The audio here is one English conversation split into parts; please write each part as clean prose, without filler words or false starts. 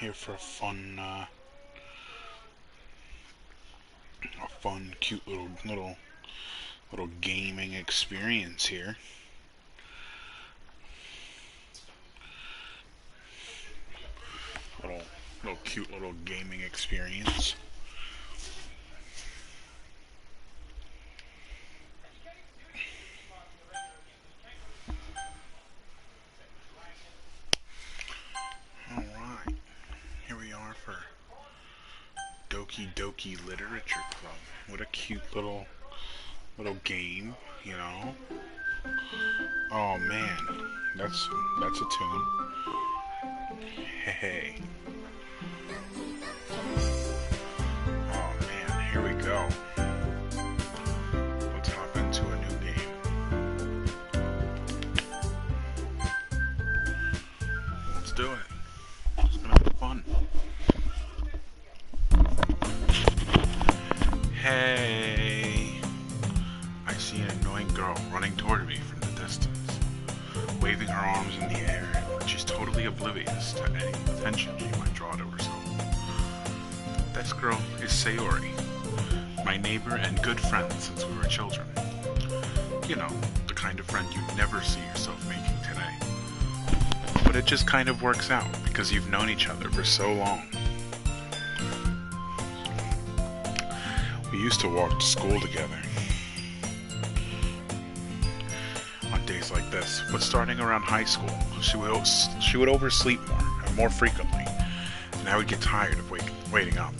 here for a fun, cute little gaming experience here. Little cute little gaming experience. Alright, here we are for Doki Doki Literature Club. What a cute little game, you know? Oh man, that's a tune. Hey. Oh man, here we go. Let's hop into a new game. Let's do it. It's gonna be fun. Hey! I see an annoying girl running toward me from the distance, waving her arms in the air. She's totally oblivious to any attention she might draw to herself. This girl is Sayori, my neighbor and good friend since we were children. You know, the kind of friend you'd never see yourself making today. But it just kind of works out because you've known each other for so long. We used to walk to school together. On days like this, but starting around high school, she would oversleep more frequently, and I would get tired of waiting up.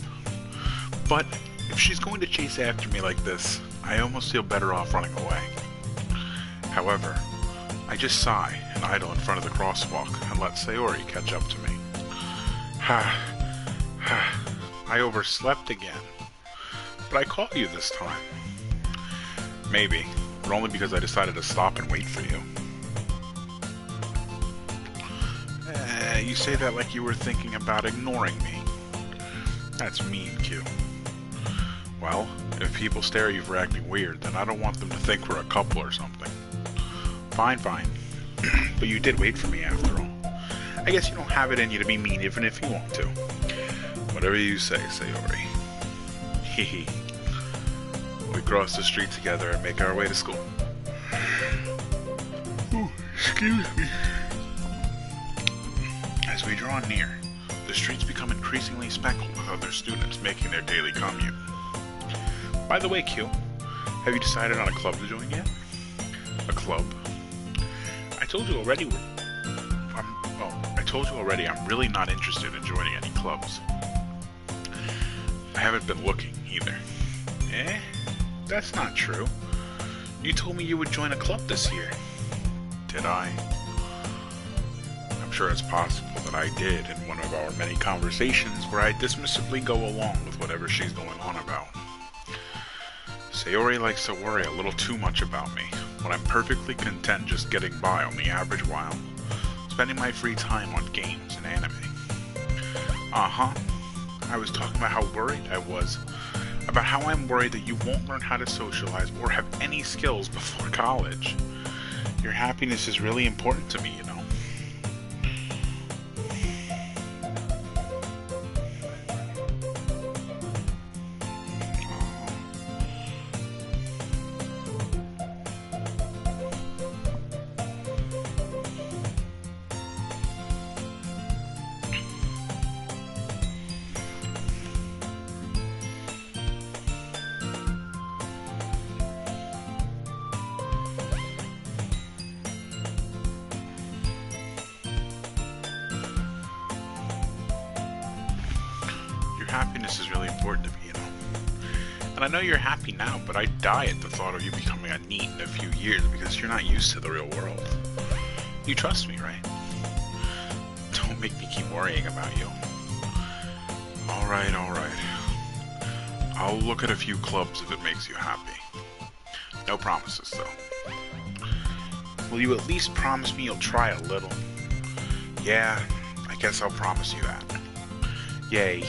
But if she's going to chase after me like this, I almost feel better off running away. However, I just sigh and idle in front of the crosswalk and let Sayori catch up to me. I overslept again. But I caught you this time. Maybe, but only because I decided to stop and wait for you. You say that like you were thinking about ignoring me. That's mean, Q. Well, if people stare at you for acting weird, then I don't want them to think we're a couple or something. Fine. But you did wait for me after all. I guess you don't have it in you to be mean even if you want to. Whatever you say, Sayori. Hehe. We cross the street together and make our way to school. Oh, excuse me. As we draw near, the streets become increasingly speckled with other students making their daily commute. By the way, Q, have you decided on a club to join yet? A club? I told you already I'm really not interested in joining any clubs. I haven't been looking either. Eh? That's not true. You told me you would join a club this year. Did I? I'm sure it's possible that I did in one of our many conversations where I dismissively go along with whatever she's going on about. Sayori likes to worry a little too much about me, when I'm perfectly content just getting by on the average while spending my free time on games and anime. I was talking about how worried I was. About how I'm worried that you won't learn how to socialize or have any skills before college. Your happiness is really important to me, you know. Happiness is really important to me, you know. And I know you're happy now, but I'd die at the thought of you becoming a NEET in a few years because you're not used to the real world. You trust me, right? Don't make me keep worrying about you. Alright. I'll look at a few clubs if it makes you happy. No promises, though. Will you at least promise me you'll try a little? Yeah, I guess I'll promise you that. Yay.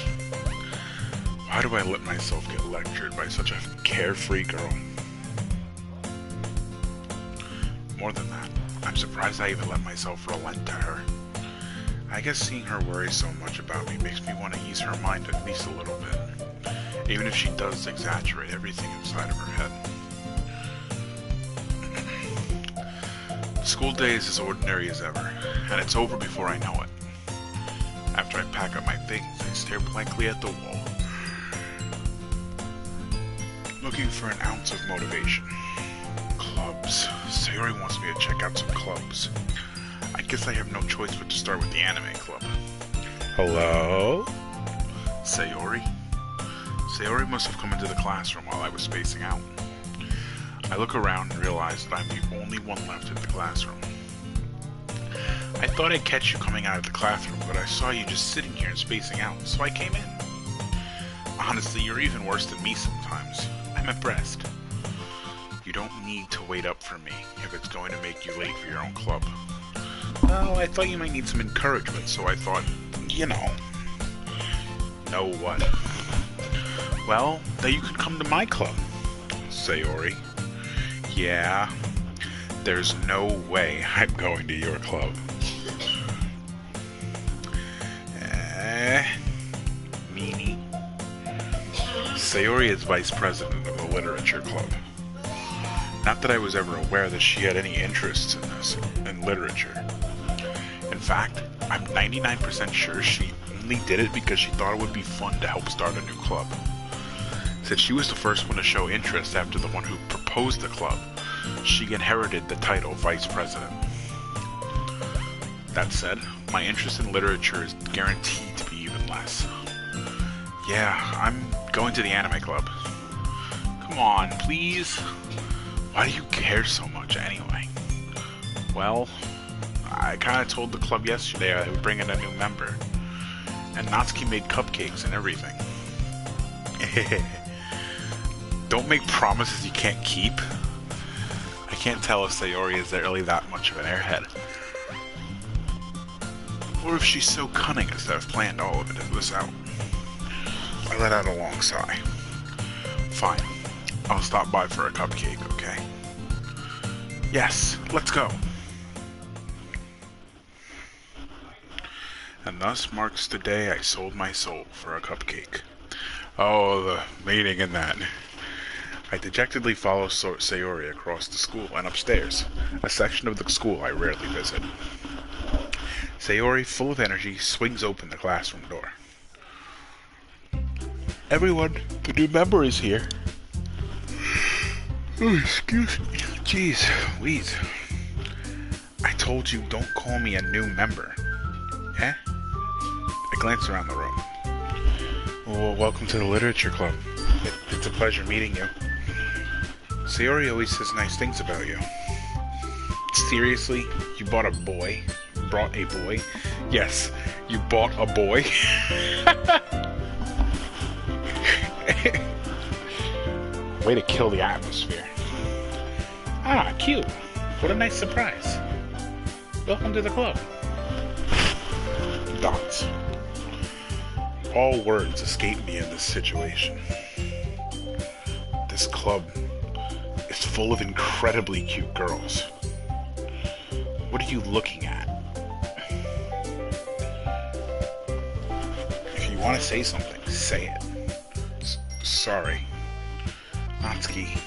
Why do I let myself get lectured by such a carefree girl? More than that, I'm surprised I even let myself relent to her. I guess seeing her worry so much about me makes me want to ease her mind at least a little bit, even if she does exaggerate everything inside of her head. The school day is as ordinary as ever, and it's over before I know it. After I pack up my things, I stare blankly at the wall, looking for an ounce of motivation. Clubs. Sayori wants me to check out some clubs. I guess I have no choice but to start with the anime club. Hello? Sayori? Sayori must have come into the classroom while I was spacing out. I look around and realize that I'm the only one left in the classroom. I thought I'd catch you coming out of the classroom, but I saw you just sitting here and spacing out, so I came in. Honestly, you're even worse than me sometimes. I'm impressed. You don't need to wait up for me if it's going to make you late for your own club. Well, I thought you might need some encouragement, so I thought, you know. Know what? Well, that you could come to my club, Sayori. Yeah, there's no way I'm going to your club. Meanie. Sayori is vice president of the literature club. Not that I was ever aware that she had any interests in this, in literature. In fact, I'm 99% sure she only did it because she thought it would be fun to help start a new club. Since she was the first one to show interest after the one who proposed the club, she inherited the title vice president. That said, my interest in literature is guaranteed to be even less. Yeah, I'm going to the anime club. Come on, please. Why do you care so much anyway? Well, I kinda told the club yesterday I would bring in a new member. And Natsuki made cupcakes and everything. Don't make promises you can't keep. I can't tell if Sayori is really that much of an airhead. Or if she's so cunning as to have planned all of this out. I let out a long sigh. Fine. I'll stop by for a cupcake, okay? Yes, let's go. And thus marks the day I sold my soul for a cupcake. Oh, the meaning in that. I dejectedly follow Sayori across the school and upstairs, a section of the school I rarely visit. Sayori, full of energy, swings open the classroom door. Everyone, the new member is here. Oh, excuse me. Jeez, Louise. I told you don't call me a new member. Eh? I glance around the room. Well, welcome to the literature club. It's a pleasure meeting you. Sayori always says nice things about you. Seriously? You bought a boy? Brought a boy? Yes, you bought a boy. Way to kill the atmosphere. Ah, cute. What a nice surprise. Welcome to the club. Dots. All words escape me in this situation. This club is full of incredibly cute girls. What are you looking at? If you want to say something, say it. Sorry. Natsuki.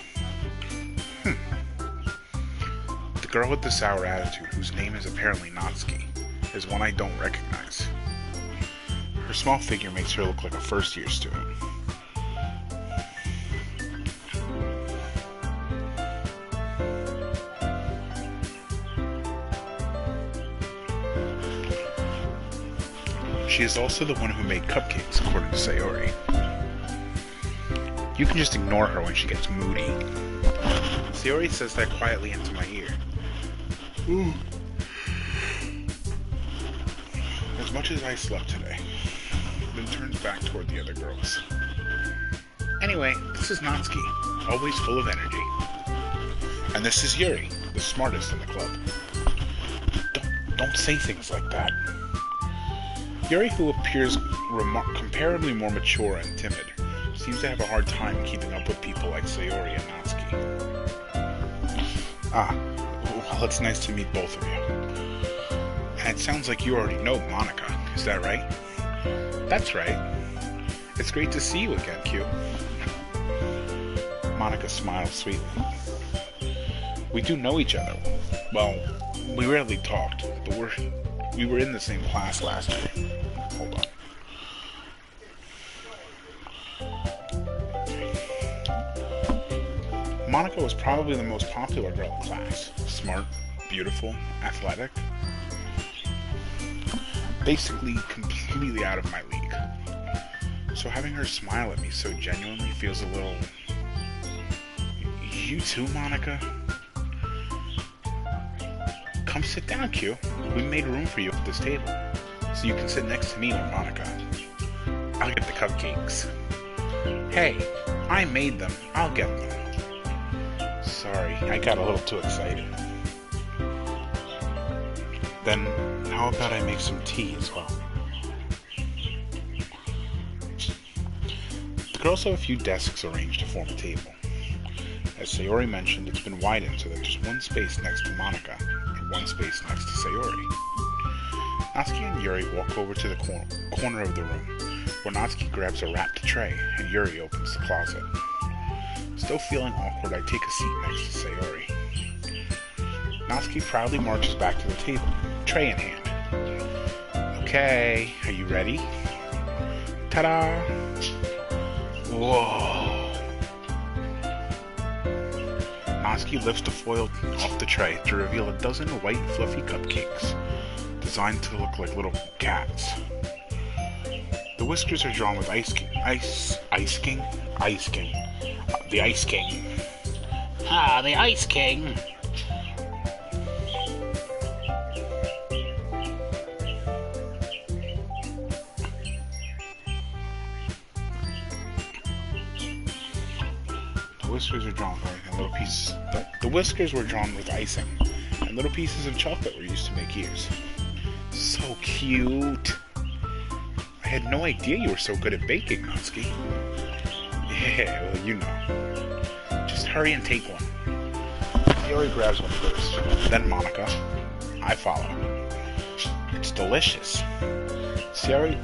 The girl with the sour attitude, whose name is apparently Natsuki, is one I don't recognize. Her small figure makes her look like a first-year student. She is also the one who made cupcakes, according to Sayori. You can just ignore her when she gets moody. Sayori says that quietly into my ear. Ooh. As much as I slept today, then turns back toward the other girls. Anyway, this is Natsuki, always full of energy. And this is Yuri, the smartest in the club. Don't say things like that. Yuri, who appears comparably more mature and timid, seems to have a hard time keeping up with people like Sayori and Natsuki. Ah, well, it's nice to meet both of you. It sounds like you already know Monica. Is that right? That's right. It's great to see you again, Q. Monica smiled sweetly. We do know each other. Well, we rarely talked, but we were in the same class last year. Hold on. Monica was probably the most popular girl in class. Smart, beautiful, athletic. Basically, completely out of my league. So having her smile at me so genuinely feels a little... You too, Monica? Come sit down, Q. We made room for you at this table, so you can sit next to me or Monica. I'll get the cupcakes. Hey, I made them. I'll get them. Sorry, I got a little too excited. Then, how about I make some tea as well? The girls have a few desks arranged to form a table. As Sayori mentioned, it's been widened so that there's one space next to Monica and one space next to Sayori. Natsuki and Yuri walk over to the corner of the room, where Natsuki grabs a wrapped tray and Yuri opens the closet. Still feeling awkward, I take a seat next to Sayori. Natsuki proudly marches back to the table, tray in hand. Okay, are you ready? Ta-da! Whoa! Natsuki lifts the foil off the tray to reveal a dozen white fluffy cupcakes, designed to look like little cats. The whiskers are drawn with the Ice King. Ah, the Ice King! The whiskers are drawn and little pieces. The whiskers were drawn with icing, and little pieces of chocolate were used to make ears. So cute. I had no idea you were so good at baking, Natsuki. Yeah, well, you know. Just hurry and take one. Sayori grabs one first, then Monica. I follow. It's delicious. Sayori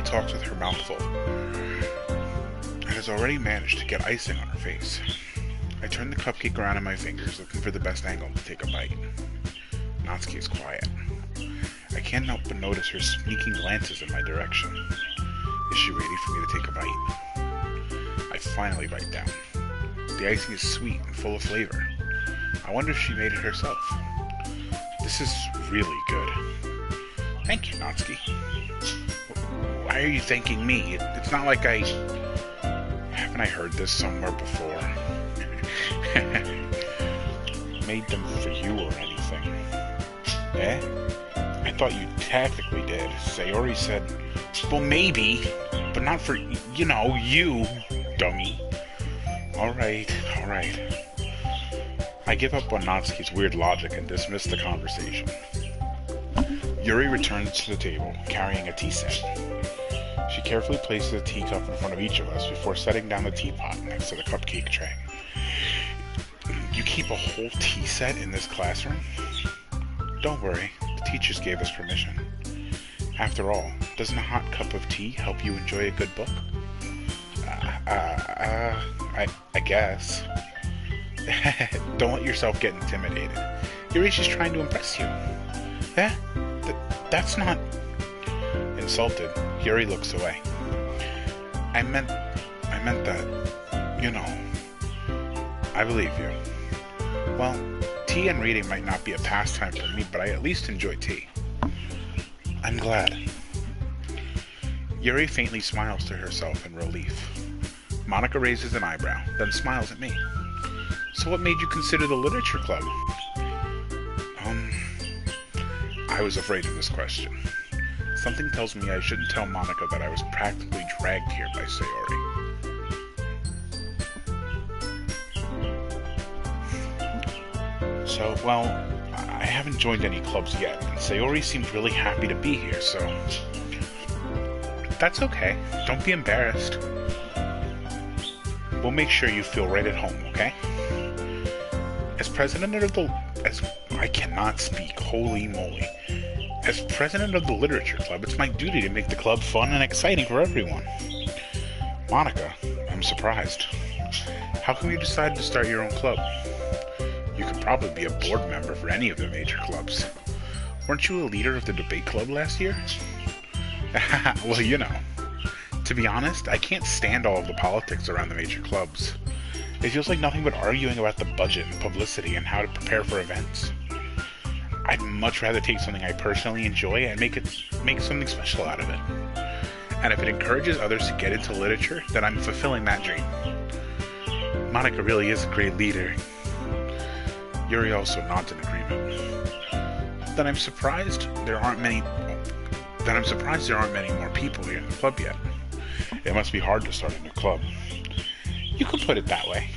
talks with her mouth full, and has already managed to get icing on her face. I turn the cupcake around in my fingers, looking for the best angle to take a bite. Natsuki is quiet. I can't help but notice her sneaking glances in my direction. Is she ready for me to take a bite? I finally bite down. The icing is sweet and full of flavor. I wonder if she made it herself. This is really good. Thank you, Natsuki. Why are you thanking me? It's not like I... Haven't I heard this somewhere before? Made them for you or anything. Eh? I thought you technically did. Sayori said, well, maybe, but not for, you know, you, dummy. Alright. I give up on Natsuki's weird logic and dismiss the conversation. Yuri returns to the table, carrying a tea set. She carefully places a teacup in front of each of us before setting down the teapot next to the cupcake tray. You keep a whole tea set in this classroom? Don't worry, the teachers gave us permission. After all, doesn't a hot cup of tea help you enjoy a good book? I guess. Don't let yourself get intimidated. Yuri's just trying to impress you. That's not... Insulted, Yuri looks away. I meant that, you know, I believe you. Well, tea and reading might not be a pastime for me, but I at least enjoy tea. I'm glad. Yuri faintly smiles to herself in relief. Monica raises an eyebrow, then smiles at me. So what made you consider the literature club? I was afraid of this question. Something tells me I shouldn't tell Monica that I was practically dragged here by Sayori. So, well, I haven't joined any clubs yet, and Sayori seemed really happy to be here, so... That's okay. Don't be embarrassed. We'll make sure you feel right at home, okay? As president of the I cannot speak. Holy moly. As president of the literature club, it's my duty to make the club fun and exciting for everyone. Monica, I'm surprised. How come you decided to start your own club? You could probably be a board member for any of the major clubs. Weren't you a leader of the debate club last year? Well, you know. To be honest, I can't stand all of the politics around the major clubs. It feels like nothing but arguing about the budget and publicity and how to prepare for events. I'd much rather take something I personally enjoy and make something special out of it. And if it encourages others to get into literature, then I'm fulfilling that dream. Monica really is a great leader. Yuri also nods in agreement. Then I'm surprised there aren't many more people here in the club yet. It must be hard to start a new club. You could put it that way.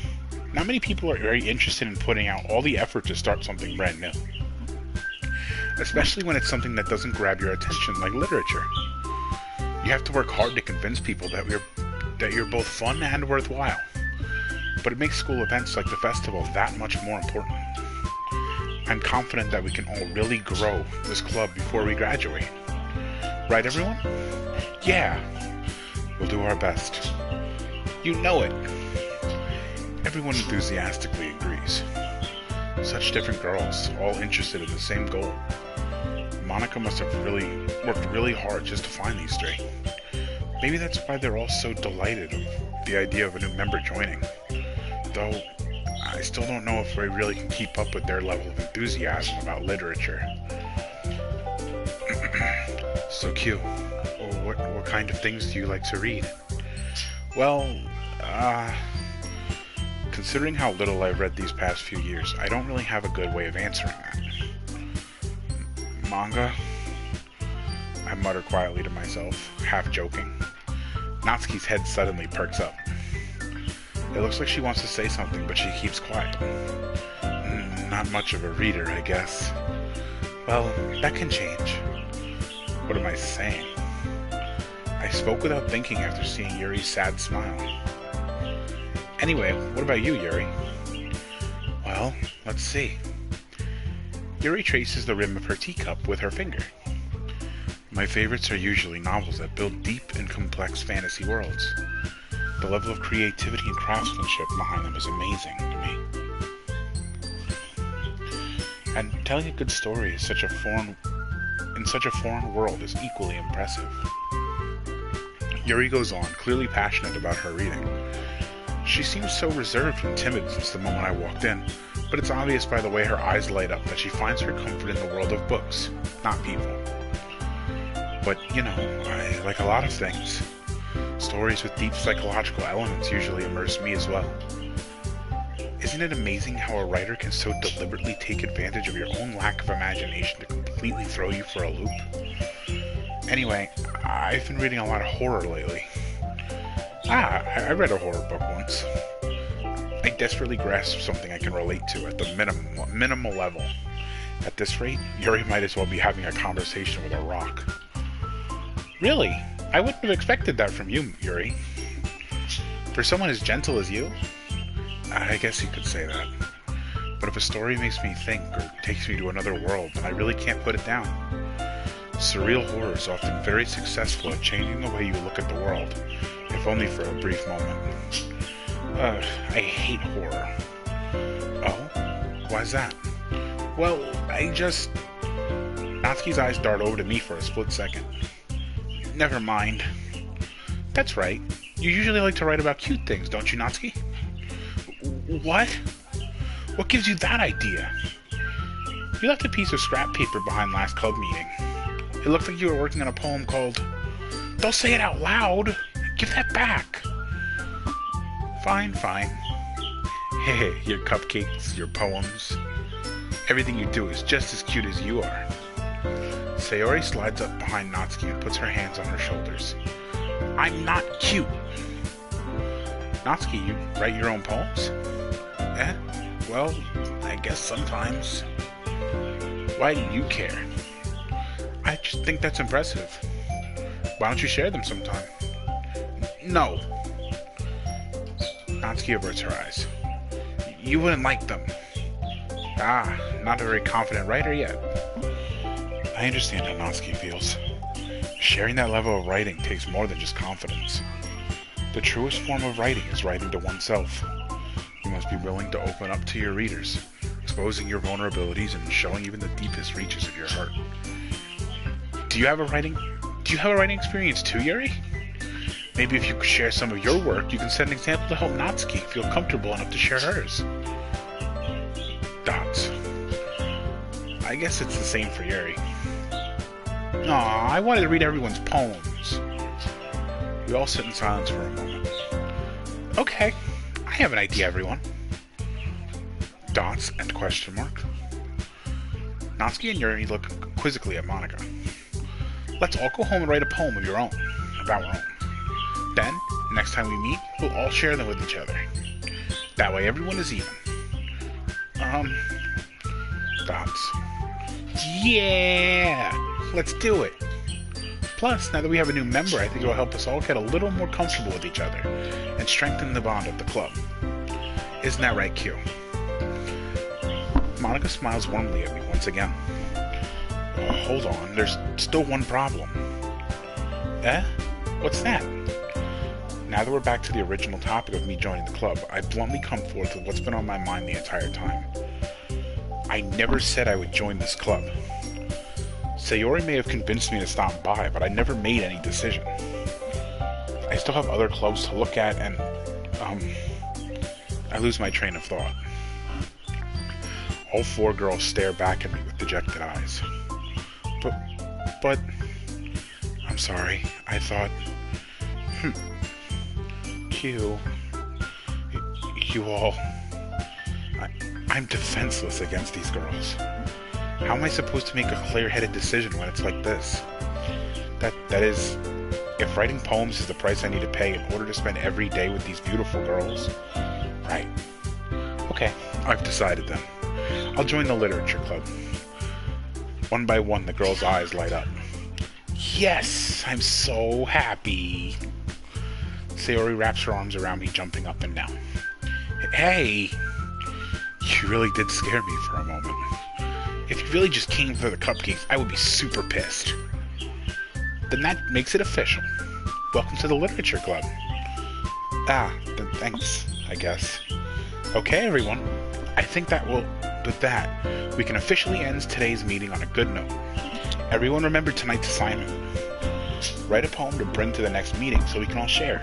Not many people are very interested in putting out all the effort to start something brand new. Especially when it's something that doesn't grab your attention, like literature. You have to work hard to convince people that you're both fun and worthwhile. But it makes school events like the festival that much more important. I'm confident that we can all really grow this club before we graduate. Right, everyone? Yeah. We'll do our best. You know it. Everyone enthusiastically agrees. Such different girls, all interested in the same goal. Monica must have worked really hard just to find these three. Maybe that's why they're all so delighted of the idea of a new member joining. Though, I still don't know if I really can keep up with their level of enthusiasm about literature. So Q, what kind of things do you like to read? Well, considering how little I've read these past few years, I don't really have a good way of answering that. Manga? I mutter quietly to myself, half joking. Natsuki's head suddenly perks up. It looks like she wants to say something, but she keeps quiet. Not much of a reader, I guess. Well, that can change. What am I saying? I spoke without thinking after seeing Yuri's sad smile. Anyway, what about you, Yuri? Well, let's see. Yuri traces the rim of her teacup with her finger. My favorites are usually novels that build deep and complex fantasy worlds. The level of creativity and craftsmanship behind them is amazing to me. And telling a good story in such a foreign world is equally impressive. Yuri goes on, clearly passionate about her reading. She seems so reserved and timid since the moment I walked in, but it's obvious by the way her eyes light up that she finds her comfort in the world of books, not people. But, you know, like a lot of things, stories with deep psychological elements usually immerse me as well. Isn't it amazing how a writer can so deliberately take advantage of your own lack of imagination to completely throw you for a loop? Anyway, I've been reading a lot of horror lately. I read a horror book once. I desperately grasped something I can relate to at the minimal level. At this rate, Yuri might as well be having a conversation with a rock. Really? I wouldn't have expected that from you, Yuri. For someone as gentle as you? I guess you could say that. But if a story makes me think or takes me to another world, then I really can't put it down. Surreal horror is often very successful at changing the way you look at the world, if only for a brief moment. I hate horror. Oh? Why's that? Well, Natsuki's eyes dart over to me for a split second. Never mind. That's right. You usually like to write about cute things, don't you, Natsuki? What? What gives you that idea? You left a piece of scrap paper behind last club meeting. It looked like you were working on a poem called... Don't say it out loud! Give that back! Fine. Hey, your cupcakes, your poems... Everything you do is just as cute as you are. Sayori slides up behind Natsuki and puts her hands on her shoulders. I'm not cute! Natsuki, you write your own poems? Well, I guess sometimes. Why do you care? I just think that's impressive. Why don't you share them sometime? No. Natsuki averts her eyes. You wouldn't like them. Ah, not a very confident writer yet. I understand how Natsuki feels. Sharing that level of writing takes more than just confidence. The truest form of writing is writing to oneself. You must be willing to open up to your readers, exposing your vulnerabilities and showing even the deepest reaches of your heart. Do you have a writing experience too, Yuri? Maybe if you could share some of your work, you can set an example to help Natsuki feel comfortable enough to share hers. Dots. I guess it's the same for Yuri. Aw, I wanted to read everyone's poems. We all sit in silence for a moment. Okay, I have an idea, everyone. Dots and question mark. Natsuki and Yuri look quizzically at Monika. Let's all go home and write a poem of your own, about our own. Then, next time we meet, we'll all share them with each other. That way everyone is even. Dots. Yeah! Let's do it! Plus, now that we have a new member, I think it'll help us all get a little more comfortable with each other and strengthen the bond of the club. Isn't that right, Q? Monika smiles warmly at me once again. Hold on, there's still one problem. Eh? What's that? Now that we're back to the original topic of me joining the club, I bluntly come forth with what's been on my mind the entire time. I never said I would join this club. Sayori may have convinced me to stop by, but I never made any decision. I still have other clubs to look at, and, I lose my train of thought. All four girls stare back at me with dejected eyes. But, I'm sorry, I thought, Q, you all, I'm defenseless against these girls. How am I supposed to make a clear-headed decision when it's like this? That is, if writing poems is the price I need to pay in order to spend every day with these beautiful girls? Right. Okay, I've decided then. I'll join the literature club. One by one, the girls' eyes light up. Yes, I'm so happy. Sayori wraps her arms around me, jumping up and down. Hey, you really did scare me for a moment. If you really just came for the cupcakes, I would be super pissed. Then that makes it official. Welcome to the literature club. Then thanks, I guess. Okay, everyone. I think with that, we can officially end today's meeting on a good note. Everyone remember tonight's assignment. Write a poem to bring to the next meeting so we can all share.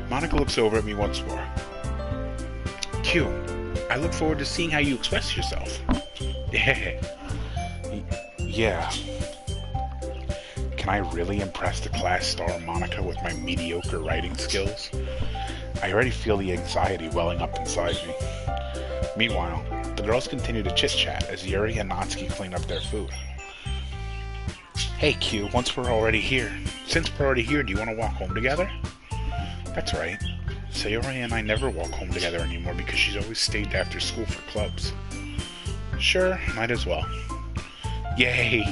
Monika looks over at me once more. Q, I look forward to seeing how you express yourself. Yeah. Can I really impress the class star Monika with my mediocre writing skills? I already feel the anxiety welling up inside me. Meanwhile, the girls continue to chit-chat as Yuri and Natsuki clean up their food. Hey Q, since we're already here, do you want to walk home together? That's right. Sayori and I never walk home together anymore because she's always stayed after school for clubs. Sure, might as well. Yay!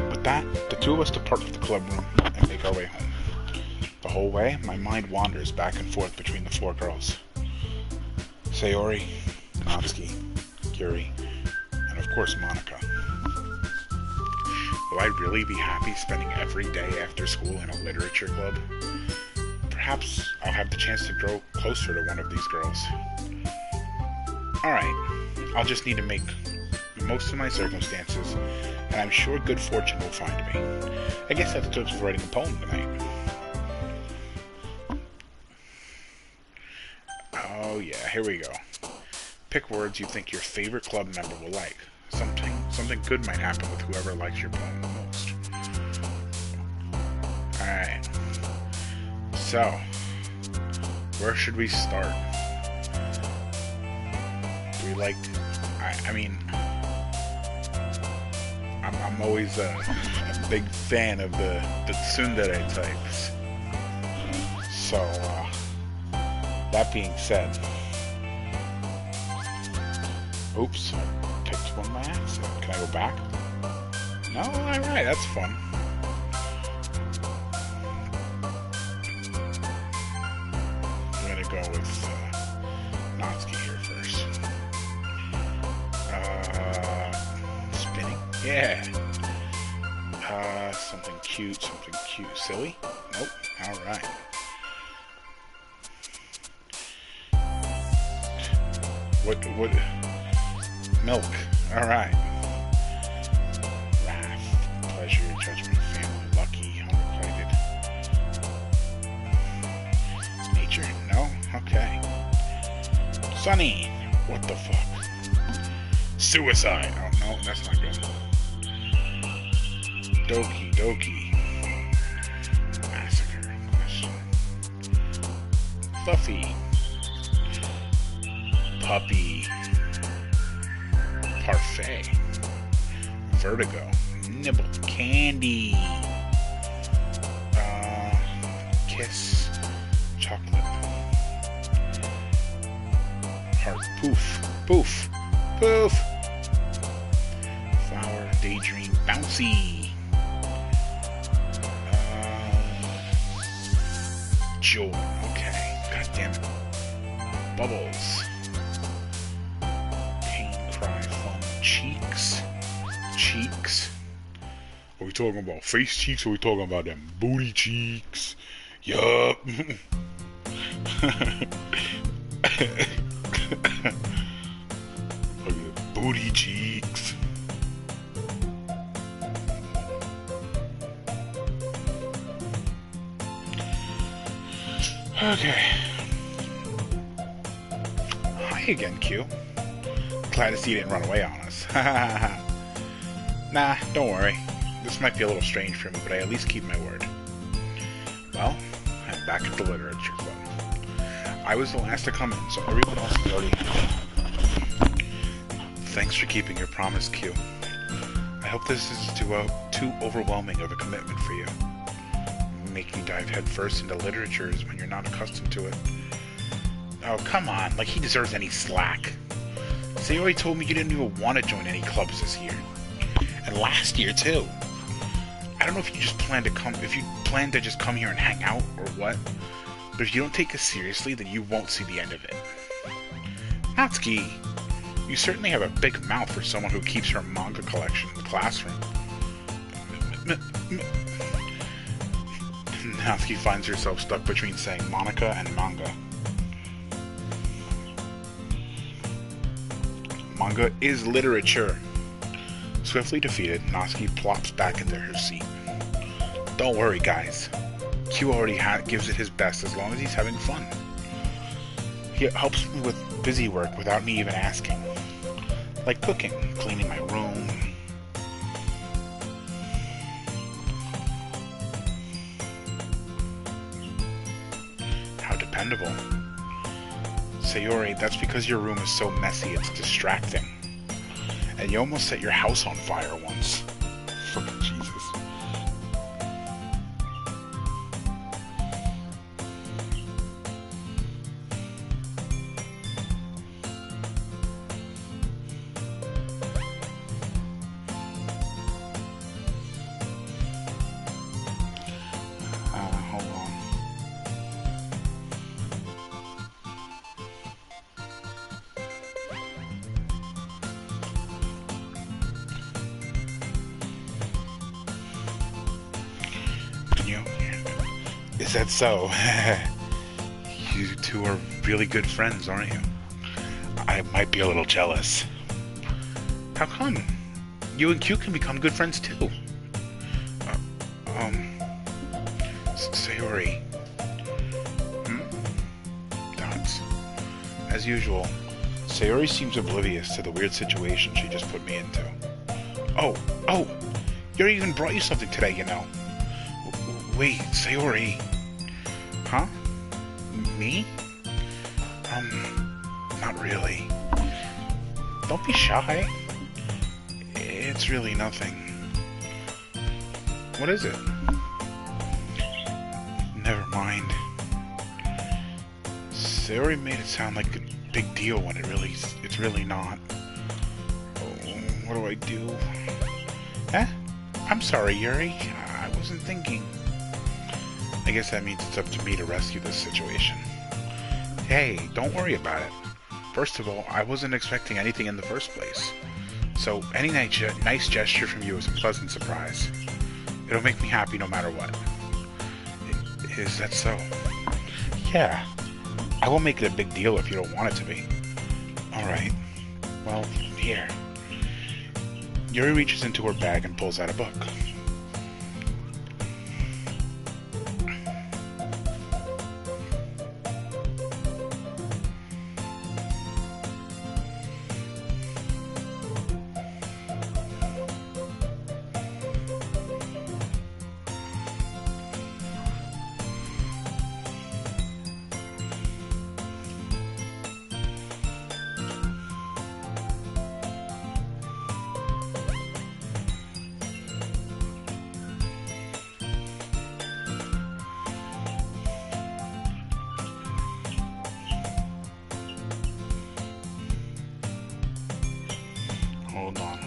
With that, the two of us depart for the club room and make our way home. The whole way, my mind wanders back and forth between the four girls. Sayori, Natsuki, Yuri, and of course Monika. Will I really be happy spending every day after school in a literature club? Perhaps I'll have the chance to grow closer to one of these girls. Alright, I'll just need to make the most of my circumstances, and I'm sure good fortune will find me. I guess that's just with writing a poem tonight. Oh yeah, here we go. Pick words you think your favorite club member will like. Something good might happen with whoever likes your poem the most. Alright. So, where should we start? Do we like... I'm always a big fan of the tsundere types. So, that being said, Oops, I picked one by accident. Can I go back? No? Alright, that's fun. I'm gonna go with Natsuki here first. Spinning? Yeah. Something cute, something cute. Silly? Nope. Alright. What? Milk. Alright. Wrath. Pleasure. Judgment. Family. Lucky. Unrequited. Nature? No? Okay. Sunny. What the fuck? Suicide. Oh, no. That's not good. Doki. Doki. Massacre. Question. Fluffy. Puppy. Parfait. Vertigo. Nibble. Candy. Kiss. Chocolate. Heart. Poof. Poof. Poof. Flower. Daydream. Bouncy. Joy. Okay. God damn it. Bubbles. Pain, cry, fun. Cheeks. Cheeks. Are we talking about face cheeks or are we talking about them booty cheeks? Yup. Booty cheeks. Okay. Hi again, Q. Glad to see you didn't run away on us. Nah, don't worry. This might be a little strange for me, but I at least keep my word. Well, I'm back at the Literature Club. I was the last to come in, so everyone else is already here. Thanks for keeping your promise, Q. I hope this isn't too overwhelming of a commitment for you. Making you dive headfirst into literatures when you're not accustomed to it. Oh, come on, like he deserves any slack. Sayori told me you didn't even want to join any clubs this year. And last year, too. I don't know if you plan to just come here and hang out, or what, but if you don't take us seriously, then you won't see the end of it. Natsuki, you certainly have a big mouth for someone who keeps her manga collection in the classroom. Natsuki finds herself stuck between saying Monica and manga. Manga is literature. Swiftly defeated, Natsuki plops back into her seat. Don't worry, guys. Q already gives it his best as long as he's having fun. He helps me with busy work without me even asking. Like cooking, cleaning my room. How dependable. Sayori, that's because your room is so messy it's distracting. And you almost set your house on fire once. Fucking Jesus. Hold on. Is that so? You two are really good friends, aren't you? I might be a little jealous. How come? You and Q can become good friends too. Sayori. Dots. As usual, Sayori seems oblivious to the weird situation she just put me into. Oh, Yuri even brought you something today, you know. Wait, Sayori. Huh? Me? Not really. Don't be shy. It's really nothing. What is it? Never mind. Sayori made it sound like a big deal when it's really not. What do I do? Huh? I'm sorry, Yuri. I wasn't thinking. I guess that means it's up to me to rescue this situation. Hey, don't worry about it. First of all, I wasn't expecting anything in the first place. So any nice gesture from you is a pleasant surprise. It'll make me happy no matter what. Is that so? Yeah. I won't make it a big deal if you don't want it to be. Alright. Well, here. Yuri reaches into her bag and pulls out a book. Hold on.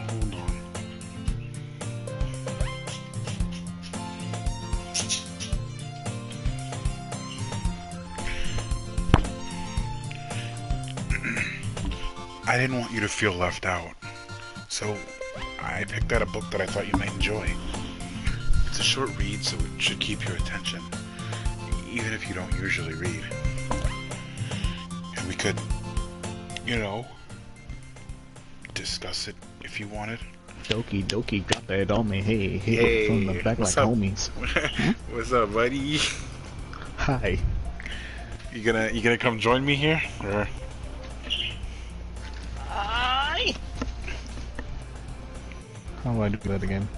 I didn't want you to feel left out, so I picked out a book that I thought you might enjoy. It's a short read, so it should keep your attention, even if you don't usually read. And we could, discuss it if you wanted. Doki Doki got that on me. Hey, from the back like up? homies. What's up, buddy? Hi. You gonna come join me here, or? Hi. How do I do that again?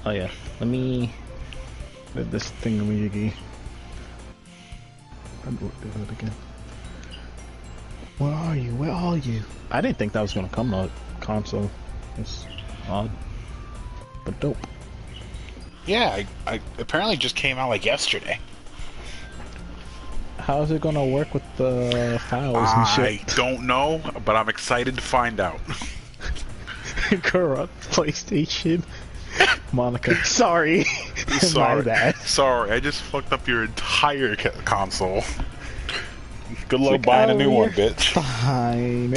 Oh yeah. Let me let this thingamajiggy. How do I do that again? Where are you? Where are you? I didn't think that was gonna come to console. It's odd, but dope. Yeah, I apparently just came out like yesterday. How's it gonna work with the files and shit? I don't know, but I'm excited to find out. Corrupt PlayStation. Monica, sorry. Sorry. My bad. Sorry, I just fucked up your entire console. Good luck Like, buying a oh, new one, you're bitch. Fine.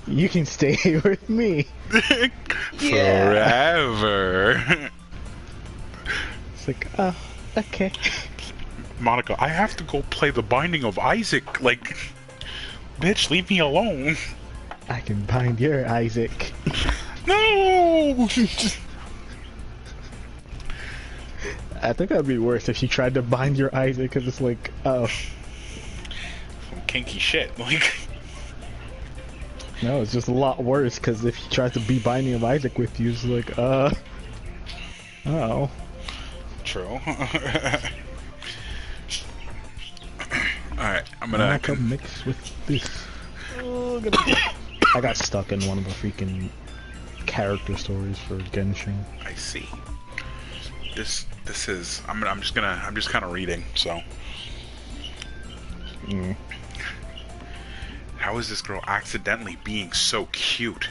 You can stay with me. Forever. It's like, okay. Monica, I have to go play The Binding of Isaac. Like, bitch, leave me alone. I can bind your Isaac. No! I think that'd be worse if you tried to bind your Isaac, because it's like, oh. Some kinky shit. Like, No, it's just a lot worse, because if he tries to be binding of Isaac with you, it's like, oh. true. Alright, I'm gonna... Monica mix with this. Oh, I got stuck in one of the freaking character stories for Genshin. I see. This is... I'm just kind of reading, so... How is this girl accidentally being so cute?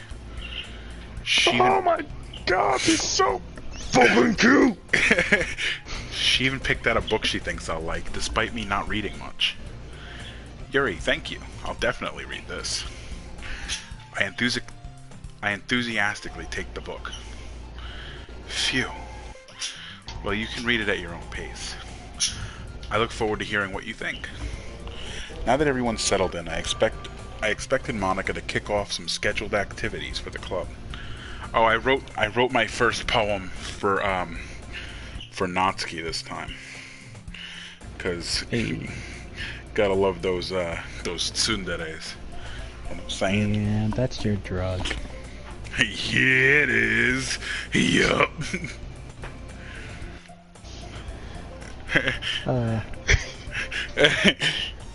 Oh my god, he's so fucking cute! She even picked out a book she thinks I'll like, despite me not reading much. Yuri, thank you. I'll definitely read this. I enthusiastically take the book. Phew. Well, you can read it at your own pace. I look forward to hearing what you think. Now that everyone's settled in, I expected Monica to kick off some scheduled activities for the club. Oh, I wrote my first poem for Natsuki this time. 'Cause gotta love those tsunderes. You know what I'm saying? Yeah, that's your drug. Yeah, it is. Yup.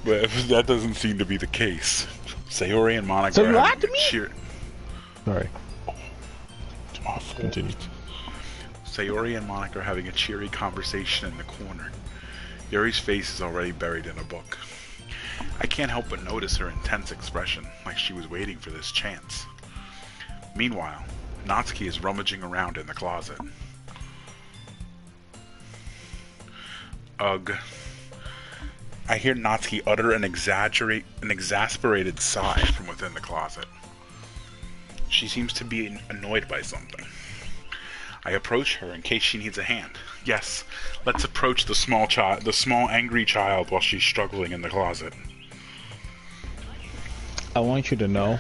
But that doesn't seem to be the case. Sayori and Monica So are you lied having to a me? Sorry. It's my fault. Continue. Sayori and Monica are having a cheery conversation in the corner. Yuri's face is already buried in a book. I can't help but notice her intense expression, like she was waiting for this chance. Meanwhile, Natsuki is rummaging around in the closet. Ugh. I hear Natsuki utter an exasperated sigh from within the closet. She seems to be annoyed by something. I approach her in case she needs a hand. Yes, let's approach the small angry child while she's struggling in the closet. I want you to know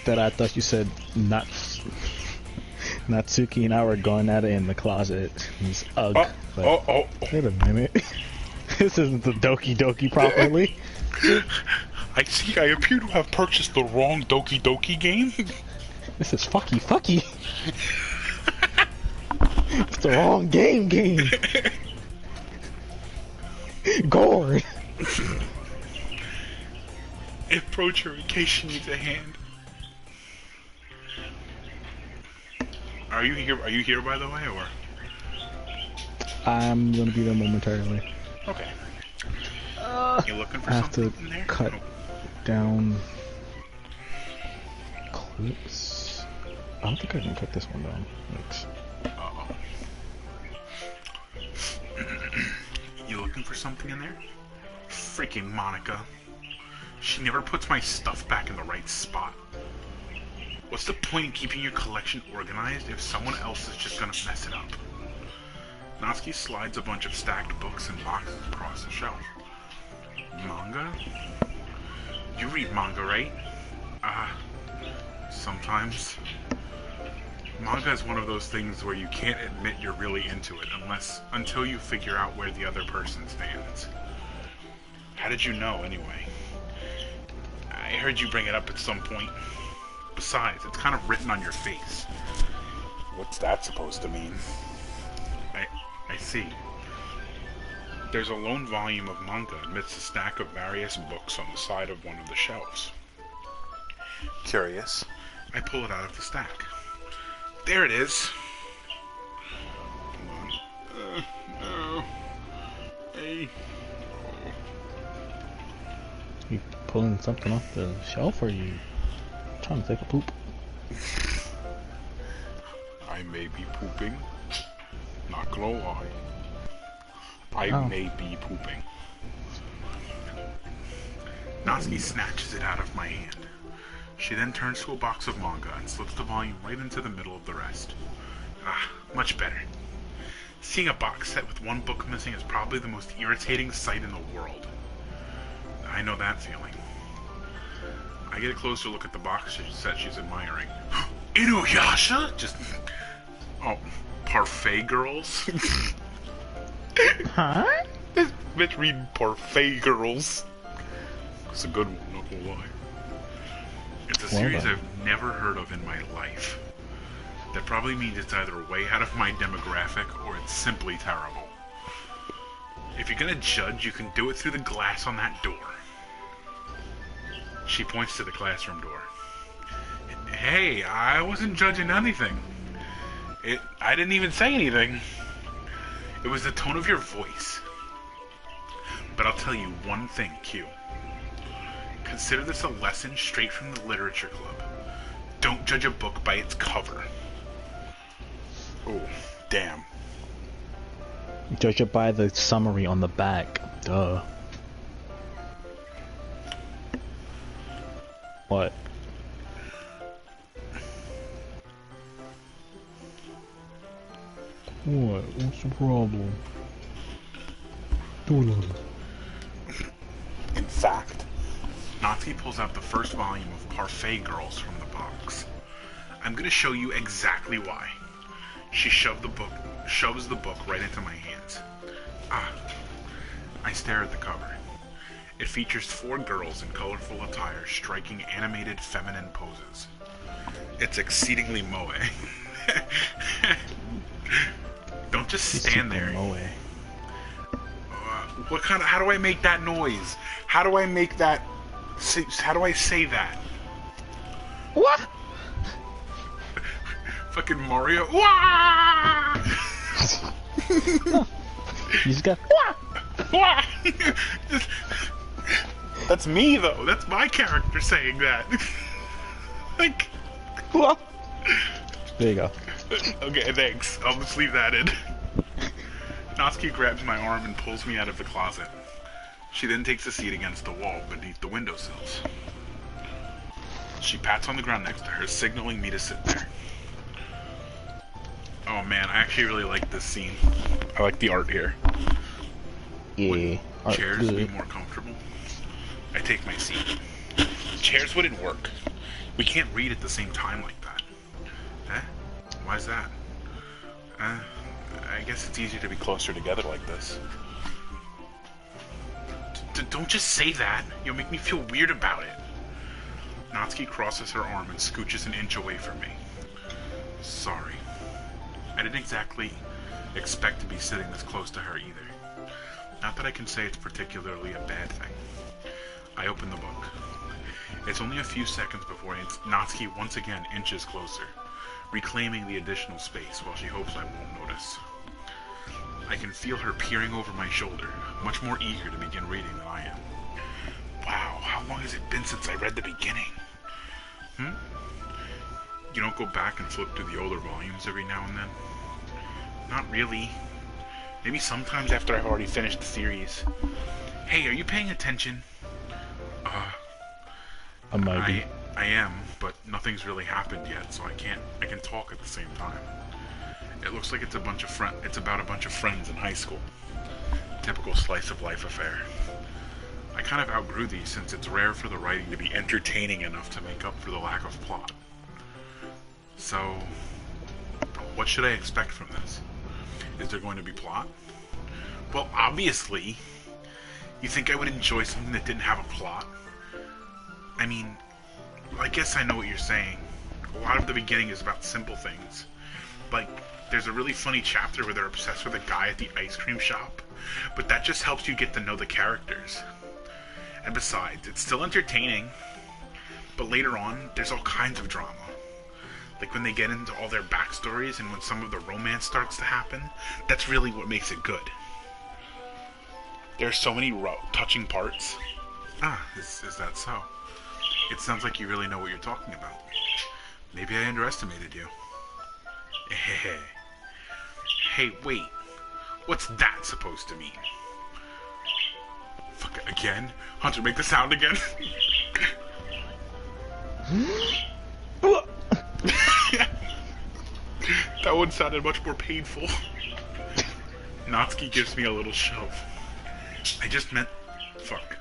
that I thought you said Natsuki and I were going at it in the closet. It's ugh. Wait a minute. This isn't the Doki Doki properly. I see I appear to have purchased the wrong Doki Doki game. This is fucky. It's the wrong game. Gore. Approach her in case she needs a hand. Are you here by the way, or? I'm gonna be there momentarily. Okay. You looking for I have something to in there? cut down clips. I don't think I can cut this one down. Thanks. Uh-oh. You looking for something in there? Freaking Monica. She never puts my stuff back in the right spot. What's the point in keeping your collection organized if someone else is just gonna mess it up? Natsuki slides a bunch of stacked books and boxes across the shelf. Manga? You read manga, right? Sometimes. Manga is one of those things where you can't admit you're really into it until you figure out where the other person stands. How did you know, anyway? I heard you bring it up at some point. Besides, it's kind of written on your face. What's that supposed to mean? I see. There's a lone volume of manga amidst a stack of various books on the side of one of the shelves. Curious, I pull it out of the stack. There it is! No. Hey. You pulling something off the shelf, or you trying to take a poop? I may be pooping. Not gonna lie. I may be pooping. Natsuki snatches it out of my hand. She then turns to a box of manga and slips the volume right into the middle of the rest. Much better. Seeing a box set with one book missing is probably the most irritating sight in the world. I know that feeling. I get a closer look at the box set she's admiring. Inuyasha? Parfait Girls? Huh? This bitch reading Parfait Girls. It's a good one, not gonna lie. It's a series I've never heard of in my life. That probably means it's either way out of my demographic or it's simply terrible. If you're gonna judge, you can do it through the glass on that door. She points to the classroom door. Hey, I wasn't judging anything. I didn't even say anything. It was the tone of your voice. But I'll tell you one thing, Q. Consider this a lesson straight from the literature club. Don't judge a book by its cover. Oh, damn. Judge it by the summary on the back. Duh. What? What? What's the problem? In fact, Natsuki pulls out the first volume of Parfait Girls from the box. I'm gonna show you exactly why. She shoves the book right into my hands. I stare at the cover. It features 4 girls in colorful attire striking animated feminine poses. It's exceedingly moe. Don't just stand there. Moe. How do I make that noise? How do I make that? How do I say that? What? Fucking Mario. Wah! You just got. Wah! That's me though. That's my character saying that. Like, What? There you go. Okay, thanks. I'll just leave that in. Natsuki grabs my arm and pulls me out of the closet. She then takes a seat against the wall beneath the windowsills. She pats on the ground next to her, signaling me to sit there. Oh man, I actually really like this scene. I like the art here. Yeah. Would chairs be more comfortable? I take my seat. Chairs wouldn't work. We can't read at the same time like that. Eh? Why's that? I guess it's easier to be closer together like this. Don't just say that. You'll make me feel weird about it. Natsuki crosses her arm and scooches an inch away from me. Sorry. I didn't exactly expect to be sitting this close to her either. Not that I can say it's particularly a bad thing. I open the book. It's only a few seconds before Natsuki once again inches closer, reclaiming the additional space while she hopes I won't notice. I can feel her peering over my shoulder, much more eager to begin reading than I am. Wow, how long has it been since I read the beginning? You don't go back and flip through the older volumes every now and then? Not really. Maybe sometimes after I've already finished the series. Hey, are you paying attention? I might be. I am, but nothing's really happened yet, so I can talk at the same time. It looks like it's about a bunch of friends in high school. Typical slice of life affair. I kind of outgrew these since it's rare for the writing to be entertaining enough to make up for the lack of plot. So, what should I expect from this? Is there going to be plot? Well, obviously. You think I would enjoy something that didn't have a plot? I mean, I guess I know what you're saying. A lot of the beginning is about simple things. Like, there's a really funny chapter where they're obsessed with a guy at the ice cream shop, but that just helps you get to know the characters. And besides, it's still entertaining, but later on, there's all kinds of drama. Like when they get into all their backstories and when some of the romance starts to happen, that's really what makes it good. There are so many touching parts. Is that so? It sounds like you really know what you're talking about. Maybe I underestimated you. Hey, wait. What's that supposed to mean? Fuck, again? Hunter, make the sound again. That one sounded much more painful. Natsuki gives me a little shove. I just meant... Fuck.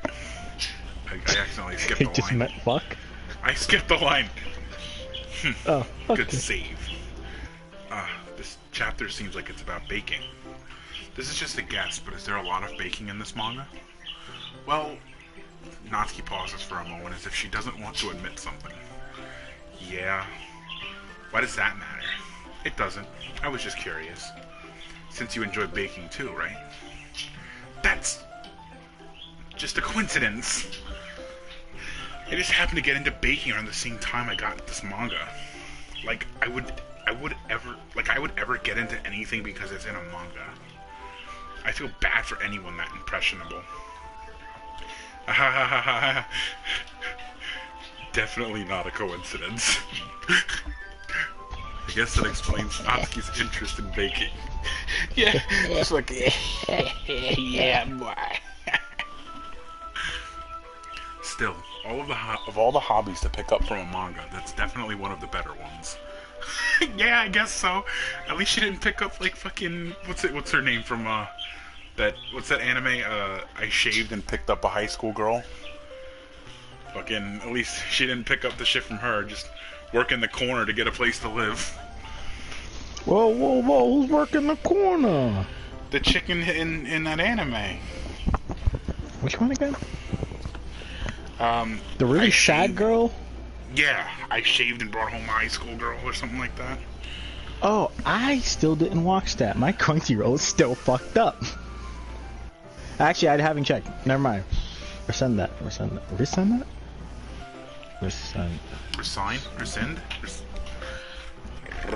I accidentally skipped the line. You just meant fuck? I skipped the line. Oh, okay. Good save. This chapter seems like it's about baking. This is just a guess, but is there a lot of baking in this manga? Well, Natsuki pauses for a moment as if she doesn't want to admit something. Yeah. Why does that matter? It doesn't. I was just curious. Since you enjoy baking too, right? That's just a coincidence. I just happened to get into baking around the same time I got this manga. Like, I would ever get into anything because it's in a manga. I feel bad for anyone that impressionable. Definitely not a coincidence. I guess that explains Natsuki's interest in baking. Yeah, it's like, yeah, boy. Still, of all the hobbies to pick up from a manga, that's definitely one of the better ones. Yeah, I guess so. At least she didn't pick up like fucking what's her name from what's that anime? I shaved and picked up a high school girl. Fucking, at least she didn't pick up the shit from her. Just work in the corner to get a place to live. Whoa, who's working the corner? The chicken in that anime. Which one again? The I really shag shaved- girl? Yeah, I shaved and brought home a high school girl or something like that. Oh, I still didn't watch that. My Crunchyroll is still fucked up. Actually, I haven't checked. Never mind. Resend that. Resend that. Resend that? Resend. Resign? Rescind?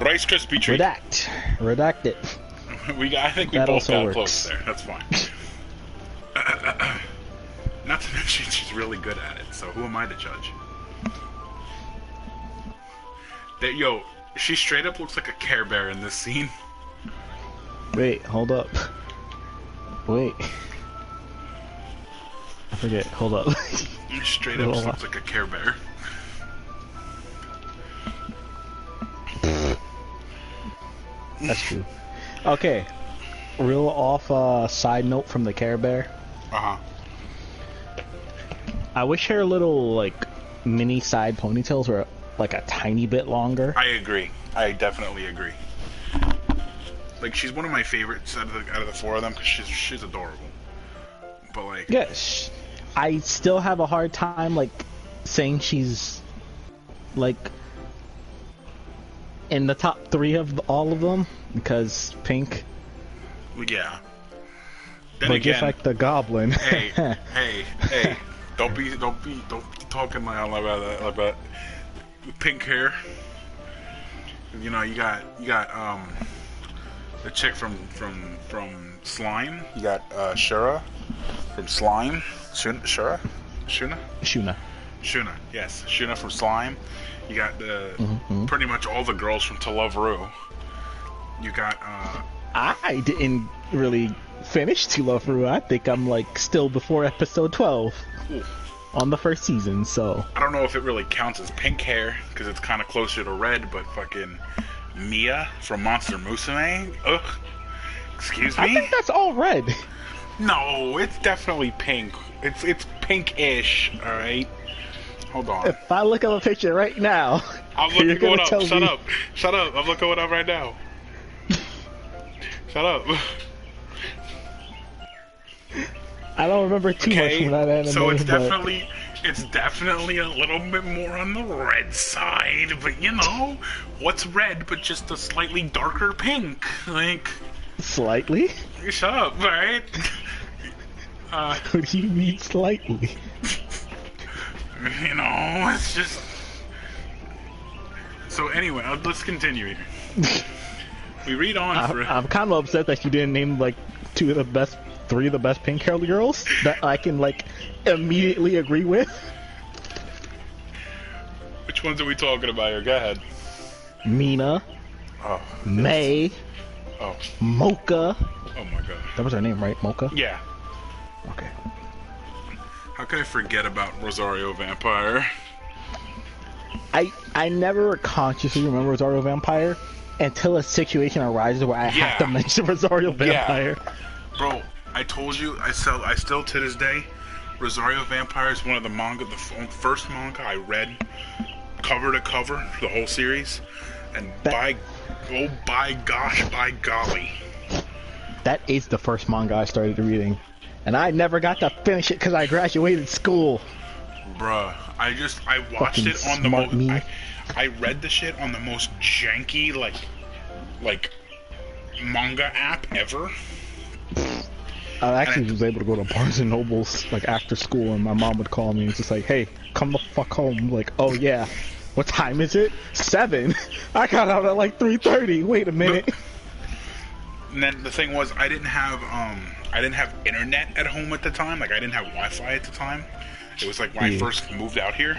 Rice Krispie treat. Redact. Redact it. I think we That both also got works. close there. That's fine. Not to mention she's really good at it, so who am I to judge? Yo, She straight up looks like a Care Bear in this scene. Wait, hold up. Wait. I forget. Hold up. Straight up just looks like a Care Bear. That's true. Okay. Real off side note from the Care Bear. Uh-huh. I wish her little like mini side ponytails were like a tiny bit longer. I agree. I definitely agree. Like, she's one of my favorites out of the four of them because she's adorable. But like, Yes. I still have a hard time like saying she's like in the top 3 of all of them because Pink. yeah. Then But again, just like the Goblin. hey, don't be talking like about pink hair. You know, you got the chick from Slime. You got Shura from Slime. Shuna, yes, Shuna from Slime. You got pretty much all the girls from To Love Ru. You got I didn't really finish To Love Ru. I think I'm like still before episode 12 on the first season, so I don't know if it really counts as pink hair because it's kind of closer to red, but fucking Mia from Monster Musume. Ugh. Excuse me? I think that's all red. No, it's definitely pink. It's pink-ish, alright? Hold on. If I look up a picture right now, I'm you're looking gonna it tell up. Shut me. up. Shut up. I'm looking it up right now. Shut up. I don't remember too much from that anime. So it's but definitely a little bit more on the red side, but you know, what's red but just a slightly darker pink? Like, slightly? shut up, right? What do you mean slightly? You know, it's just. So anyway, let's continue here. We read on for. I'm kind of upset that you didn't name like 3 of the best pink haired girls that I can like immediately agree with. Which ones are we talking about here? Go ahead. Mina, Oh. May, Oh. Mocha. Oh my god. That was her name, right? Mocha? Yeah. Okay. How could I forget about Rosario Vampire? I never consciously remember Rosario Vampire until a situation arises where I have to mention Rosario Vampire. Bro, I told you, I still to this day, Rosario Vampire is one of the first manga I read cover to cover, the whole series, and by golly. That is the first manga I started reading. And I never got to finish it because I graduated school. Bruh, I watched Fucking it on the smart me. I read the shit on the most janky, like, manga app ever. I actually was able to go to Barnes and Nobles like after school, and my mom would call me and just like, "Hey, come the fuck home." I'm like, "Oh yeah, what time is it? 7? I got out at like 3:30. Wait a minute." And then the thing was, I didn't have internet at home at the time. Like, I didn't have Wi-Fi at the time. It was like when I first moved out here,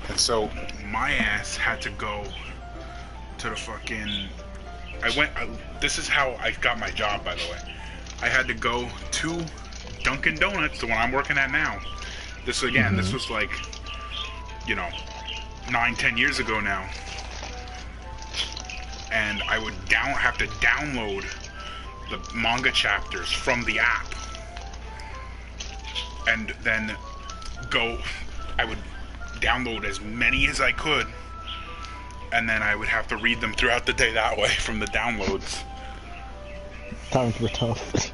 and so my ass had to go to the fucking. This is how I got my job, by the way. I had to go to Dunkin' Donuts, the one I'm working at now. This was like, 9-10 years ago now. And I would have to download the manga chapters from the app. And then I would download as many as I could. And then I would have to read them throughout the day that way from the downloads. Times were tough.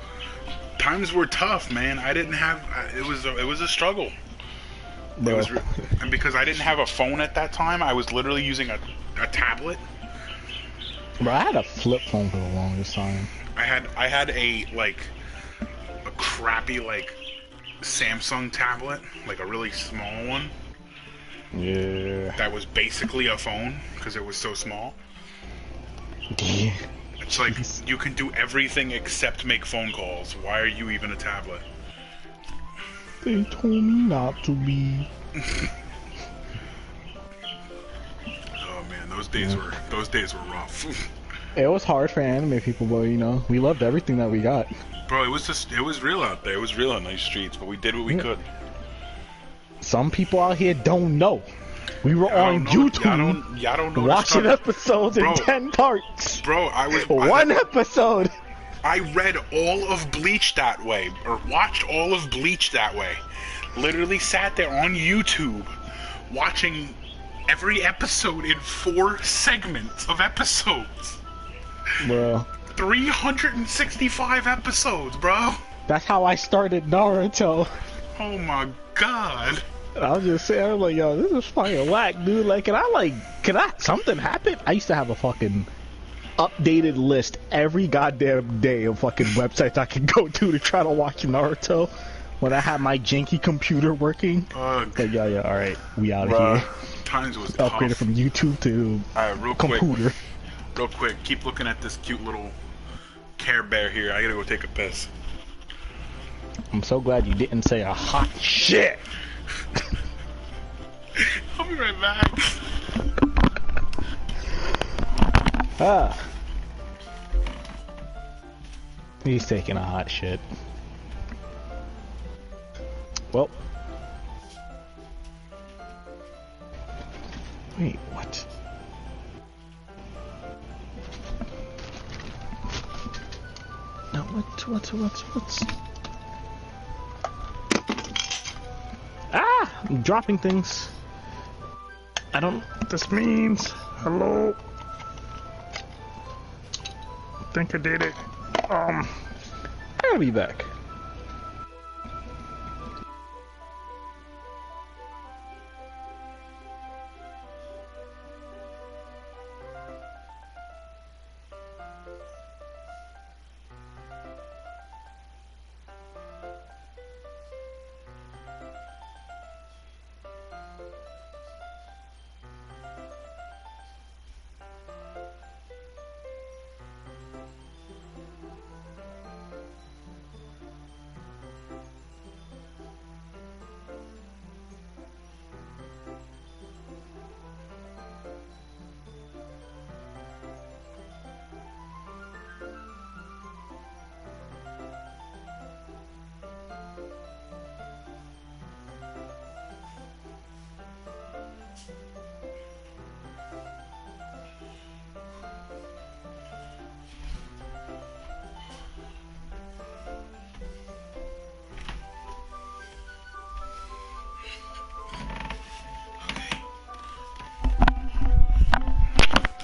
Times were tough, man. I didn't have. It was a struggle. No. And because I didn't have a phone at that time, I was literally using a tablet. Bro, I had a flip phone for the longest time. I had a crappy Samsung tablet, like a really small one. Yeah. That was basically a phone because it was so small. Yeah. It's like, you can do everything except make phone calls. Why are you even a tablet? They told me not to be. Oh man, those days were rough. It was hard for anime people, but you know, we loved everything that we got. Bro, it was real out there. It was real on these streets, but we did what we could. Some people out here don't know. We were on YouTube y'all don't know watching episodes in 10 parts. Bro, One episode. I read all of Bleach that way, or watched all of Bleach that way. Literally sat there on YouTube watching every episode in 4 segments of episodes. Bro. 365 episodes, bro. That's how I started Naruto. Oh my god. I was just saying, I was like, yo, this is fucking whack, dude. Like, can something happen? I used to have a fucking updated list every goddamn day of fucking websites I could go to try to watch Naruto when I had my janky computer working. Like, yeah, alright, we out of here. Times was upgraded tough. from YouTube to computer. Real quick, keep looking at this cute little Care Bear here. I gotta go take a piss. I'm so glad you didn't say a hot shit. I'll be right back. He's taking a hot shit. Well. Wait, what? No, what's... Ah! I'm dropping things. I don't know what this means. Hello? I think I did it. I'll be back.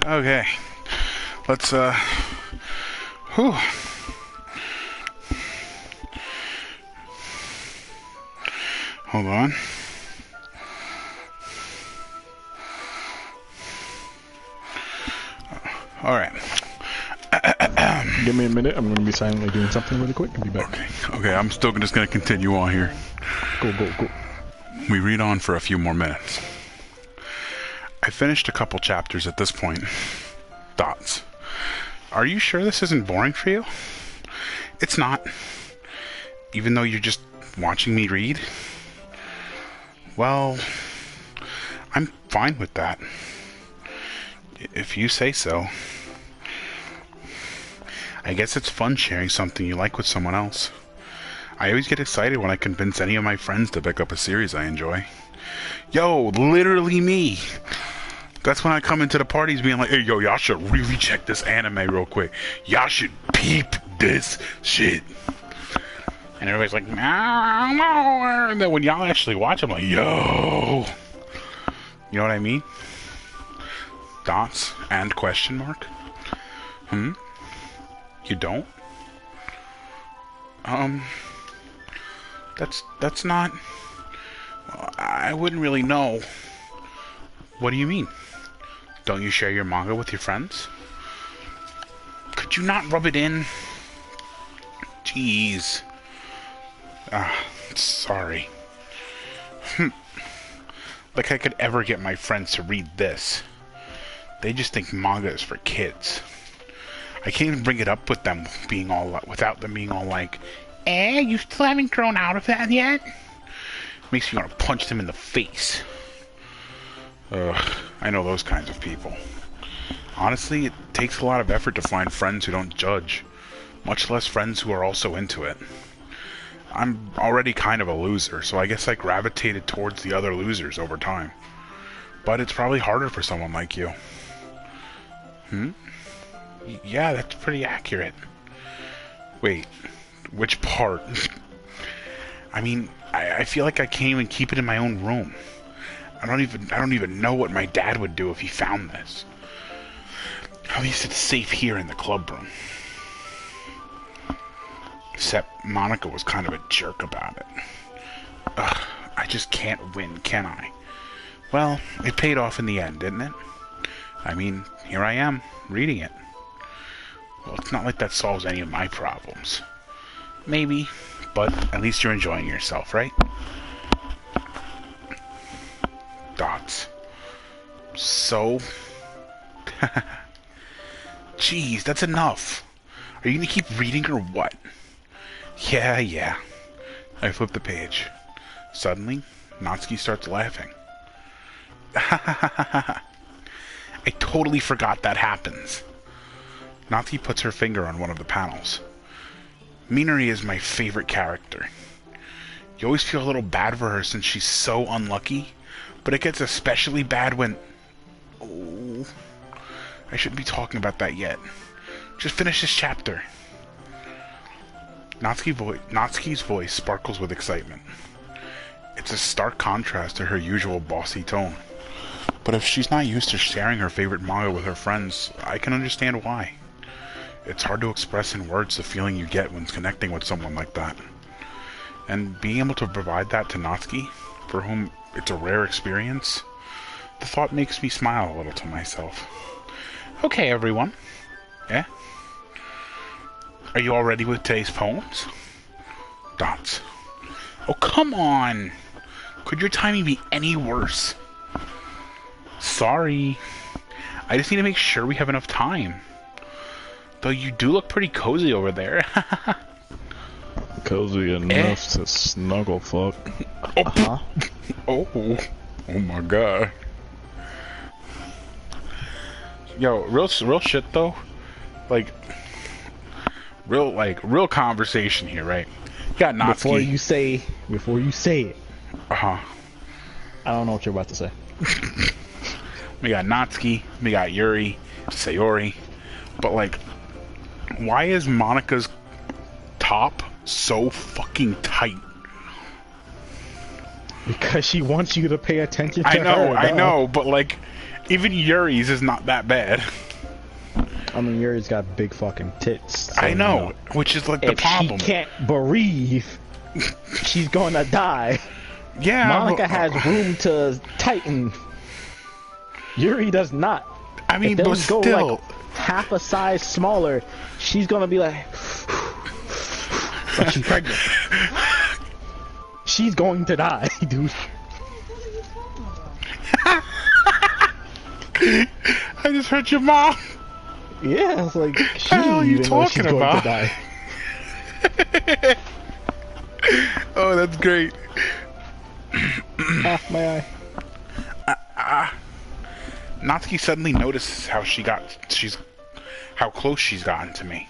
Okay, let's whew. Hold on. All right. Give me a minute. I'm going to be silently doing something really quick. I'll be back. Okay. I'm still just going to continue on here. Go. We read on for a few more minutes. I finished a couple chapters at this point. Thoughts? Are you sure this isn't boring for you? It's not. Even though you're just watching me read? Well, I'm fine with that. If you say so. I guess it's fun sharing something you like with someone else. I always get excited when I convince any of my friends to pick up a series I enjoy. Yo, literally me. That's when I come into the parties being like, hey, yo, y'all should really check this anime real quick. Y'all should peep this shit. And everybody's like, no. And then when y'all actually watch, I'm like, yo. You know what I mean? Dots and question mark? You don't? That's not... I wouldn't really know. What do you mean? Don't you share your manga with your friends? Could you not rub it in? Jeez. Sorry. Like I could ever get my friends to read this. They just think manga is for kids. I can't even bring it up with them being all without them being all like, you still haven't grown out of that yet? Makes me want to punch them in the face. I know those kinds of people. Honestly, it takes a lot of effort to find friends who don't judge, much less friends who are also into it. I'm already kind of a loser, so I guess I gravitated towards the other losers over time. But it's probably harder for someone like you. Yeah, that's pretty accurate. Wait, which part? I mean, I feel like I can't even keep it in my own room. I don't even know what my dad would do if he found this. At least it's safe here in the club room. Except Monica was kind of a jerk about it. Ugh, I just can't win, can I? Well, it paid off in the end, didn't it? I mean, here I am, reading it. Well, it's not like that solves any of my problems. Maybe, but at least you're enjoying yourself, right? Dots. So? Jeez, that's enough. Are you gonna keep reading or what? Yeah. I flip the page. Suddenly, Natsuki starts laughing. I totally forgot that happens. Natsuki puts her finger on one of the panels. Minori is my favorite character. You always feel a little bad for her since she's so unlucky, but it gets especially bad when... Oh, I shouldn't be talking about that yet. Just finish this chapter. Natsuki's voice sparkles with excitement. It's a stark contrast to her usual bossy tone. But if she's not used to sharing her favorite manga with her friends, I can understand why. It's hard to express in words the feeling you get when connecting with someone like that. And being able to provide that to Natsuki, for whom it's a rare experience, the thought makes me smile a little to myself. Okay, everyone. Yeah? Are you all ready with today's poems? Dots. Oh, come on! Could your timing be any worse? Sorry. I just need to make sure we have enough time. Though you do look pretty cozy over there. Cozy enough to snuggle fuck. Oh my god. Yo, real shit though. Real conversation here, right? You got Natsuki. Before you say it. I don't know what you're about to say. We got Natsuki, we got Yuri, Sayori, but why is Monica's top so fucking tight? Because she wants you to pay attention to her. I know, but even Yuri's is not that bad. I mean, Yuri's got big fucking tits. So, I know, which is the problem. If she can't breathe, she's gonna die. Yeah, Monica has room to tighten. Yuri does not. I mean, if but still, half a size smaller, she's gonna be like she's pregnant. She's going to die, dude. I just heard your mom. Yeah, it's like what the hell are you talking about? Oh, that's great. My eye. Natsuki suddenly notices how close she's gotten to me.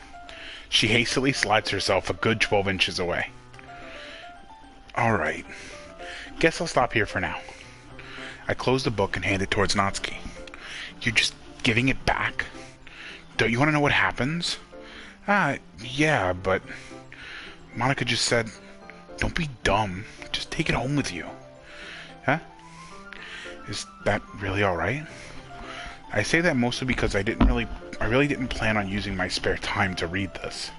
She hastily slides herself a good 12 inches away. Alright. Guess I'll stop here for now. I close the book and hand it towards Natsuki. You're just giving it back? Don't you want to know what happens? Yeah, but... Monica just said, don't be dumb. Just take it home with you. Huh? Is that really alright? I say that mostly because I really didn't plan on using my spare time to read this.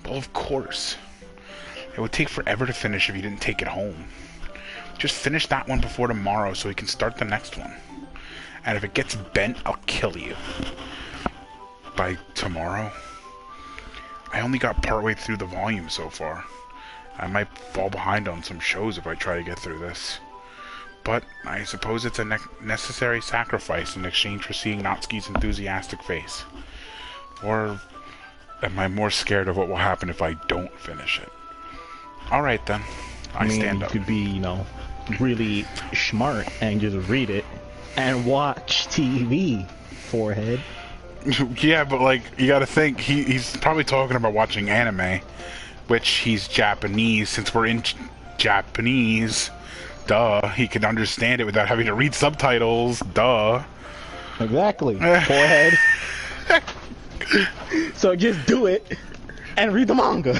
Well, of course. It would take forever to finish if you didn't take it home. Just finish that one before tomorrow so we can start the next one. And if it gets bent, I'll kill you. By tomorrow? I only got partway through the volume so far. I might fall behind on some shows if I try to get through this. But I suppose it's a necessary sacrifice in exchange for seeing Natsuki's enthusiastic face. Or am I more scared of what will happen if I don't finish it? Alright then. I stand up. You could be, really smart and just read it. and watch TV, forehead. Yeah, but like, you gotta think, he's probably talking about watching anime, which he's Japanese, since we're in Japanese. Duh, he can understand it without having to read subtitles. Duh. Exactly, forehead. So just do it and read the manga.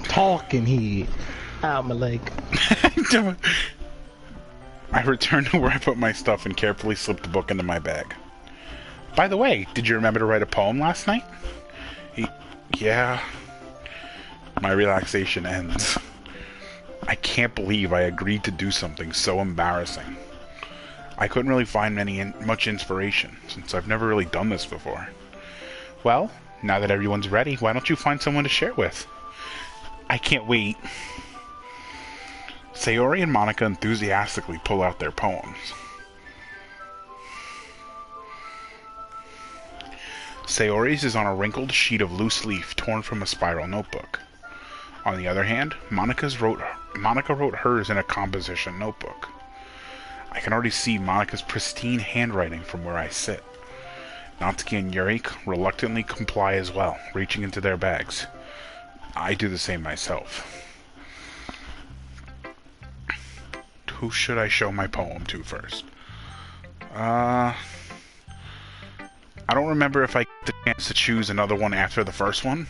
Talking head. Out my leg. I returned to where I put my stuff and carefully slipped the book into my bag. By the way, did you remember to write a poem last night? Yeah. My relaxation ends. I can't believe I agreed to do something so embarrassing. I couldn't really find much inspiration, since I've never really done this before. Well, now that everyone's ready, why don't you find someone to share with? I can't wait. Sayori and Monica enthusiastically pull out their poems. Sayori's is on a wrinkled sheet of loose leaf torn from a spiral notebook. On the other hand, Monica wrote hers in a composition notebook. I can already see Monica's pristine handwriting from where I sit. Natsuki and Yuri reluctantly comply as well, reaching into their bags. I do the same myself. Who should I show my poem to first? I don't remember if I get the chance to choose another one after the first one,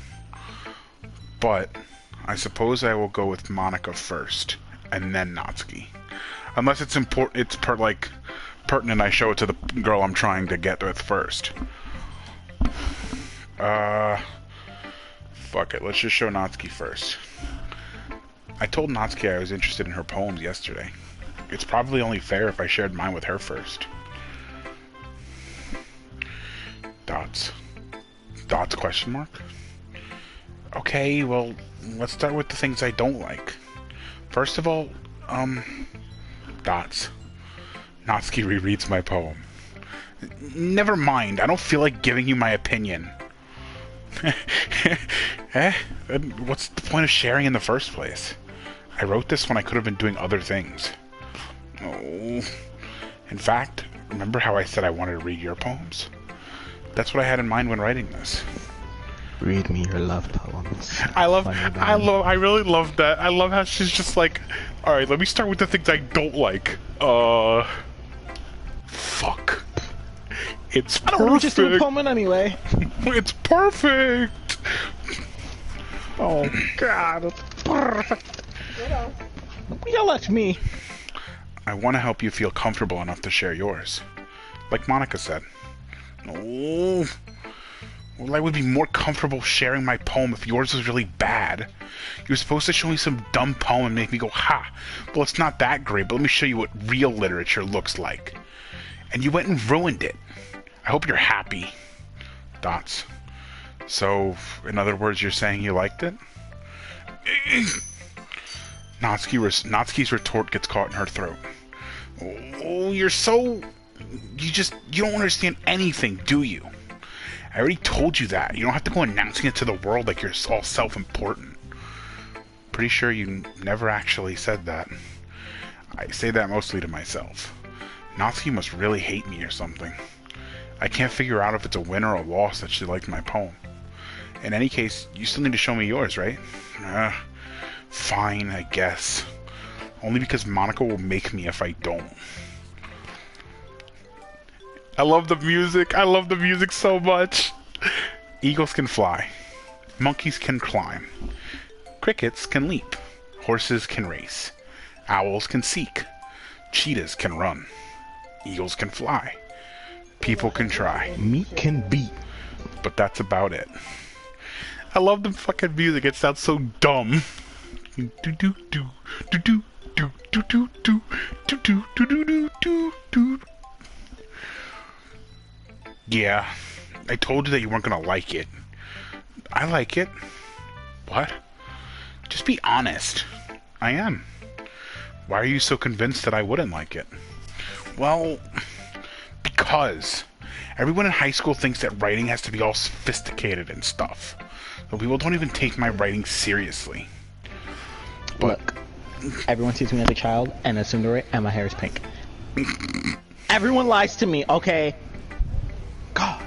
but I suppose I will go with Monica first, and then Natsuki. Unless it's pertinent I show it to the girl I'm trying to get with first. Fuck it, let's just show Natsuki first. I told Natsuki I was interested in her poems yesterday. It's probably only fair if I shared mine with her first. Dots. Dots question mark? Okay, well, let's start with the things I don't like. First of all, dots. Natsuki rereads my poem. Never mind, I don't feel like giving you my opinion. What's the point of sharing in the first place? I wrote this when I could have been doing other things. Oh. In fact, remember how I said I wanted to read your poems? That's what I had in mind when writing this. Read me your love poems. I really love that. I love how she's just like, alright, let me start with the things I don't like. Fuck. It's perfect. I don't want to just do a poem anyway. It's perfect. Oh God, it's perfect. Yell at me. I want to help you feel comfortable enough to share yours. Like Monica said. Oh, well, I would be more comfortable sharing my poem if yours was really bad. You were supposed to show me some dumb poem and make me go, ha, well, it's not that great, but let me show you what real literature looks like. And you went and ruined it. I hope you're happy. Dots. So, in other words, you're saying you liked it? Natsuki's retort gets caught in her throat. Oh, you're so... You don't understand anything, do you? I already told you that. You don't have to go announcing it to the world like you're all self-important. Pretty sure you never actually said that. I say that mostly to myself. Natsuki must really hate me or something. I can't figure out if it's a win or a loss that she liked my poem. In any case, you still need to show me yours, right? Fine, I guess. Only because Monica will make me if I don't. I love the music. I love the music so much. Eagles can fly. Monkeys can climb. Crickets can leap. Horses can race. Owls can seek. Cheetahs can run. Eagles can fly. People can try. Meat can beat. But that's about it. I love the fucking music. It sounds so dumb. Do do do do do do do do do do do do do do do. Yeah, I told you that you weren't gonna like it. I like it. What? Just be honest. I am. Why are you so convinced that I wouldn't like it? Well, because everyone in high school thinks that writing has to be all sophisticated and stuff. So people don't even take my writing seriously. But look, Everyone sees me as a child and assume they're right, and my hair is pink. Everyone lies to me, okay? God,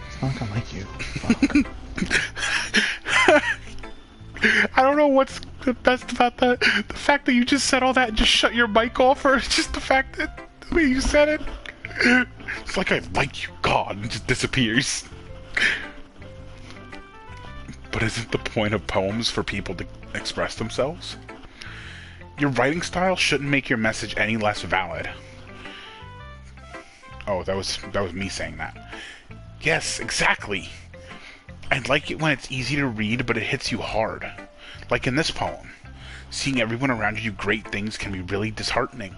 it's not like I like you. Fuck. I don't know what's the best about that. The fact that you just said all that and just shut your mic off, or just the fact that the way you said it. It's like I like you, God, and just disappears. But isn't the point of poems for people to express themselves? Your writing style shouldn't make your message any less valid. Oh, that was me saying that. Yes, exactly. I like it when it's easy to read, but it hits you hard. Like in this poem. Seeing everyone around you do great things can be really disheartening.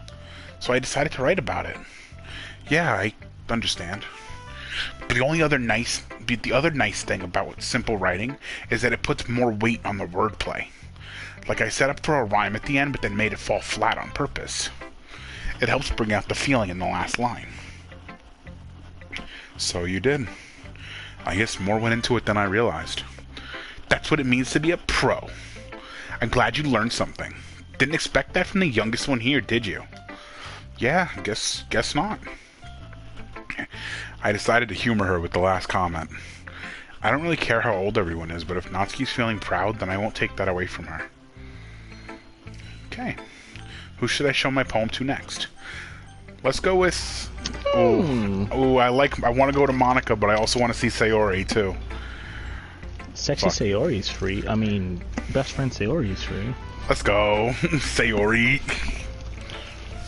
So I decided to write about it. Yeah, I understand. But the other nice thing about simple writing is that it puts more weight on the wordplay. Like I set up for a rhyme at the end, but then made it fall flat on purpose. It helps bring out the feeling in the last line. So you did. I guess more went into it than I realized. That's what it means to be a pro. I'm glad you learned something. Didn't expect that from the youngest one here, did you? Yeah, guess not. I decided to humor her with the last comment. I don't really care how old everyone is, but if Natsuki's feeling proud, then I won't take that away from her. Okay. Who should I show my poem to next? Let's go with... Oh, I want to go to Monica, but I also want to see Sayori, too. Sexy Sayori's free. I mean, best friend Sayori's free. Let's go. Sayori.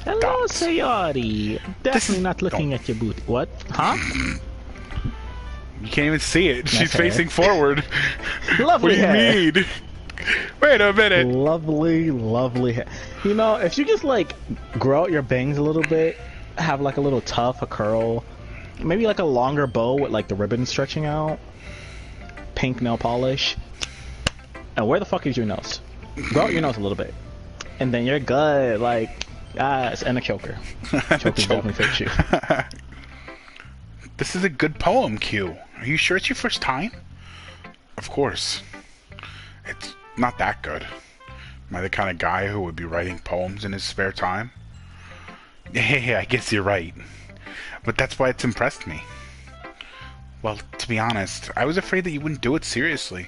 Hello, Dots. Sayori. Definitely not looking at your booty. What? Huh? You can't even see it. Nice She's hair. facing forward. Lovely What do you hair. mean? Wait a minute. Lovely hair. You know, if you just like grow out your bangs a little bit, have like a little tuft, a curl, maybe like a longer bow with like the ribbon stretching out, pink nail polish, and where the fuck is your nose? Grow out your nose a little bit, and then you're good. Like, and a choker. Choker's definitely fits you. This is a good poem, Q. Are you sure it's your first time? Of course. It's not that good. Am I the kind of guy who would be writing poems in his spare time? Yeah, I guess you're right. But that's why it's impressed me. Well, to be honest, I was afraid that you wouldn't do it seriously.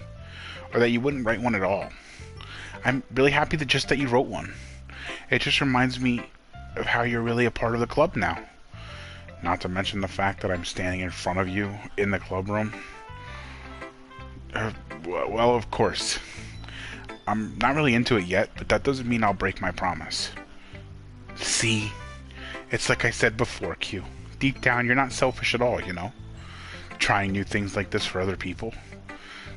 Or that you wouldn't write one at all. I'm really happy that you wrote one. It just reminds me of how you're really a part of the club now. Not to mention the fact that I'm standing in front of you in the club room. Well, of course. I'm not really into it yet, but that doesn't mean I'll break my promise. See? It's like I said before, Q. Deep down, you're not selfish at all, you know? Trying new things like this for other people.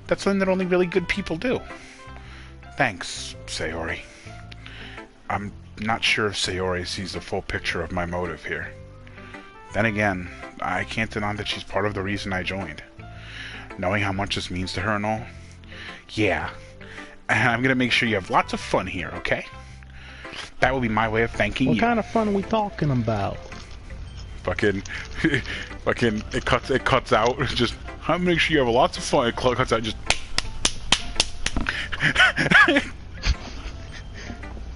That's something that only really good people do. Thanks, Sayori. I'm not sure if Sayori sees the full picture of my motive here. Then again, I can't deny that she's part of the reason I joined. Knowing how much this means to her and all. Yeah. And I'm gonna make sure you have lots of fun here, okay? That will be my way of thanking you. What kind of fun are we talking about? Fucking, it cuts out. It's just, I'll make sure you have lots of fun. It cuts out, just...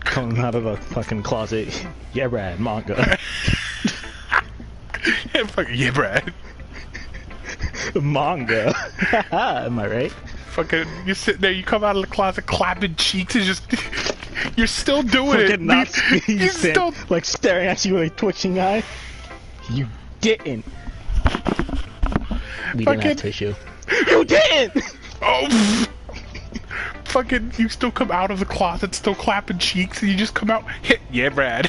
Coming out of the fucking closet. Yeah, Brad, manga. Yeah, Brad. Manga. Am I right? Fucking, you sit there, you come out of the closet clapping cheeks and just... You're still doing it. Fucking not You still... like staring at you with a twitching eye. You didn't. We didn't have tissue. You didn't! Oh! Fucking, you still come out of the closet still clapping cheeks and you just come out... Yeah, Brad.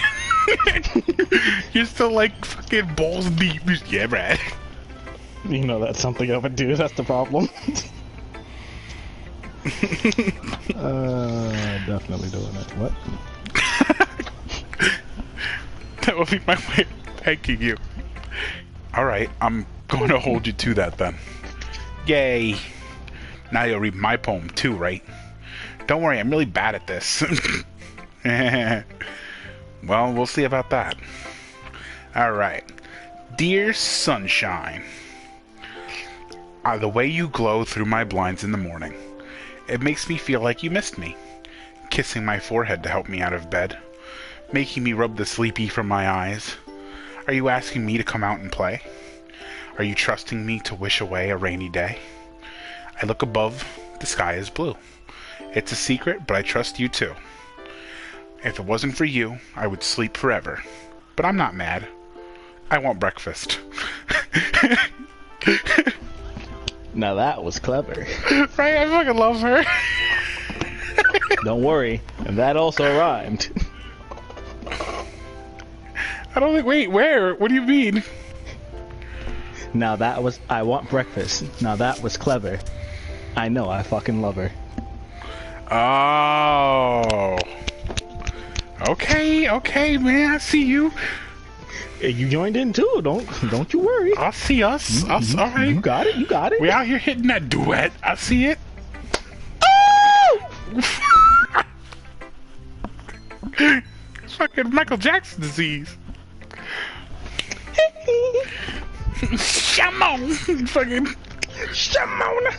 You're still like fucking balls deep. Yeah, Brad. You know that's something I would do, that's the problem. Definitely doing it. What? That will be my way of thanking you. Alright, I'm going to hold you to that then. Yay! Now you'll read my poem too, right? Don't worry, I'm really bad at this. Well, we'll see about that. Alright. Dear Sunshine, the way you glow through my blinds in the morning, it makes me feel like you missed me. kissing my forehead to help me out of bed, making me rub the sleepy from my eyes. Are you asking me to come out and play? Are you trusting me to wish away a rainy day? I look above, the sky is blue. It's a secret, but I trust you too. If it wasn't for you, I would sleep forever. But I'm not mad. I want breakfast. Now that was clever. Right? I fucking love her. Don't worry, that also rhymed. I don't think. Wait, where? What do you mean? Now that was I want breakfast. Now that was clever. I know I fucking love her. Oh. Okay, man. I see you. Hey, you joined in too. Don't you worry. I see us. Us. All right. You got it. We out here hitting that duet. I see it. It's fucking Michael Jackson disease. Shamon. Fucking Shamon.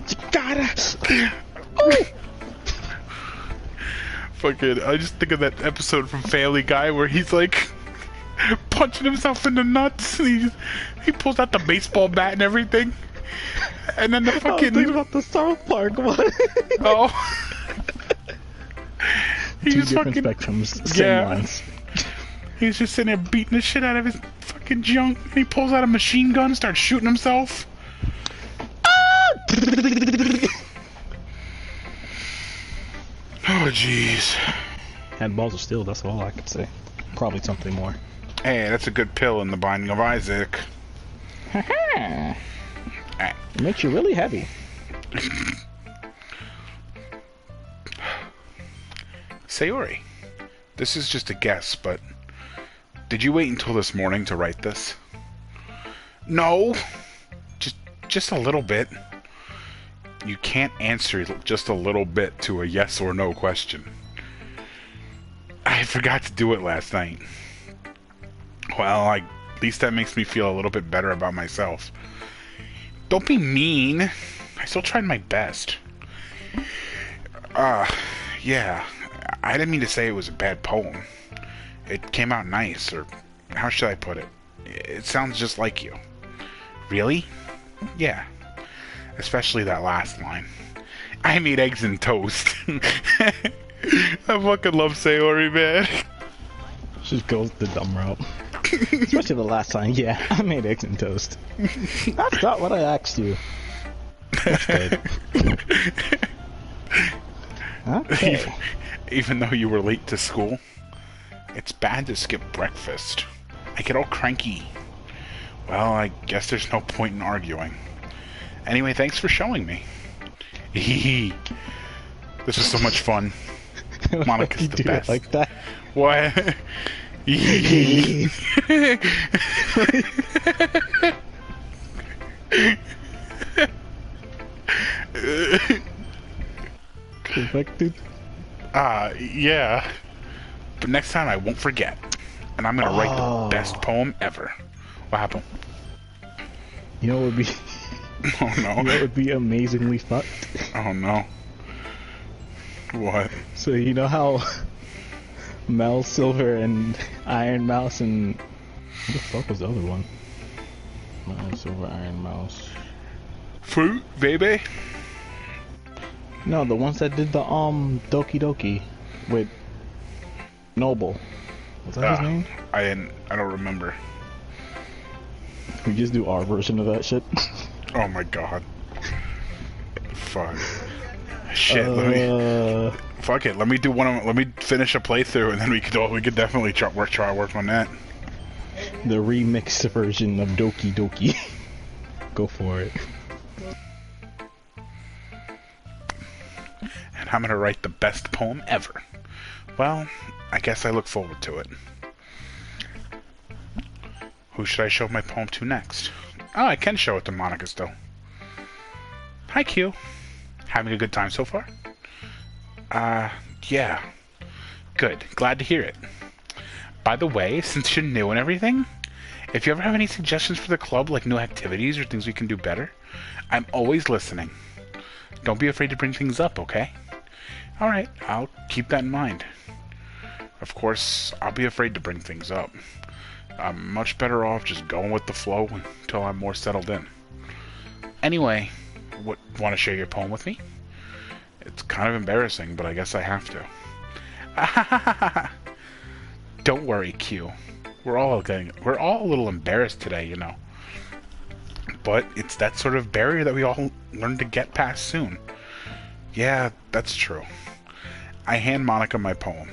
You gotta. Oh. Fucking, I just think of that episode from Family Guy where he's like punching himself in the nuts. And he pulls out the baseball bat and everything. And then the fucking. I was thinking about the South Park one. Oh. Two different spectrums, same lines. He's just sitting there beating the shit out of his fucking junk. And he pulls out a machine gun and starts shooting himself. Oh, jeez. Had balls of steel, that's all I could say. Probably something more. Hey, that's a good pill in the Binding of Isaac. It makes you really heavy. Sayori, this is just a guess, but did you wait until this morning to write this? No! Just a little bit. You can't answer just a little bit to a yes or no question. I forgot to do it last night. Well, at least that makes me feel a little bit better about myself. Don't be mean. I still tried my best. Yeah. I didn't mean to say it was a bad poem. It came out nice, or how should I put it? It sounds just like you. Really? Yeah. Especially that last line. I made eggs and toast. I fucking love Sayori, man. Just goes the dumb route. Especially the last line. Yeah, I made eggs and toast. That's not what I asked you. That's good. Okay. Even though you were late to school, it's bad to skip breakfast. I get all cranky. Well, I guess there's no point in arguing. Anyway, thanks for showing me. This was so much fun. Monica's the best. Like that? What? Perfected. Yeah. But next time I won't forget. And I'm gonna write the best poem ever. What happened? You know what would be... Oh no. You know what would be amazingly fucked? Oh no. What? So you know how Mel Silver and Iron Mouse and... What the fuck was the other one? Mel Silver, Iron Mouse... Fruit, baby? No, the ones that did the Doki Doki with Noble. Was that his name? I don't remember. We just do our version of that shit. Oh my god. Fuck. Shit, let me do let me finish a playthrough and then we could definitely try work on that. The remixed version of Doki Doki. Go for it. And I'm gonna write the best poem ever. Well, I guess I look forward to it. Who should I show my poem to next? Oh, I can show it to Monica still. Hi, Q. Having a good time so far? Yeah. Good. Glad to hear it. By the way, since you're new and everything, If you ever have any suggestions for the club, like new activities or things we can do better, I'm always listening. Don't be afraid to bring things up, okay? Alright, I'll keep that in mind. Of course, I'll be afraid to bring things up. I'm much better off just going with the flow until I'm more settled in. Anyway, want to share your poem with me? It's kind of embarrassing, but I guess I have to. Don't worry, Q. We're all a little embarrassed today, you know. But it's that sort of barrier that we all learn to get past soon. Yeah, that's true. I hand Monica my poem.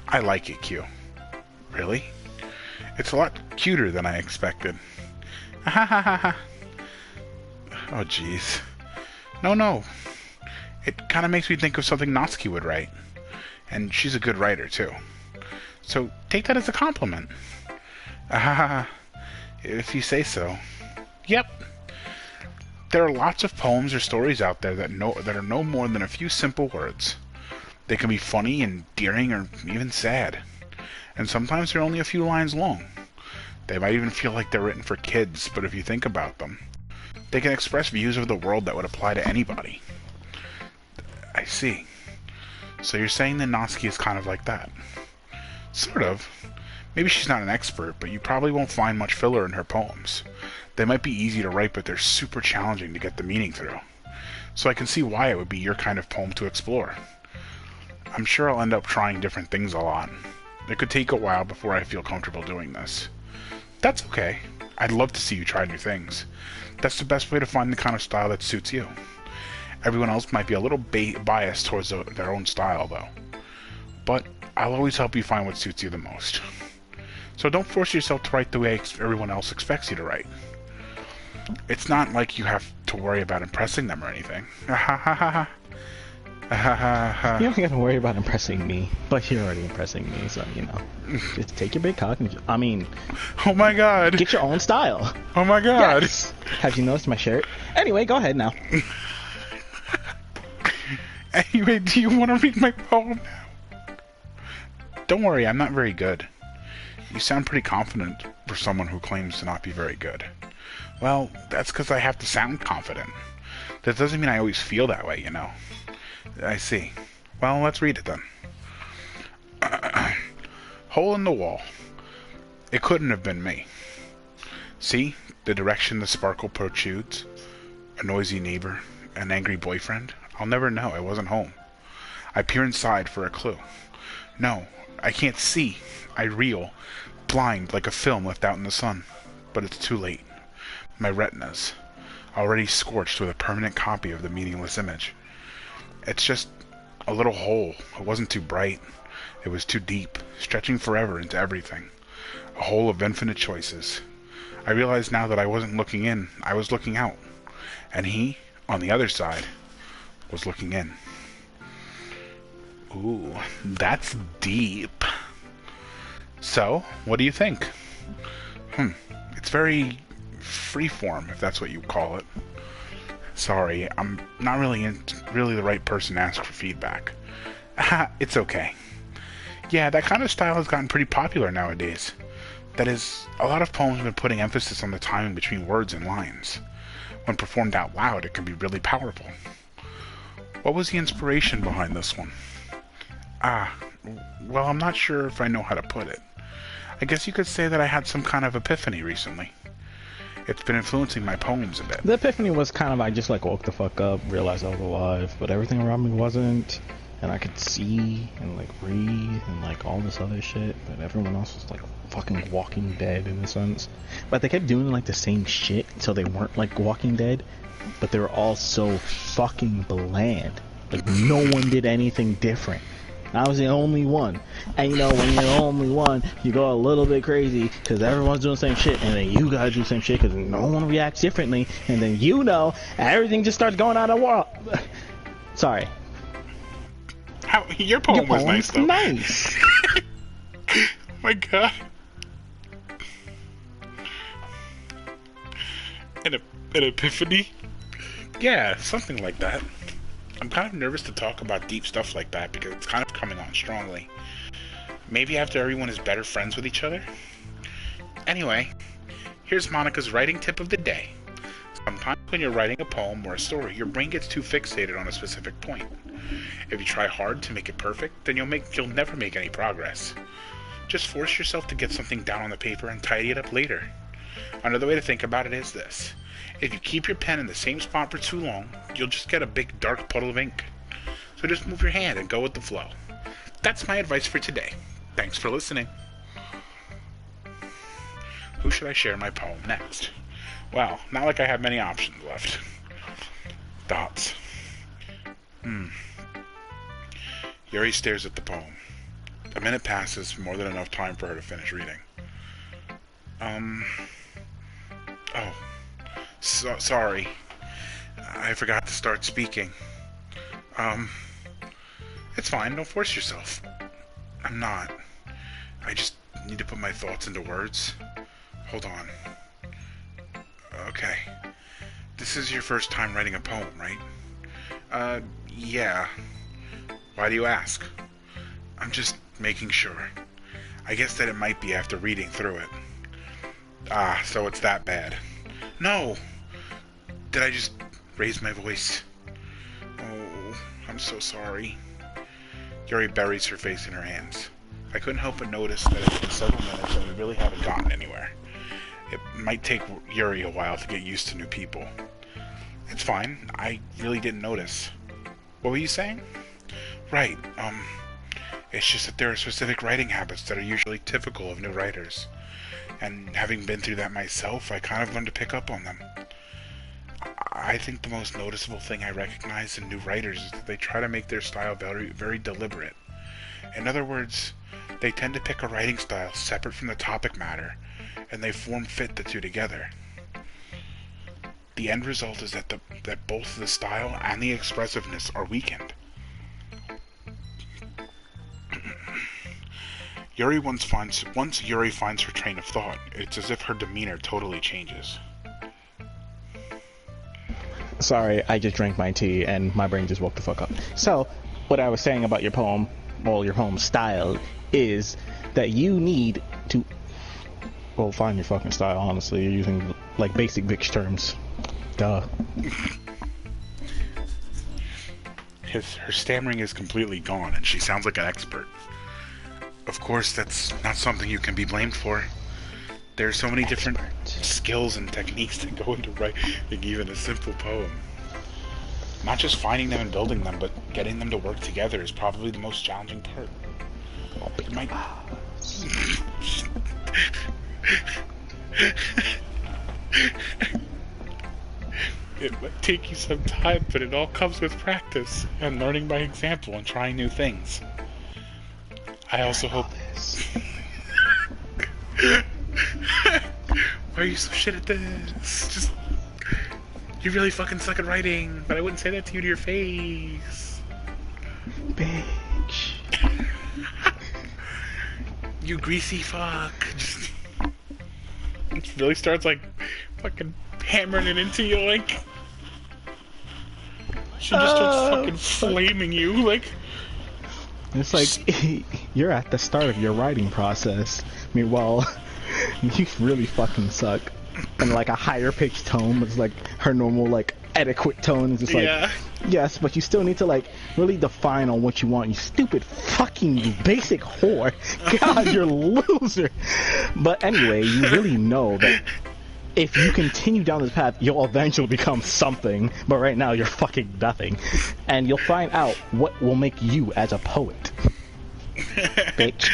I like it, Q. Really? It's a lot cuter than I expected. Oh, jeez. No. It kind of makes me think of something Natsuki would write. And she's a good writer, too. So take that as a compliment. If you say so. Yep. There are lots of poems or stories out there that are no more than a few simple words. They can be funny, endearing, or even sad. And sometimes they're only a few lines long. They might even feel like they're written for kids, but if you think about them, they can express views of the world that would apply to anybody. I see. So you're saying that Natsuki is kind of like that? Sort of. Maybe she's not an expert, but you probably won't find much filler in her poems. They might be easy to write, but they're super challenging to get the meaning through. So I can see why it would be your kind of poem to explore. I'm sure I'll end up trying different things a lot. It could take a while before I feel comfortable doing this. That's okay. I'd love to see you try new things. That's the best way to find the kind of style that suits you. Everyone else might be a little biased towards their own style, though. But I'll always help you find what suits you the most. So don't force yourself to write the way everyone else expects you to write. It's not like you have to worry about impressing them or anything. You don't have to worry about impressing me, but you're already impressing me, so, you know. Just take your big cock and... Oh my god! Get your own style! Oh my god! Yes. Have you noticed my shirt? Anyway, go ahead now. Anyway, do you want to read my poem now? Don't worry, I'm not very good. You sound pretty confident for someone who claims to not be very good. Well, that's because I have to sound confident. That doesn't mean I always feel that way, you know. I see. Well, let's read it then. Hole in the wall. It couldn't have been me. See, the direction the sparkle protrudes? A noisy neighbor? An angry boyfriend? I'll never know. I wasn't home. I peer inside for a clue. No, I can't see. I reel, blind like a film left out in the sun. But it's too late. My retinas, already scorched with a permanent copy of the meaningless image. It's just a little hole. It wasn't too bright. It was too deep, stretching forever into everything. A hole of infinite choices. I realized now that I wasn't looking in, I was looking out. And he, on the other side, was looking in. Ooh, that's deep. So, what do you think? It's very freeform, if that's what you call it. Sorry, I'm not really the right person to ask for feedback. It's okay. Yeah, that kind of style has gotten pretty popular nowadays. That is, a lot of poems have been putting emphasis on the timing between words and lines. When performed out loud, it can be really powerful. What was the inspiration behind this one? Well, I'm not sure if I know how to put it. I guess you could say that I had some kind of epiphany recently. It's been influencing my poems a bit. The epiphany was kind of, I just like woke the fuck up, realized I was alive, but everything around me wasn't, and I could see and like breathe and like all this other shit, but everyone else was like fucking Walking Dead in a sense. But they kept doing like the same shit, so they weren't like Walking Dead, but they were all so fucking bland. Like no one did anything different. I was the only one. And you know, when you're the only one, you go a little bit crazy because everyone's doing the same shit, and then you gotta do the same shit because no one reacts differently, and then you know, everything just starts going out of world. Sorry. Your poem was nice, though. Nice. Oh my god. An epiphany? Yeah, something like that. I'm kind of nervous to talk about deep stuff like that because it's kind of coming on strongly. Maybe after everyone is better friends with each other? Anyway, here's Monica's writing tip of the day. Sometimes when you're writing a poem or a story, your brain gets too fixated on a specific point. If you try hard to make it perfect, then you'll never make any progress. Just force yourself to get something down on the paper and tidy it up later. Another way to think about it is this. If you keep your pen in the same spot for too long, you'll just get a big dark puddle of ink. So just move your hand and go with the flow. That's my advice for today. Thanks for listening. Who should I share my poem next? Well, not like I have many options left. Dots. Yuri stares at the poem. A minute passes, more than enough time for her to finish reading. Sorry. I forgot to start speaking. It's fine, don't force yourself. I'm not. I just need to put my thoughts into words. Hold on. Okay. This is your first time writing a poem, right? Yeah. Why do you ask? I'm just making sure. I guess that it might be after reading through it. Ah, so it's that bad. No! Did I just raise my voice? Oh, I'm so sorry. Yuri buries her face in her hands. I couldn't help but notice that it's been several minutes and we really haven't gotten anywhere. It might take Yuri a while to get used to new people. It's fine. I really didn't notice. What were you saying? Right, it's just that there are specific writing habits that are usually typical of new writers. And having been through that myself, I kind of learned to pick up on them. I think the most noticeable thing I recognize in new writers is that they try to make their style very, very deliberate. In other words, they tend to pick a writing style separate from the topic matter, and they fit the two together. The end result is that both the style and the expressiveness are weakened. Once Yuri finds her train of thought, it's as if her demeanor totally changes. Sorry, I just drank my tea and my brain just woke the fuck up. So, what I was saying about your poem, well, your poem style, is that you need to... Well, find your fucking style, honestly. You're using, like, basic Vix terms. Duh. Her stammering is completely gone, and she sounds like an expert. Of course, that's not something you can be blamed for. There are so many different skills and techniques that go into writing even a simple poem. Not just finding them and building them, but getting them to work together is probably the most challenging part. It might... It might take you some time, but it all comes with practice and learning by example and trying new things. I also hope... Why are you so shit at this? You really fucking suck at writing, but I wouldn't say that to you to your face. Bitch. You greasy fuck. It really starts like fucking hammering it into you, like... She just starts fucking flaming you, like... It's like, you're at the start of your writing process. Meanwhile, you really fucking suck. And like a higher pitched tone is like her normal like adequate tone is just like, yeah. Yes, but you still need to like really define on what you want, you stupid fucking basic whore. God, you're a loser. But anyway, you really know that if you continue down this path, you'll eventually become something, but right now you're fucking nothing. And you'll find out what will make you as a poet. Bitch.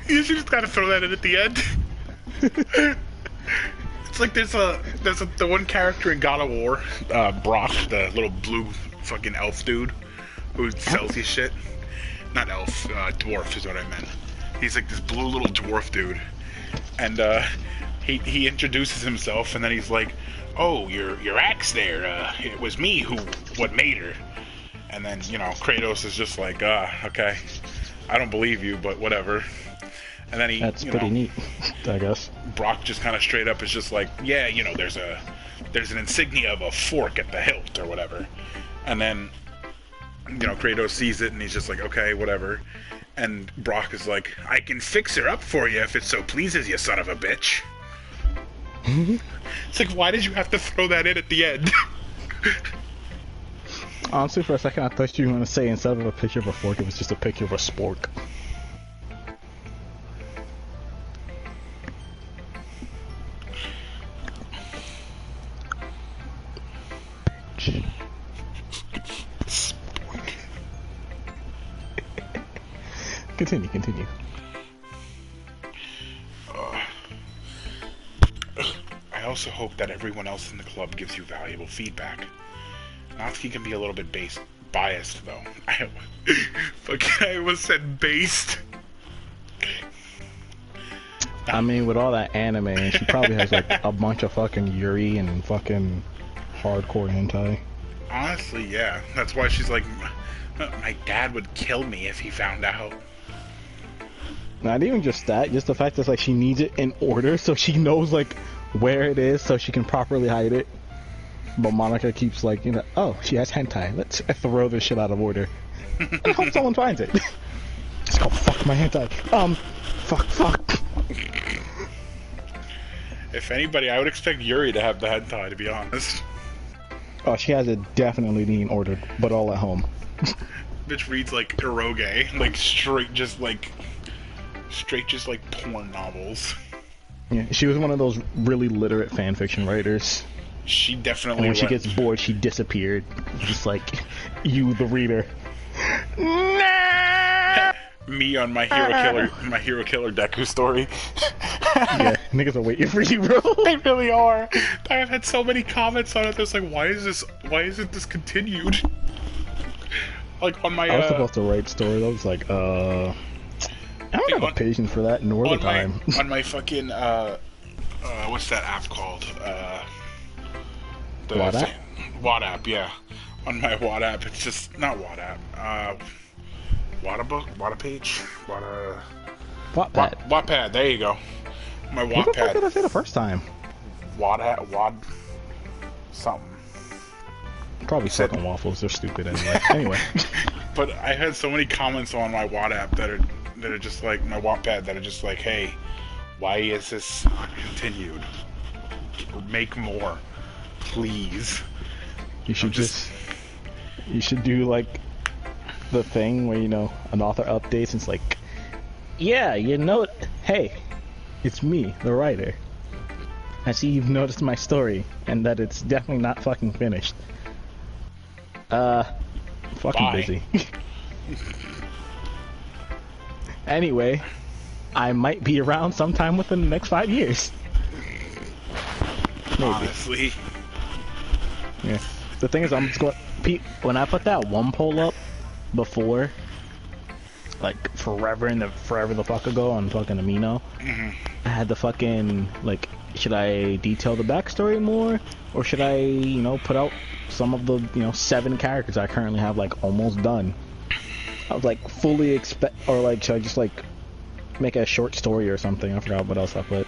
You just gotta throw that in at the end. It's like there's the one character in God of War, Brock, the little blue fucking elf dude who sells his shit. Not elf, dwarf is what I meant. He's like this blue little dwarf dude, and he introduces himself, and then he's like, "Oh, your axe there. It was me what made her." And then Kratos is just like, okay, I don't believe you, but whatever. And then that's pretty neat, I guess. Brock just kind of straight up is just like, yeah, there's an insignia of a fork at the hilt or whatever. And then Kratos sees it and he's just like, okay, whatever. And Brock is like, I can fix her up for you if it so pleases you, son of a bitch. It's like, why did you have to throw that in at the end? Honestly, for a second, I thought you were going to say instead of a picture of a fork, it was just a picture of a spork. Continue. I also hope that everyone else in the club gives you valuable feedback. Natsuki can be a little bit biased, though. I almost said based. I mean, with all that anime, she probably has like a bunch of fucking Yuri and fucking hardcore hentai. Honestly, yeah. That's why she's like, my dad would kill me if he found out. Not even just that, just the fact that like she needs it in order so she knows like where it is so she can properly hide it. But Monica keeps like, you know, oh, she has hentai. Let's throw this shit out of order. I hope someone finds it. It's called fuck my hentai. Fuck. If anybody, I would expect Yuri to have the hentai, to be honest. Oh, she has it definitely being ordered, but all at home. Bitch reads like eroge, like straight just like porn novels. Yeah, she was one of those really literate fanfiction writers. She definitely. And when she gets bored, she disappeared, just like you, the reader. Me on my hero killer Deku story. Yeah, niggas are waiting for you, bro. They really are. I've had so many comments on it. That's like, why isn't this continued? Like on my. I was supposed to write stories. I was like, I don't have the patience for that, nor the time. On my fucking what's that app called? The WhatsApp? WhatsApp, yeah. On my WhatsApp, it's just not WhatsApp. Wattpage? Wattpad, there you go. My Wattpad. What the fuck did I say the first time? Something. Probably fucking waffles, they're stupid anyway. Anyway. But I had so many comments on my WhatsApp that are just like, my Wattpad, that are just like, hey, why is this not continued? Make more. Please. You should you should do like the thing where, you know, an author updates and it's like, yeah, you know, hey, it's me, the writer. I see you've noticed my story and that it's definitely not fucking finished. Fucking Bye. busy. Anyway, I might be around sometime within the next 5 years. Maybe. Honestly. Yeah. The thing is, I'm just going. When I put that one poll up before, like forever the fuck ago on fucking Amino, I had the fucking like, should I detail the backstory more, or should I, you know, put out some of the, you know, 7 characters I currently have like almost done. I was like fully or like, should I just like make a short story or something? I forgot what else I put.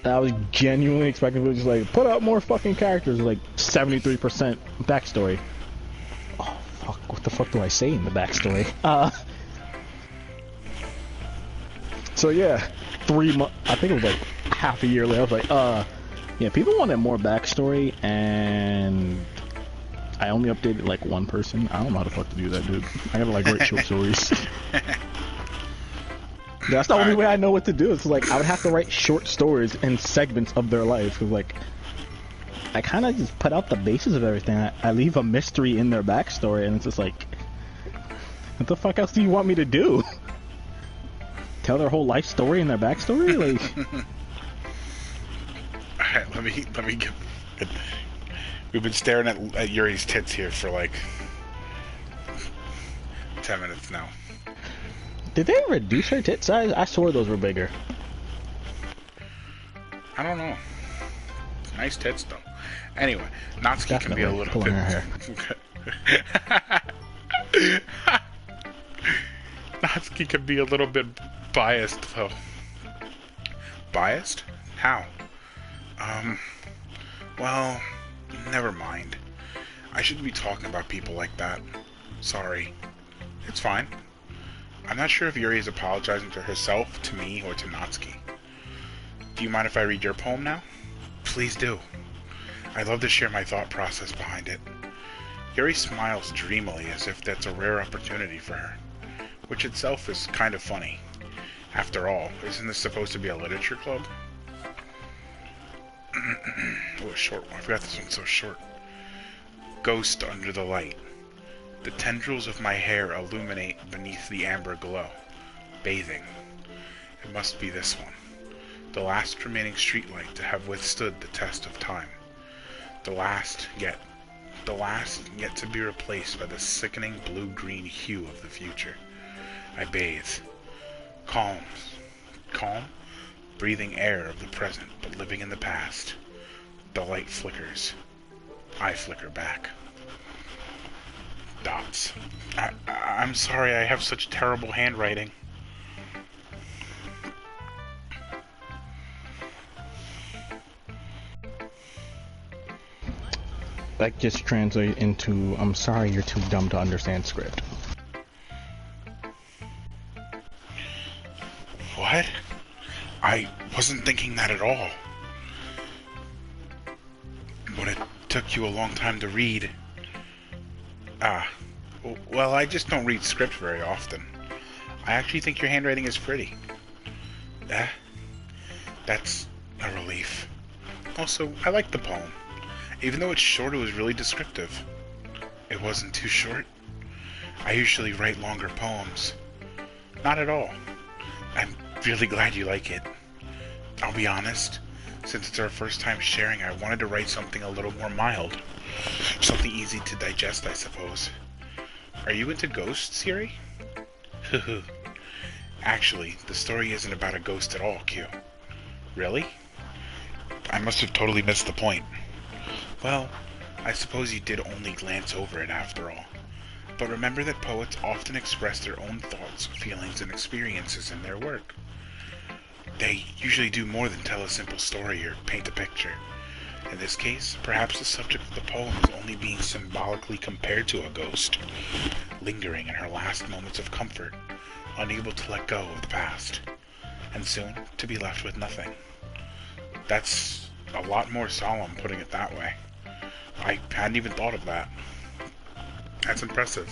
I was genuinely expecting to just like put out more fucking characters, like 73% backstory. Oh fuck! What the fuck do I say in the backstory? So yeah, 3 months. I think it was like half a year later. I was like, yeah, people wanted more backstory, and I only updated like one person. I don't know how the fuck to do that, dude. I gotta like write short stories. That's the only way I know what to do. It's like I would have to write short stories and segments of their lives. Cause like I kind of just put out the basis of everything. I leave a mystery in their backstory, and it's just like, what the fuck else do you want me to do? Tell their whole life story in their backstory? Like, All right, let me get. We've been staring at Yuri's tits here for like 10 minutes now. did they reduce her tit size? I swore those were bigger. I don't know. Nice tits though. Anyway, Natsuki can be a little pulling bit. her hair. Natsuki can be a little bit biased though. Biased? How? Well, never mind. I shouldn't be talking about people like that. Sorry. It's fine. I'm not sure if Yuri is apologizing to herself, to me, or to Natsuki. Do you mind if I read your poem now? Please do. I'd love to share my thought process behind it. Yuri smiles dreamily as if that's a rare opportunity for her, which itself is kind of funny. After all, isn't this supposed to be a literature club? Oh, a short one. I forgot this one's so short. Ghost under the light. The tendrils of my hair illuminate beneath the amber glow. Bathing. It must be this one. The last remaining streetlight to have withstood the test of time. The last yet to be replaced by the sickening blue-green hue of the future. I bathe. Calm, breathing air of the present, but living in the past. The light flickers. I flicker back. Dots. I'm sorry I have such terrible handwriting. That just translates into, I'm sorry you're too dumb to understand script. What? I wasn't thinking that at all. But it took you a long time to read. Well, I just don't read script very often. I actually think your handwriting is pretty. That's a relief. Also, I like the poem. Even though it's short, it was really descriptive. It wasn't too short. I usually write longer poems. Not at all. I'm really glad you like it. I'll be honest, since it's our first time sharing, I wanted to write something a little more mild. Something easy to digest, I suppose. Are you into ghosts, Yuri? Actually, the story isn't about a ghost at all, Q. Really? I must have totally missed the point. Well, I suppose you did only glance over it after all. But remember that poets often express their own thoughts, feelings, and experiences in their work. They usually do more than tell a simple story or paint a picture. In this case, perhaps the subject of the poem is only being symbolically compared to a ghost, lingering in her last moments of comfort, unable to let go of the past, and soon to be left with nothing. That's a lot more solemn, putting it that way. I hadn't even thought of that. That's impressive.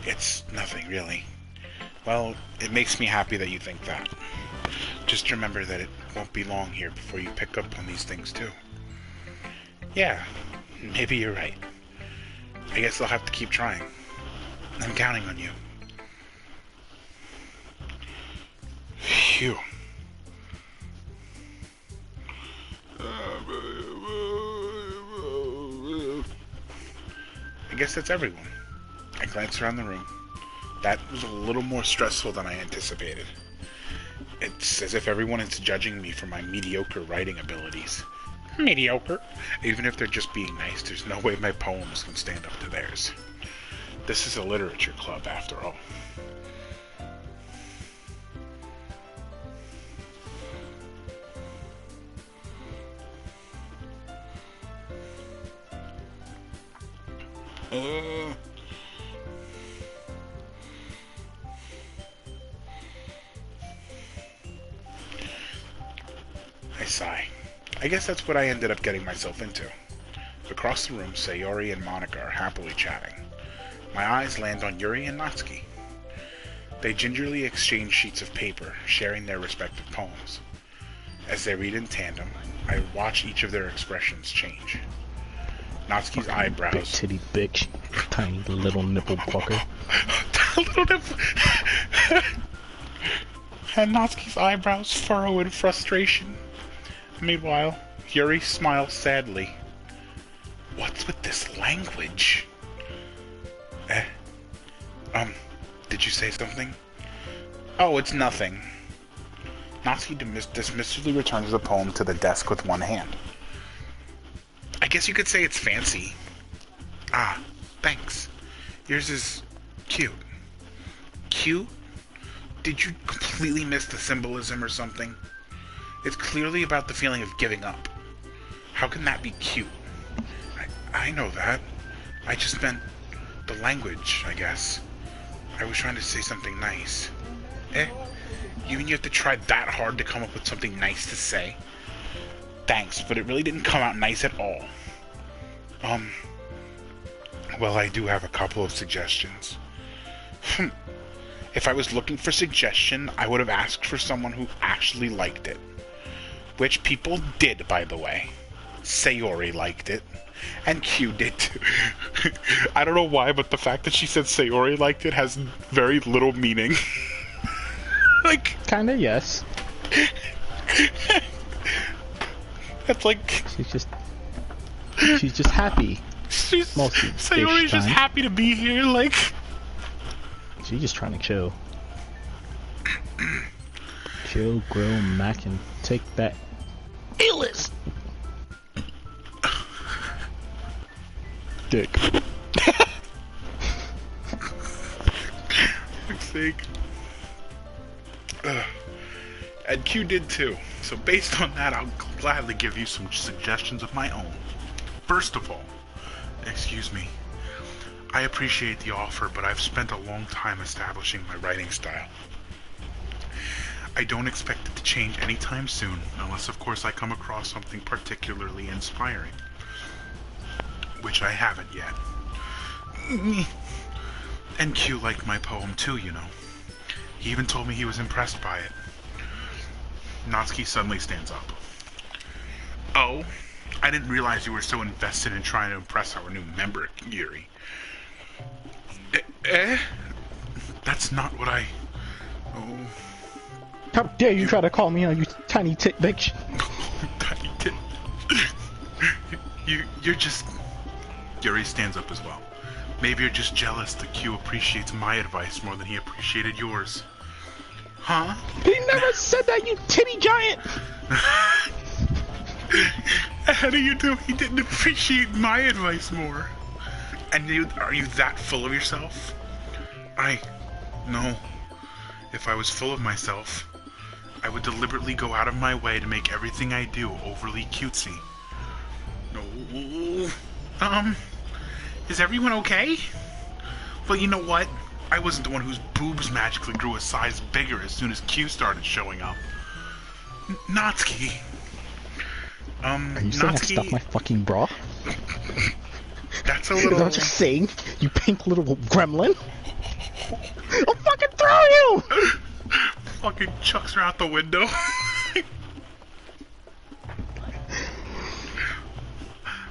It's nothing, really. Well, it makes me happy that you think that. Just remember that it won't be long here before you pick up on these things, too. Yeah, maybe you're right. I guess I'll have to keep trying. I'm counting on you. Phew. I guess that's everyone. I glanced around the room. That was a little more stressful than I anticipated. It's as if everyone is judging me for my mediocre writing abilities. Mediocre? Even if they're just being nice, there's no way my poems can stand up to theirs. This is a literature club, after all. I sigh. I guess that's what I ended up getting myself into. Across the room, Sayori and Monica are happily chatting. My eyes land on Yuri and Natsuki. They gingerly exchange sheets of paper, sharing their respective poems. As they read in tandem, I watch each of their expressions change. Natsuki's eyebrows... Big titty bitch. Tiny little nipple pucker. Little nipple... And Natsuki's eyebrows furrow in frustration. Meanwhile, Yuri smiles sadly. What's with this language? Did you say something? Oh, it's nothing. Natsuki dismissively returns the poem to the desk with one hand. I guess you could say it's fancy. Ah, thanks. Yours is cute. Cute? Did you completely miss the symbolism or something? It's clearly about the feeling of giving up. How can that be cute? I know that. I just meant the language, I guess. I was trying to say something nice. Eh? You mean you have to try that hard to come up with something nice to say? Thanks, but it really didn't come out nice at all. Well, I do have a couple of suggestions. If I was looking for suggestion, I would have asked for someone who actually liked it. Which people did, by the way. Sayori liked it. And Q did too. I don't know why, but the fact that she said Sayori liked it has very little meaning. Like... Kinda, yes. That's like... She's just happy. Sayori's just happy to be here, like... She's just trying to chill. Chill, grill, mac, and take that A-list! Dick. For sake. And Q did too. So based on that, I'll gladly give you some suggestions of my own. First of all, excuse me, I appreciate the offer, but I've spent a long time establishing my writing style. I don't expect it to change anytime soon, unless of course I come across something particularly inspiring. Which I haven't yet. And Q liked my poem too, you know. He even told me he was impressed by it. Natsuki suddenly stands up. Oh, I didn't realize you were so invested in trying to impress our new member, Yuri. That's not what I... Oh... How dare you try to call me on, you tiny tit bitch? Tiny tit... You're just... Yuri stands up as well. Maybe you're just jealous that Q appreciates my advice more than he appreciated yours. Huh? He never said that, you titty giant! How do you know he didn't appreciate my advice more? And are you that full of yourself? No. If I was full of myself, I would deliberately go out of my way to make everything I do overly cutesy. No. Is everyone okay? Well, you know what? I wasn't the one whose boobs magically grew a size bigger as soon as Q started showing up. Natsuki. Are you saying I stuffed my fucking bra? That's a little... Is that what you're saying? You pink little gremlin? I'll fucking throw you! Fucking chucks her out the window.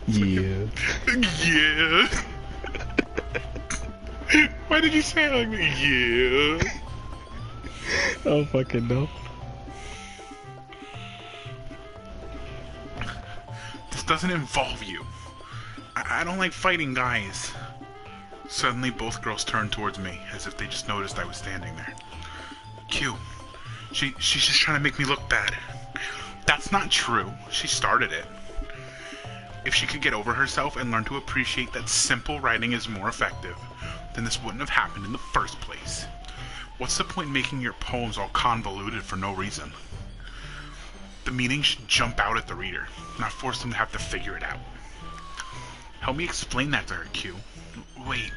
Yeah. Yeah. Why did you say it like that? Yeah. Oh fucking no. This doesn't involve you. I don't like fighting guys. Suddenly both girls turned towards me, as if they just noticed I was standing there. Q. She's just trying to make me look bad. That's not true. She started it. If she could get over herself and learn to appreciate that simple writing is more effective, then this wouldn't have happened in the first place. What's the point in making your poems all convoluted for no reason? The meaning should jump out at the reader, not force them to have to figure it out. Help me explain that to her, Q. Wait.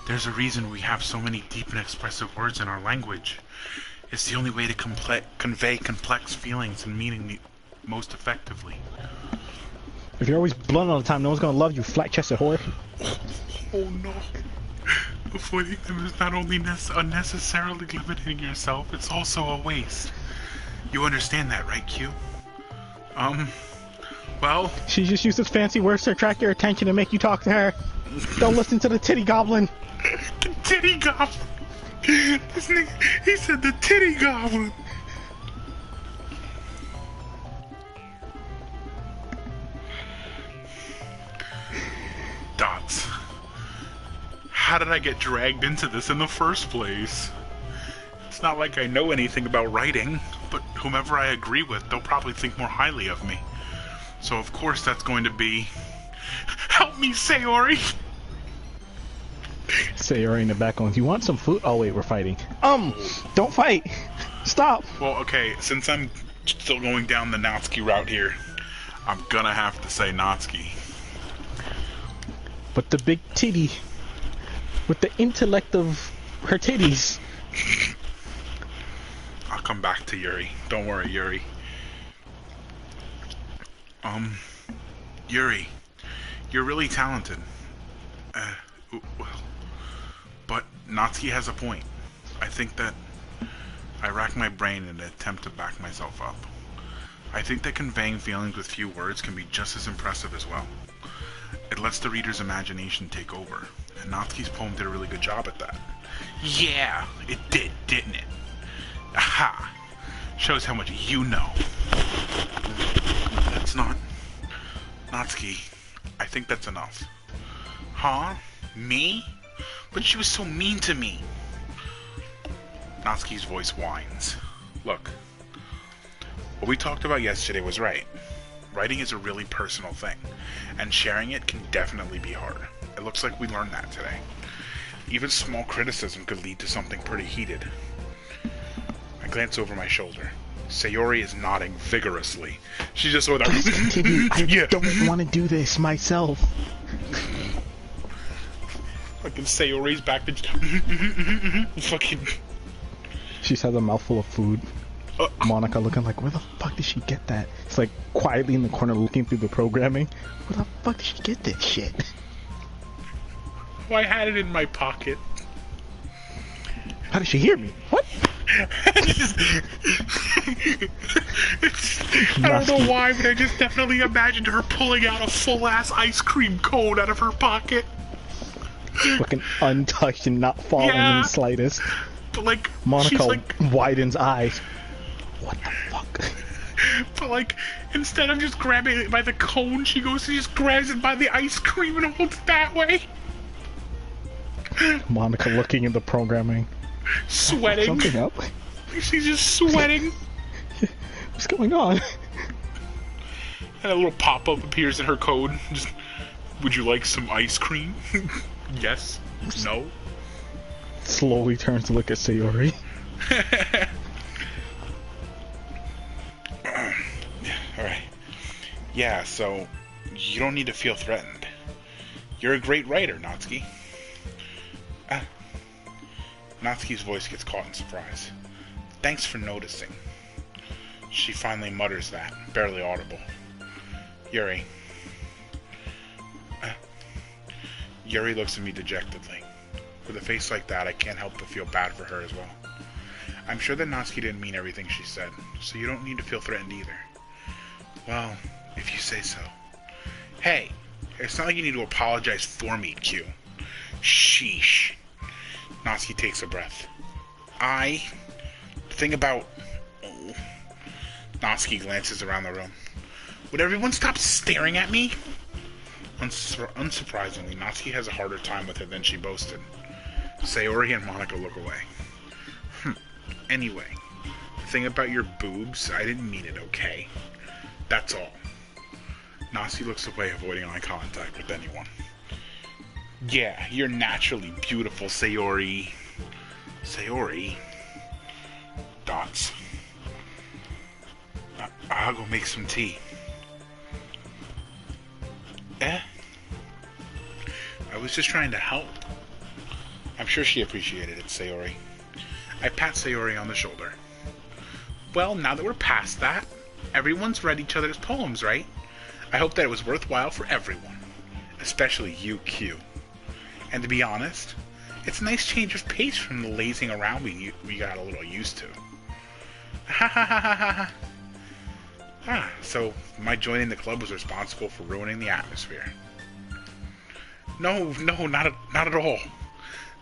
There's a reason we have so many deep and expressive words in our language. It's the only way to convey complex feelings and meaning most effectively. If you're always blunt all the time, no one's gonna love you, flat-chested whore. Oh no. Avoiding them is not only unnecessarily limiting yourself, it's also a waste. You understand that, right, Q? Well... She just uses fancy words to attract your attention and make you talk to her. Don't listen to the titty goblin. The titty goblin! This nigga, he said the titty goblin! Dots. How did I get dragged into this in the first place? It's not like I know anything about writing, but whomever I agree with, they'll probably think more highly of me. So of course that's going to be... Help me, Sayori! Sayori in the back going, do you want some food? Oh wait, we're fighting. Don't fight! Stop! Well, okay, since I'm still going down the Natsuki route here, I'm gonna have to say Natsuki. But the big titty, with the intellect of Her titties. I'll come back to Yuri. Don't worry, Yuri. Yuri, you're really talented. Well, but Natsuki has a point. I think that I rack my brain in an attempt to back myself up. I think that conveying feelings with few words can be just as impressive as well. It lets the reader's imagination take over, and Natsuki's poem did a really good job at that. Yeah, it did, didn't it? Aha! Shows how much you know. That's not... Natsuki, I think that's enough. Huh? Me? But she was so mean to me. Natsuki's voice whines. Look, what we talked about yesterday was right. Writing is a really personal thing, and sharing it can definitely be hard. It looks like we learned that today. Even small criticism could lead to something pretty heated. I glance over my shoulder. Sayori is nodding vigorously. She just sort of... I don't want to do this myself. Fucking Sayori's back to... Fucking... She's had a mouthful of food. Monica looking like, where the fuck did she get that? It's like quietly in the corner looking through the programming. Where the fuck did she get this shit? I had it in my pocket. How did she hear me? What? I don't know why, but I just definitely imagined her pulling out a full-ass ice cream cone out of her pocket. Fucking untouched and not falling in the slightest. But like, Monica she's like, widens eyes. What the fuck? But like, instead of just grabbing it by the cone, she just grabs it by the ice cream and holds it that way. Monica looking in the programming. Sweating. Something up. She's just sweating. What's going on? And a little pop-up appears in her code. Just, would you like some ice cream? Yes. No. Slowly turns to look at Sayori. Alright. Yeah, so you don't need to feel threatened. You're a great writer, Natsuki. Natsuki's voice gets caught in surprise. Thanks for noticing. She finally mutters that, barely audible. Yuri. Yuri looks at me dejectedly. With a face like that, I can't help but feel bad for her as well. I'm sure that Natsuki didn't mean everything she said, so you don't need to feel threatened either. Well, if you say so. Hey, it's not like you need to apologize for me, Q. Sheesh. Natsuki takes a breath. The thing about... Oh. Natsuki glances around the room. Would everyone stop staring at me? Unsurprisingly, Natsuki has a harder time with it than she boasted. Sayori and Monica look away. Anyway, the thing about your boobs, I didn't mean it, okay? That's all. Natsuki looks away, avoiding eye contact with anyone. Yeah, you're naturally beautiful, Sayori. Sayori? Dots. I'll go make some tea. I was just trying to help. I'm sure she appreciated it, Sayori. I pat Sayori on the shoulder. Well, now that we're past that, everyone's read each other's poems, right? I hope that it was worthwhile for everyone. Especially you, Q. And to be honest, it's a nice change of pace from the lazing around we got a little used to. Ha ha ha ha ha. So my joining the club was responsible for ruining the atmosphere. No, not at all.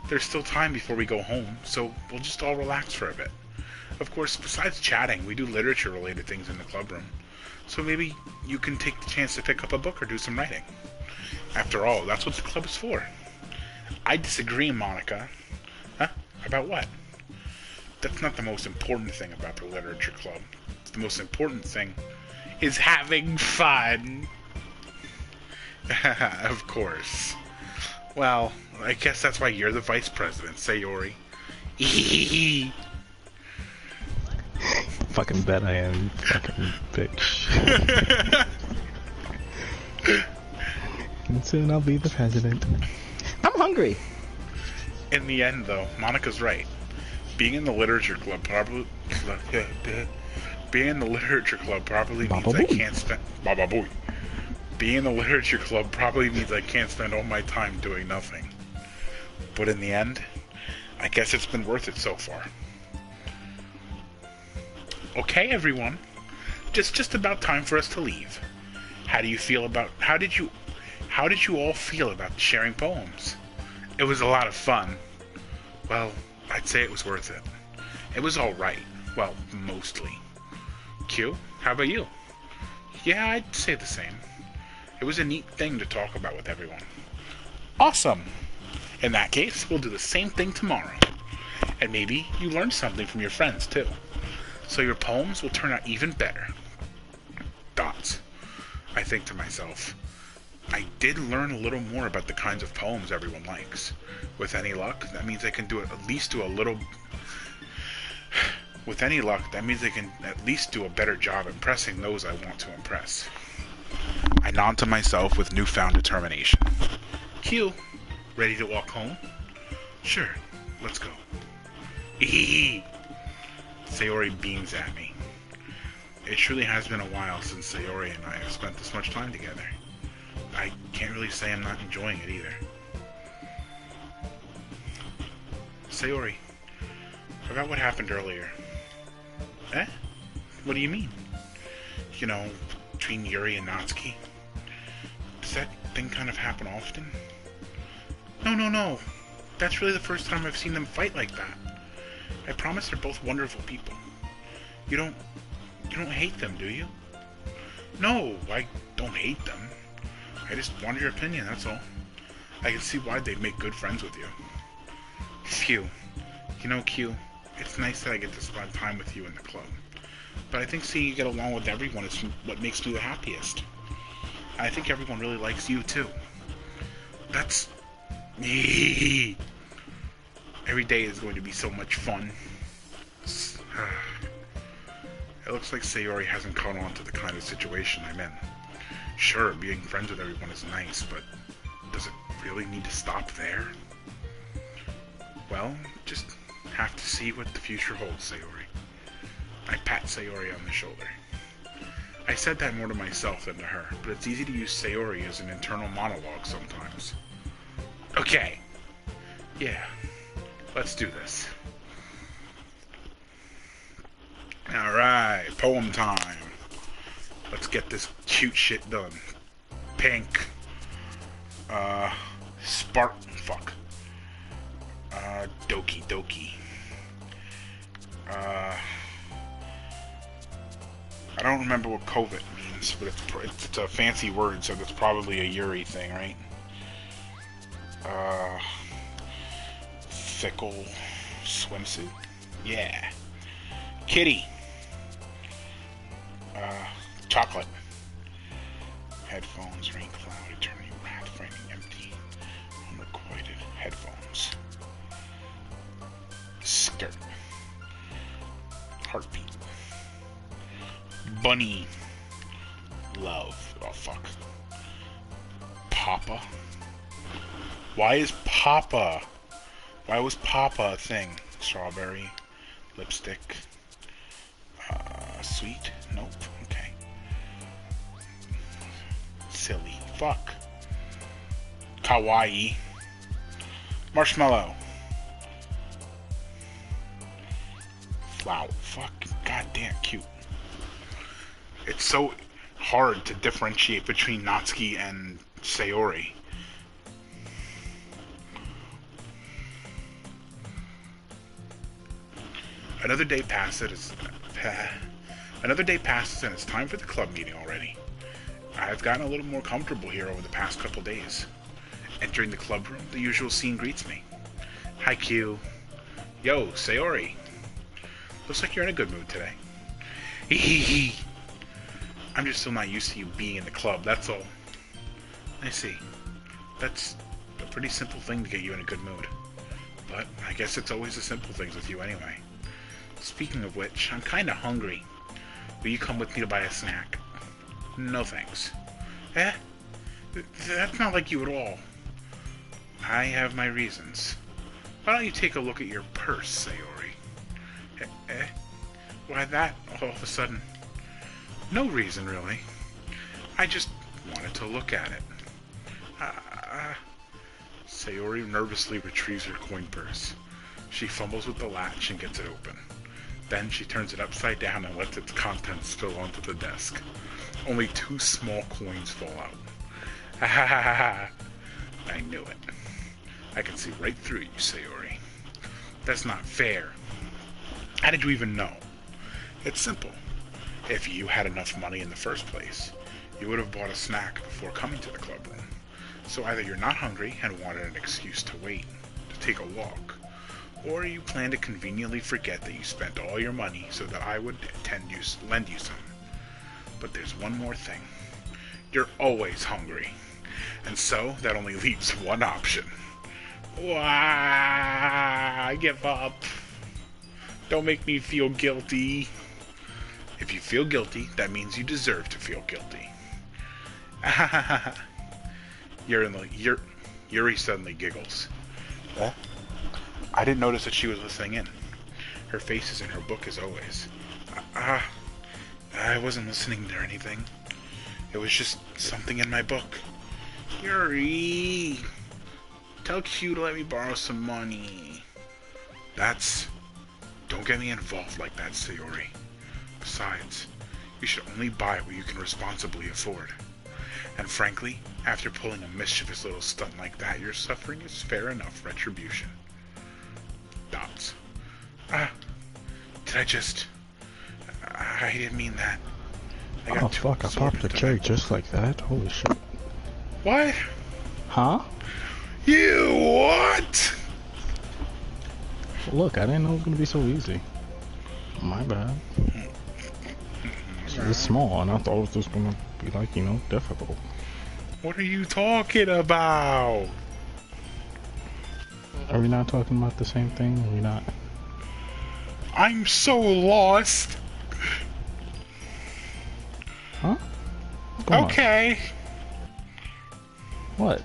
There's still time before we go home, so we'll just all relax for a bit. Of course, besides chatting, we do literature-related things in the club room. So maybe you can take the chance to pick up a book or do some writing. After all, that's what the club is for. I disagree, Monica. Huh? About what? That's not the most important thing about the literature club. The most important thing is having fun. Of course. Well, I guess that's why you're the vice president, Sayori. Fucking bet I am, fucking bitch. And soon I'll be the president. I'm hungry. In the end, though, Monica's right. Being in the literature club probably being in the literature club probably means Baba I booey. can't spend Baba booey. Being in the literature club probably means I can't spend all my time doing nothing. But in the end, I guess it's been worth it so far. Okay, everyone. Just about time for us to leave. How did you all feel about sharing poems? It was a lot of fun. Well, I'd say it was worth it. It was alright. Well, mostly. Q, how about you? Yeah, I'd say the same. It was a neat thing to talk about with everyone. Awesome! In that case, we'll do the same thing tomorrow. And maybe you learned something from your friends, too. So your poems will turn out even better. Dots. I think to myself, I did learn a little more about the kinds of poems everyone likes. With any luck, that means I can at least do a better job impressing those I want to impress. I nod to myself with newfound determination. Q, ready to walk home? Sure, let's go. Ehehe. Sayori beams at me. It truly has been a while since Sayori and I have spent this much time together. I can't really say I'm not enjoying it either. Sayori, about what happened earlier. Eh? What do you mean? You know, between Yuri and Natsuki? Does that thing kind of happen often? No. That's really the first time I've seen them fight like that. I promise they're both wonderful people. You don't hate them, do you? No, I don't hate them. I just wanted your opinion, that's all. I can see why they'd make good friends with you. Phew. You know, Q, it's nice that I get to spend time with you in the club. But I think seeing you get along with everyone is what makes me the happiest. I think everyone really likes you, too. That's... Every day is going to be so much fun. It looks like Sayori hasn't caught on to the kind of situation I'm in. Sure, being friends with everyone is nice, but does it really need to stop there? Well, just have to see what the future holds, Sayori. I pat Sayori on the shoulder. I said that more to myself than to her, but it's easy to use Sayori as an internal monologue sometimes. Okay. Yeah. Let's do this. Alright, poem time. Let's get this cute shit done. Pink. Doki Doki. I don't remember what COVID means, but it's a fancy word, so that's probably a Yuri thing, right? Fickle swimsuit? Yeah. Kitty. Chocolate. Headphones, rain cloud, eternity wrath, framing empty, unrequited headphones. Skirt. Heartbeat. Bunny. Love. Oh, fuck. Papa? Why was Papa a thing? Strawberry. Lipstick. Sweet? Nope. Okay. Silly. Fuck. Kawaii. Marshmallow. Flower. Fuck. Goddamn cute. It's so hard to differentiate between Natsuki and Sayori. Another day passes and it's time for the club meeting already. I've gotten a little more comfortable here over the past couple days. Entering the club room, the usual scene greets me. Hi, Q. Yo, Sayori. Looks like you're in a good mood today. Hee. I'm just still not used to you being in the club, that's all. I see. That's a pretty simple thing to get you in a good mood. But I guess it's always the simple things with you anyway. Speaking of which, I'm kinda hungry. Will you come with me to buy a snack? No thanks. Eh? That's not like you at all. I have my reasons. Why don't you take a look at your purse, Sayori? Why that, all of a sudden? No reason, really. I just wanted to look at it. Sayori nervously retrieves her coin purse. She fumbles with the latch and gets it open. Then she turns it upside down and lets its contents spill onto the desk. Only 2 small coins fall out. I knew it. I can see right through you, Sayori. That's not fair. How did you even know? It's simple. If you had enough money in the first place, you would have bought a snack before coming to the club room. So either you're not hungry and wanted an excuse to wait, to take a walk, or you plan to conveniently forget that you spent all your money so that I would lend you some. But there's one more thing. You're always hungry. And so, that only leaves one option. I give up. Don't make me feel guilty. If you feel guilty, that means you deserve to feel guilty. Yuri suddenly giggles. What? I didn't notice that she was listening in. Her face is in her book as always. I wasn't listening to anything. It was just something in my book. Yuri, tell Q to let me borrow some money. Don't get me involved like that, Sayori. Besides, you should only buy what you can responsibly afford. And frankly, after pulling a mischievous little stunt like that, your suffering is fair enough retribution. Dots. I didn't mean that. Oh fuck, I popped the cherry just like that? Holy shit. What? Huh? You what? Look, I didn't know it was gonna be so easy. My bad. It's small, and I thought it was just gonna be like, difficult. What are you talking about? Are we not talking about the same thing? Are we not? I'm so lost. Huh? What's going Okay. on? What?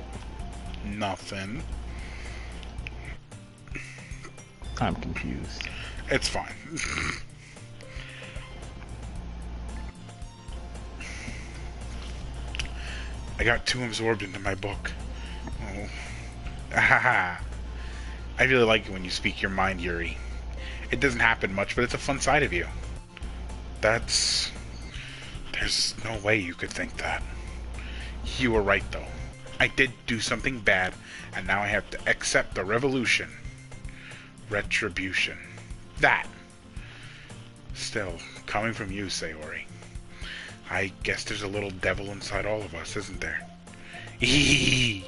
Nothing. I'm confused. It's fine. I got too absorbed into my book. Oh. I really like it when you speak your mind, Yuri. It doesn't happen much, but it's a fun side of you. There's no way you could think that. You were right, though. I did do something bad, and now I have to accept the revolution. Retribution. That. Still, coming from you, Sayori. I guess there's a little devil inside all of us, isn't there? Eee.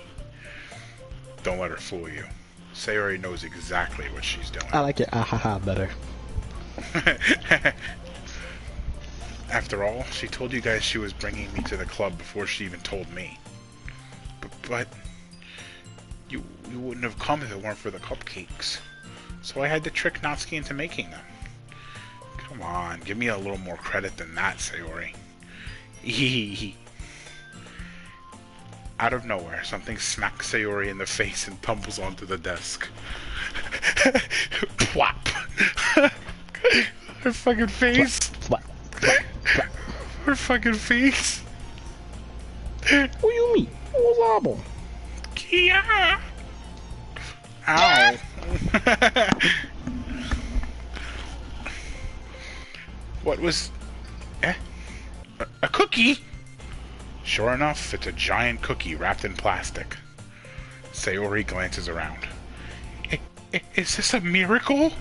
Don't let her fool you. Sayori knows exactly what she's doing. I like it ahaha better. After all, she told you guys she was bringing me to the club before she even told me. But you wouldn't have come if it weren't for the cupcakes. So I had to trick Natsuki into making them. Come on, give me a little more credit than that, Sayori. Out of nowhere, something smacks Sayori in the face and tumbles onto the desk. Plop! Her fucking face! Flap, flap, flap. Her fucking face! What do you mean? What's up? Yeah! Ow! What was... A cookie? Sure enough, it's a giant cookie wrapped in plastic. Sayori glances around. Is this a miracle?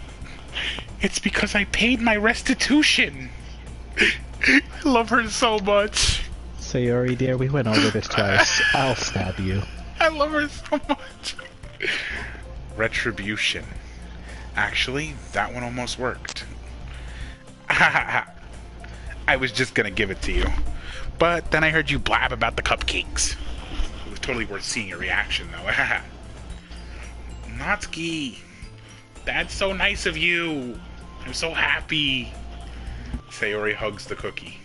It's because I paid my restitution. I love her so much. Sayori, dear, we went over this twice. I'll stab you. I love her so much. Retribution. Actually, that one almost worked. I was just gonna give it to you. But then I heard you blab about the cupcakes. It was totally worth seeing your reaction, though. Natsuki, that's so nice of you. I'm so happy. Sayori hugs the cookie.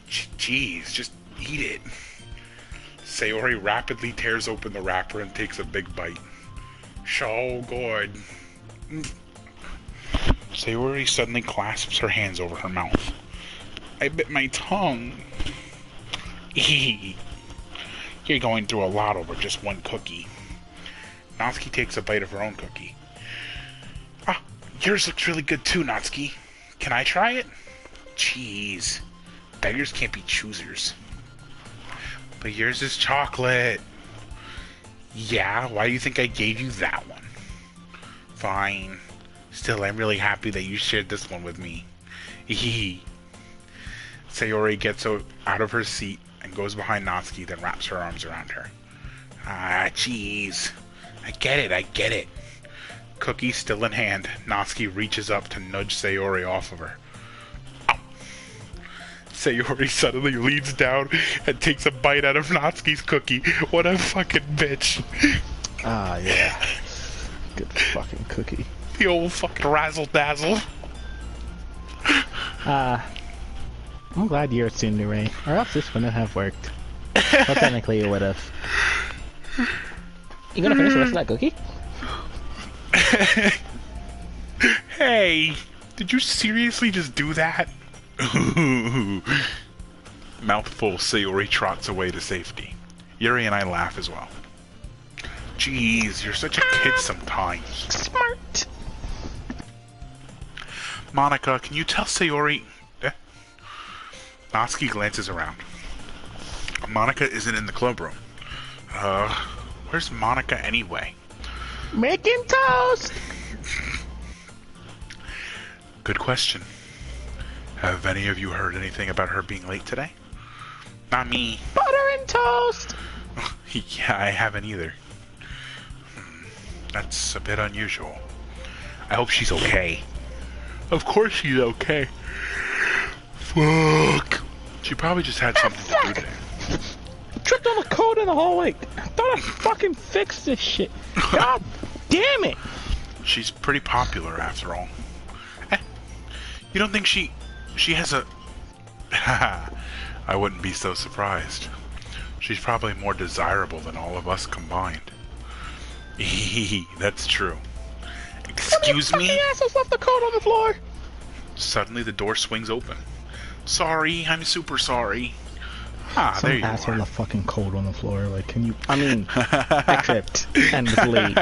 Jeez, just eat it. Sayori rapidly tears open the wrapper and takes a big bite. So good. Sayori suddenly clasps her hands over her mouth. I bit my tongue. You're going through a lot over just one cookie. Natsuki takes a bite of her own cookie. Ah, yours looks really good too, Natsuki. Can I try it? Jeez. Beggars can't be choosers. But yours is chocolate. Yeah, why do you think I gave you that one? Fine. Still, I'm really happy that you shared this one with me. Sayori gets out of her seat and goes behind Natsuki, then wraps her arms around her. Ah, jeez. I get it. Cookie still in hand, Natsuki reaches up to nudge Sayori off of her. Ow. Sayori suddenly leans down and takes a bite out of Natsuki's cookie. What a fucking bitch. Ah, yeah. Good fucking cookie. The old fucking razzle-dazzle. I'm glad you're Tsundere, or else this wouldn't have worked. Well, technically it would have. You gonna finish the rest of that cookie? Hey, did you seriously just do that? Mouthful, Sayori trots away to safety. Yuri and I laugh as well. Jeez, you're such a kid sometimes. Smart! Monika, can you tell Sayori... Natsuki glances around. Monika isn't in the club room. Where's Monika anyway? Making toast! Good question. Have any of you heard anything about her being late today? Not me. Butter and toast! Yeah, I haven't either. That's a bit unusual. I hope she's okay. Of course she's okay. Fuck. She probably just had something to do today. Tripped on the code in the hallway. I thought I fucking fixed this shit. God damn it! She's pretty popular after all. You don't think she has a... I wouldn't be so surprised. She's probably more desirable than all of us combined. That's true. Excuse me? The assholes left the code on the floor. Suddenly the door swings open. Sorry, I'm super sorry. Ah, there Some you asshole are. left fucking code on the floor. Like, can you... I mean, I tripped and was late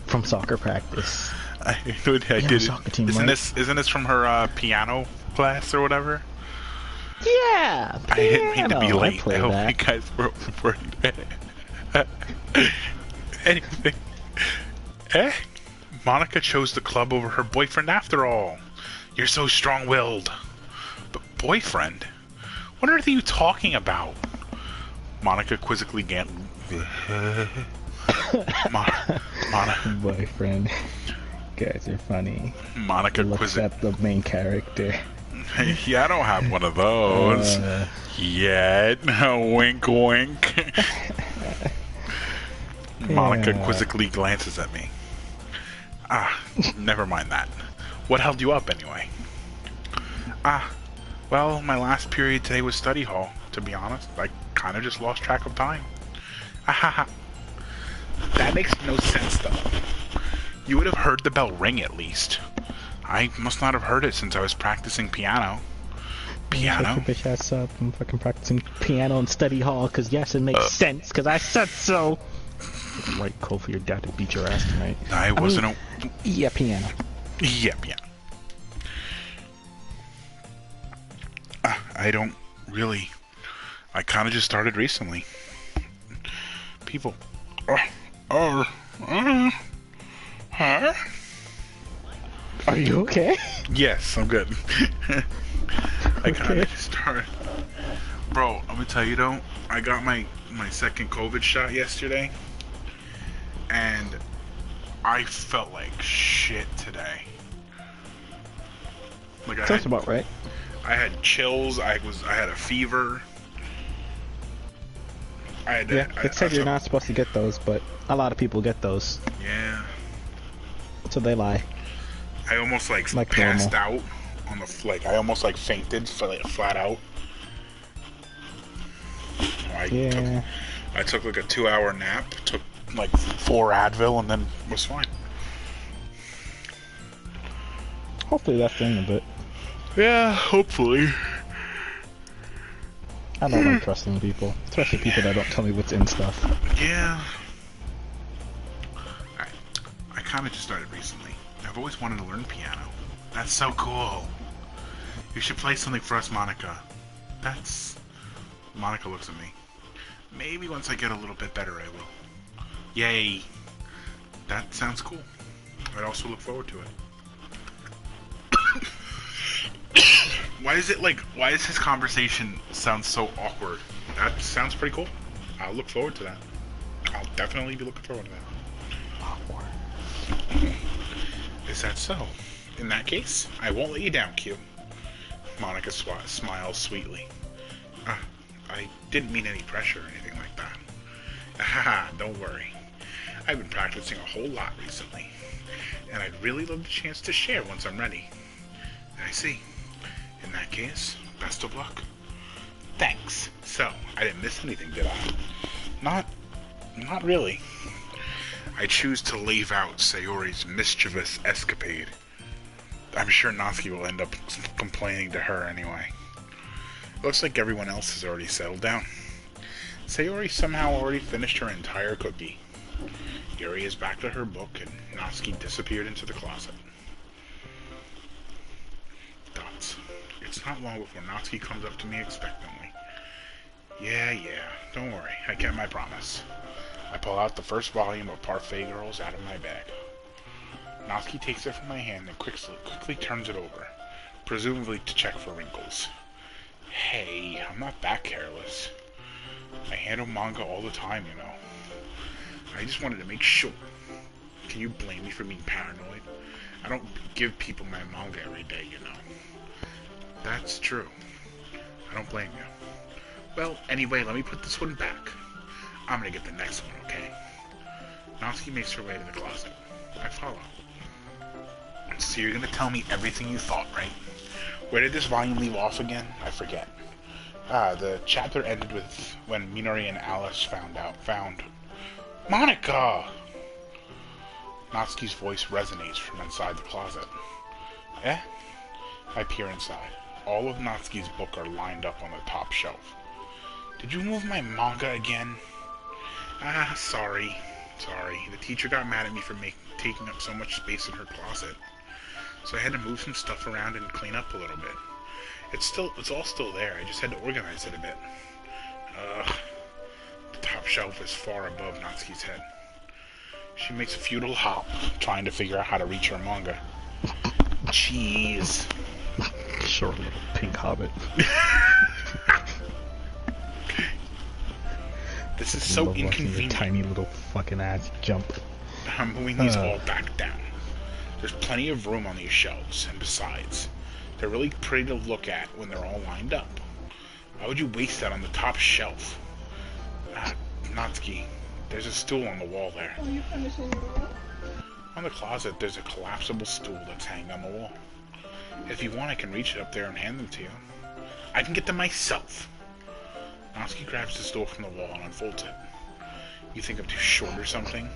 from soccer practice. I did it. Soccer team, Isn't right? this from her piano class or whatever? Yeah, I didn't mean to be piano. late. I play hope that. you guys were Anyway. Monika chose the club over her boyfriend after all. You're so strong-willed. But boyfriend? What are you talking about? Monika quizzically Boyfriend. Guys are funny. Monika Looks quizzically... at the main character. Yeah, I don't have one of those. Yet. Wink, wink. Monika Yeah. quizzically glances at me. Ah, never mind that. What held you up, anyway? Ah, well, my last period today was study hall, to be honest. I kind of just lost track of time. Ahaha. That makes no sense, though. You would have heard the bell ring, at least. I must not have heard it since I was practicing piano. Shut Piano? your bitch ass up. I'm fucking practicing piano in study hall, cause yes, it makes sense, cause I said so. Right, call for your dad to beat your ass tonight. I wasn't Yeah, piano. Yeah. I don't really... I kind of just started recently. People... Huh? Are you okay? Yes, I'm good. I kind Okay. of just started. Bro, I'm gonna tell you though, I got my second COVID shot yesterday, and I felt like shit today. Like Sounds about right. I had chills. I had a fever. Yeah, it said you're not supposed to get those, but a lot of people get those, Yeah, so they lie. I almost like passed out on the I almost like fainted flat out. I Yeah. took like a 2-hour nap. Took like 4 Advil and then was fine. Hopefully that's in a bit. Yeah, hopefully. I don't like trusting people, especially people that don't tell me what's in stuff. Yeah. I kind of just started recently. I've always wanted to learn piano. That's so cool. You should play something for us, Monica. Monica looks at me. Maybe once I get a little bit better, I will. Yay. That sounds cool. I'd also look forward to it. Why does his conversation sound so awkward? That sounds pretty cool. I'll look forward to that. I'll definitely be looking forward to that. Awkward. Is that so? In that case, I won't let you down, Q. Monica smiles sweetly. I didn't mean any pressure or anything like that. Haha, don't worry. I've been practicing a whole lot recently, and I'd really love the chance to share once I'm ready. I see. In that case, best of luck. Thanks. So, I didn't miss anything, did I? Not really. I choose to leave out Sayori's mischievous escapade. I'm sure Natsuki will end up complaining to her anyway. Looks like everyone else has already settled down. Sayori somehow already finished her entire cookie. Yuri is back to her book, and Natsuki disappeared into the closet. Dots. It's not long before Natsuki comes up to me expectantly. Yeah, don't worry, I kept my promise. I pull out the first volume of Parfait Girls out of my bag. Natsuki takes it from my hand and quickly turns it over, presumably to check for wrinkles. Hey, I'm not that careless. I handle manga all the time, you know. I just wanted to make sure. Can you blame me for being paranoid? I don't give people my manga every day, you know. That's true. I don't blame you. Well, anyway, let me put this one back. I'm gonna get the next one, okay? Natsuki makes her way to the closet. I follow. So you're gonna tell me everything you thought, right? Where did this volume leave off again? I forget. The chapter ended with when Minori and Alice found Monica! Natsuki's voice resonates from inside the closet. Eh? I peer inside. All of Natsuki's books are lined up on the top shelf. Did you move my manga again? Sorry. The teacher got mad at me for taking up so much space in her closet. So I had to move some stuff around and clean up a little bit. It's all still there. I just had to organize it a bit. The top shelf is far above Natsuki's head. She makes a futile hop, trying to figure out how to reach her manga. Jeez. Short little pink hobbit. This is so inconvenient. Tiny little fucking ass jump. I'm moving these all back down. There's plenty of room on these shelves, and besides, they're really pretty to look at when they're all lined up. Why would you waste that on the top shelf? Natsuki, there's a stool on the wall there. Are you finishing your work? On the closet, there's a collapsible stool that's hanging on the wall. If you want, I can reach it up there and hand them to you. I can get them myself. Natsuki grabs the stool from the wall and unfolds it. You think I'm too short or something?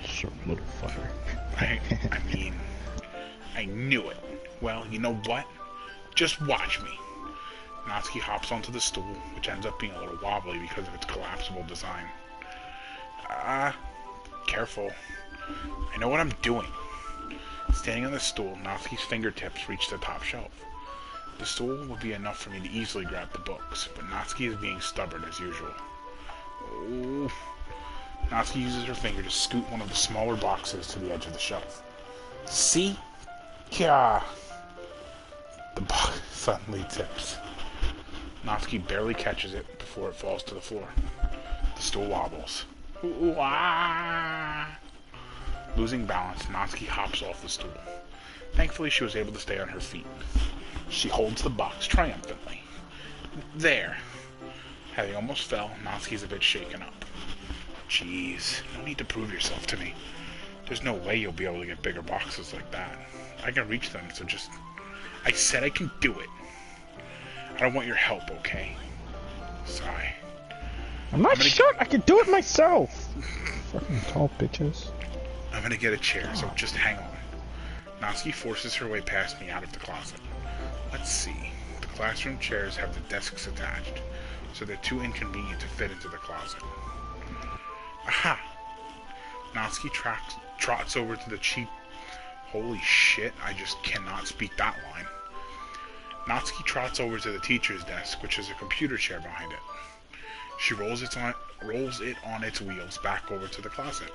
Short little fucker. I mean, I knew it. Well, you know what? Just watch me. Natsuki hops onto the stool, which ends up being a little wobbly because of its collapsible design. Careful. I know what I'm doing. Standing on the stool, Natsuki's fingertips reach the top shelf. The stool would be enough for me to easily grab the books, but Natsuki is being stubborn as usual. Oh. Natsuki uses her finger to scoot one of the smaller boxes to the edge of the shelf. See? Yeah. The box suddenly tips. Natsuki barely catches it before it falls to the floor. The stool wobbles. Ooh, ah. Losing balance, Natsuki hops off the stool. Thankfully, she was able to stay on her feet. She holds the box triumphantly. There. Having almost fell, Natsuki's a bit shaken up. Jeez, no need to prove yourself to me. There's no way you'll be able to get bigger boxes like that. I can reach them, so just... I said I can do it. I don't want your help, okay? Sigh. I'm not sure I can do it myself. Fucking tall bitches. I'm gonna get a chair, so just hang on. Natsuki forces her way past me out of the closet. Let's see. The classroom chairs have the desks attached, so they're too inconvenient to fit into the closet. Aha! Natsuki trots over to the cheap... Holy shit, I just cannot speak that line. Natsuki trots over to the teacher's desk, which has a computer chair behind it. She rolls it on its wheels back over to the closet.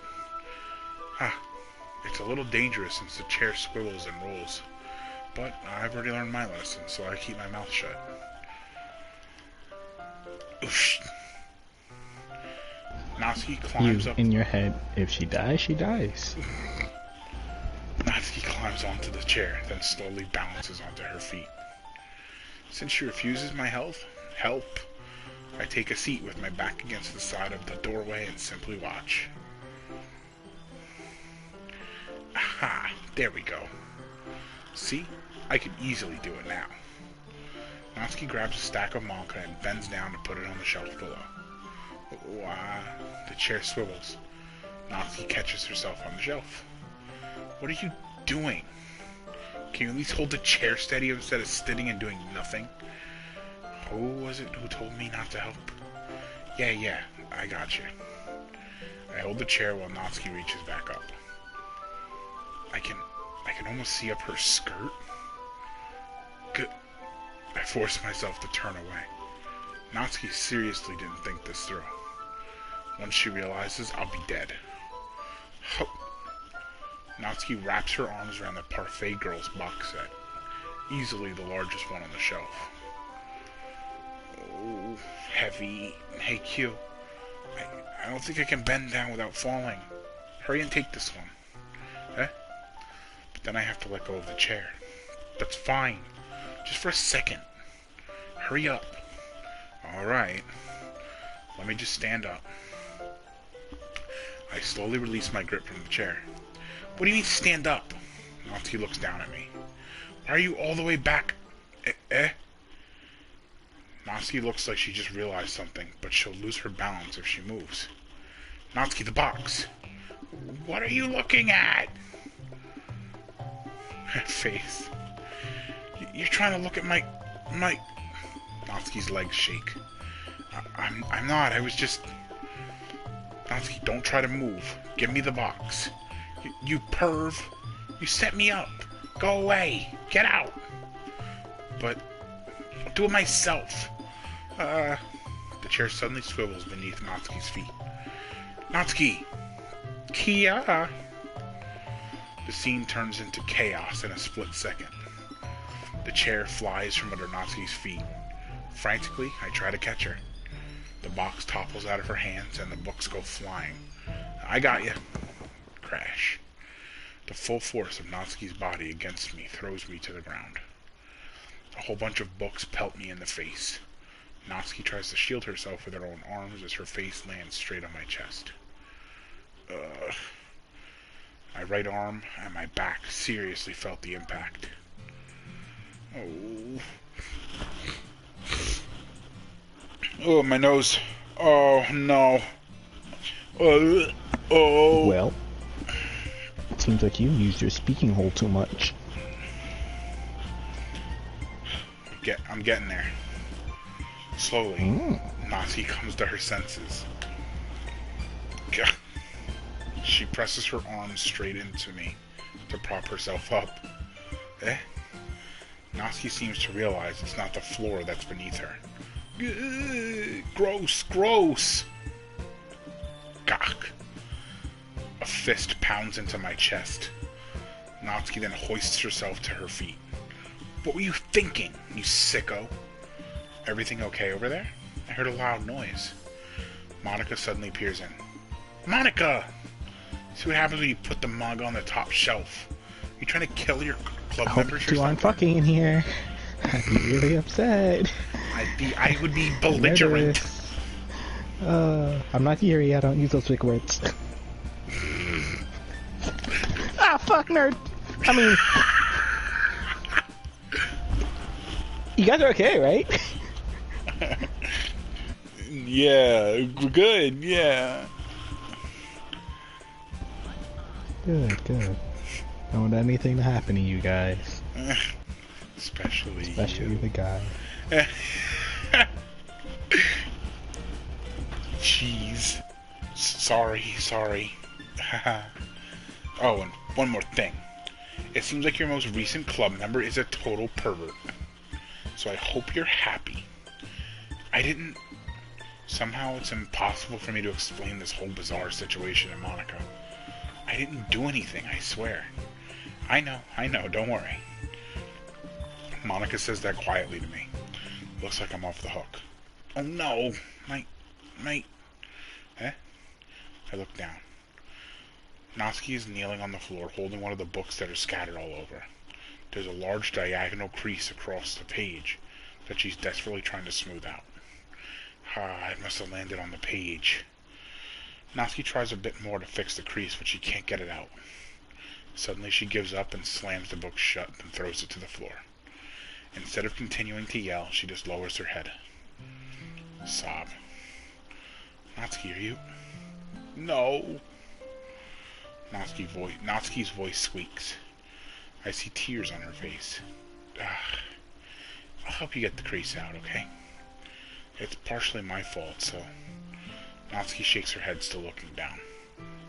It's a little dangerous since the chair swivels and rolls, but I've already learned my lesson, so I keep my mouth shut. Oof. Natsuki climbs up... in your head, if she dies, she dies. Natsuki climbs onto the chair, then slowly balances onto her feet. Since she refuses my help, I take a seat with my back against the side of the doorway and simply watch. Aha, there we go. See? I can easily do it now. Natsuki grabs a stack of manga and bends down to put it on the shelf below. The chair swivels. Natsuki catches herself on the shelf. What are you doing? Can you at least hold the chair steady instead of sitting and doing nothing? Who was it who told me not to help? Yeah, I got you. I hold the chair while Natsuki reaches back up. I can almost see up her skirt. Good. I force myself to turn away. Natsuki seriously didn't think this through. Once she realizes, I'll be dead. Natsuki wraps her arms around the Parfait Girls box set, easily the largest one on the shelf. Oh, heavy. Hey, Q. I don't think I can bend down without falling. Hurry and take this one. But then I have to let go of the chair. That's fine. Just for a second. Hurry up. Alright. Let me just stand up. I slowly release my grip from the chair. What do you mean stand up? Natsuki looks down at me. Why are you all the way back? Natsuki looks like she just realized something, but she'll lose her balance if she moves. Natsuki, the box. What are you looking at? Face. You're trying to look at my... Natsuki's legs shake. I'm not, I was just... Natsuki, don't try to move. Give me the box. You perv. You set me up. Go away. Get out. But I'll do it myself. The chair suddenly swivels beneath Natsuki's feet. Natsuki! Kia! The scene turns into chaos in a split second. The chair flies from under Natsuki's feet. Frantically, I try to catch her. The box topples out of her hands and the books go flying. I got you. Crash. The full force of Natsuki's body against me throws me to the ground. A whole bunch of books pelt me in the face. Natsuki tries to shield herself with her own arms as her face lands straight on my chest. My right arm and my back seriously felt the impact. Oh, my nose. Oh, no. Well, it seems like you used your speaking hole too much. I'm getting there. Slowly, Natsuki comes to her senses. Gah. She presses her arms straight into me to prop herself up. Natsuki seems to realize it's not the floor that's beneath her. Gross, gross! Gah. A fist pounds into my chest. Natsuki then hoists herself to her feet. What were you thinking, you sicko? Everything okay over there? I heard a loud noise. Monika suddenly peers in. Monika! See what happens when you put the manga on the top shelf. You trying to kill your club members or something? You aren't fucking in here. I'd be really upset. I would be belligerent. I'm not Yuri, I don't use those big words. Fuck, nerd! I mean... You guys are okay, right? Yeah, we're good, yeah. Good, good. Don't want anything to happen to you guys. Especially Especially the guy. Jeez. Sorry. Oh, and one more thing. It seems like your most recent club member is a total pervert. So I hope you're happy. Somehow it's impossible for me to explain this whole bizarre situation in Monaco. I didn't do anything, I swear. I know, don't worry. Monica says that quietly to me. Looks like I'm off the hook. Oh no! My... Eh? I look down. Natsuki is kneeling on the floor, holding one of the books that are scattered all over. There's a large diagonal crease across the page that she's desperately trying to smooth out. It must have landed on the page. Natsuki tries a bit more to fix the crease, but she can't get it out. Suddenly she gives up and slams the book shut, then throws it to the floor. Instead of continuing to yell, she just lowers her head. Sob. Natsuki, are you... No! Natsuki's voice squeaks. I see tears on her face. I'll help you get the crease out, okay? It's partially my fault, so... Natsuki shakes her head, still looking down.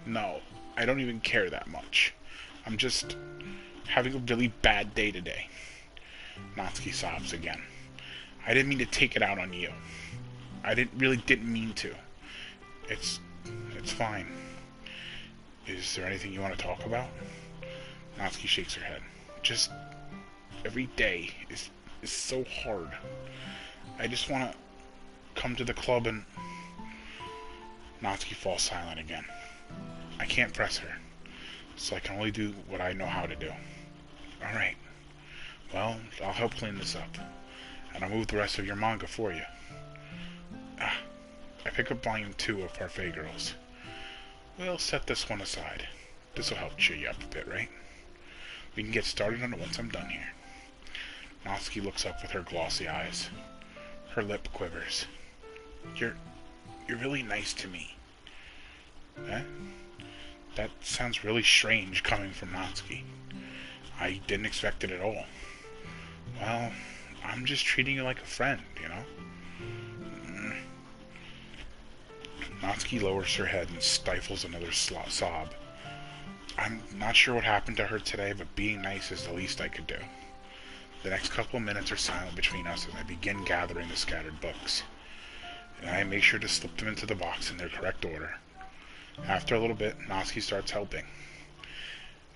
No, I don't even care that much. I'm just having a really bad day today. Natsuki sobs again. I didn't mean to take it out on you. I didn't mean to. It's fine. Is there anything you want to talk about? Natsuki shakes her head. Just every day is so hard. I just want to come to the club and... Natsuki falls silent again. I can't press her, so I can only do what I know how to do. Alright. Well, I'll help clean this up, and I'll move the rest of your manga for you. I pick up volume 2 of Parfait Girls. We'll set this one aside. This'll help cheer you up a bit, right? We can get started on it once I'm done here. Natsuki looks up with her glossy eyes. Her lip quivers. You're really nice to me. Eh? That sounds really strange coming from Natsuki. I didn't expect it at all. Well, I'm just treating you like a friend, you know? Natsuki lowers her head and stifles another sob. I'm not sure what happened to her today, but being nice is the least I could do. The next couple of minutes are silent between us as I begin gathering the scattered books. And I make sure to slip them into the box in their correct order. After a little bit, Natsuki starts helping.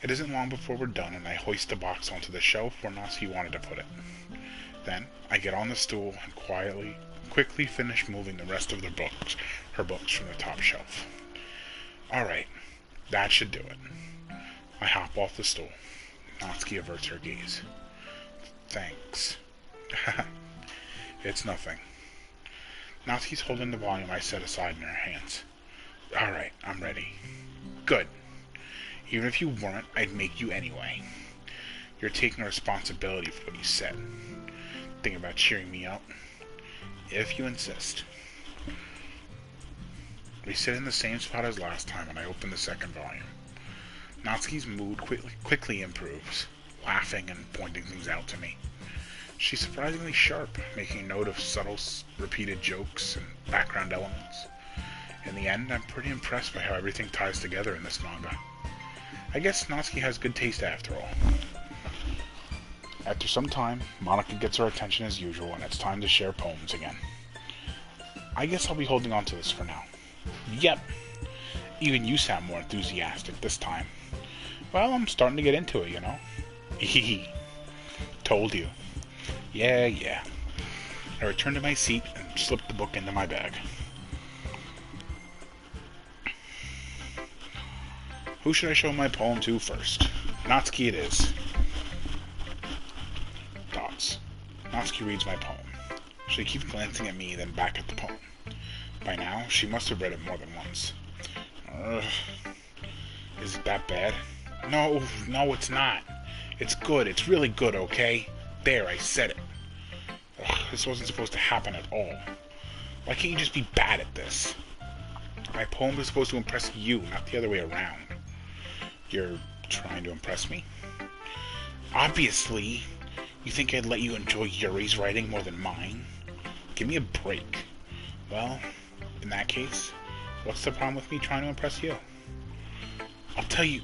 It isn't long before we're done, and I hoist the box onto the shelf where Natsuki wanted to put it. Then, I get on the stool and quickly finish moving the rest of her books from the top shelf. Alright, that should do it. I hop off the stool. Natsuki averts her gaze. Thanks. It's nothing. Natsuki's holding the volume I set aside in her hands. Alright, I'm ready. Good. Even if you weren't, I'd make you anyway. You're taking responsibility for what you said. Think about cheering me up? If you insist. We sit in the same spot as last time when I open the second volume. Natsuki's mood quickly improves, laughing and pointing things out to me. She's surprisingly sharp, making note of subtle, repeated jokes and background elements. In the end, I'm pretty impressed by how everything ties together in this manga. I guess Natsuki has good taste after all. After some time, Monica gets her attention as usual, and it's time to share poems again. I guess I'll be holding on to this for now. Yep. Even you sound more enthusiastic this time. Well, I'm starting to get into it, you know. Hehe. Told you. Yeah. I return to my seat and slip the book into my bag. Who should I show my poem to first? Natsuki it is. Thoughts. Natsuki reads my poem. She keeps glancing at me, then back at the poem. By now, she must have read it more than once. Is it that bad? No, it's not. It's good. It's really good, okay? There, I said it. This wasn't supposed to happen at all. Why can't you just be bad at this? My poem is supposed to impress you, not the other way around. You're trying to impress me? Obviously, you think I'd let you enjoy Yuri's writing more than mine? Give me a break. Well, in that case, what's the problem with me trying to impress you? I'll tell you,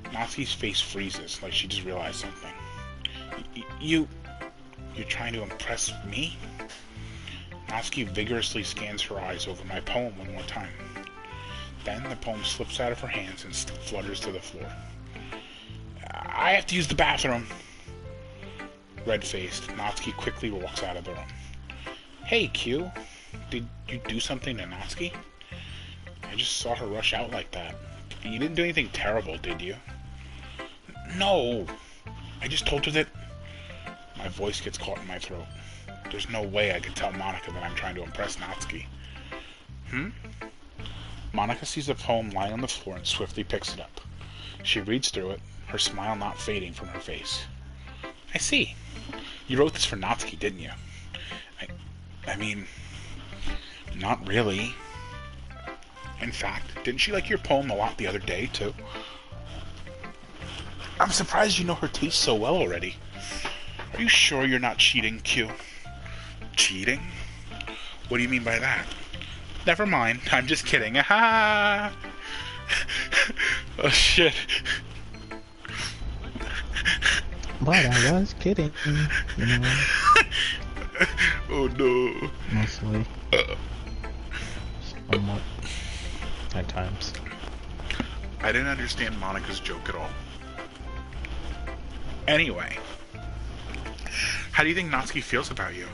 Natsuki's face freezes, like she just realized something. You're trying to impress me? Natsuki vigorously scans her eyes over my poem one more time. Then the poem slips out of her hands and flutters to the floor. I have to use the bathroom. Red-faced, Natsuki quickly walks out of the room. Hey, Q. Did you do something to Natsuki? I just saw her rush out like that. You didn't do anything terrible, did you? No. I just told her that... My voice gets caught in my throat. There's no way I could tell Monika that I'm trying to impress Natsuki. Monika sees the poem lying on the floor and swiftly picks it up. She reads through it, her smile not fading from her face. I see. You wrote this for Natsuki, didn't you? I mean, not really. In fact, didn't she like your poem a lot the other day, too? I'm surprised you know her taste so well already. Are you sure you're not cheating, Q? Cheating? What do you mean by that? Never mind, I'm just kidding. Ha! Oh shit. But I was kidding, you know. Oh no. Mostly. Somewhat. At times. I didn't understand Monika's joke at all. Anyway. How do you think Natsuki feels about you?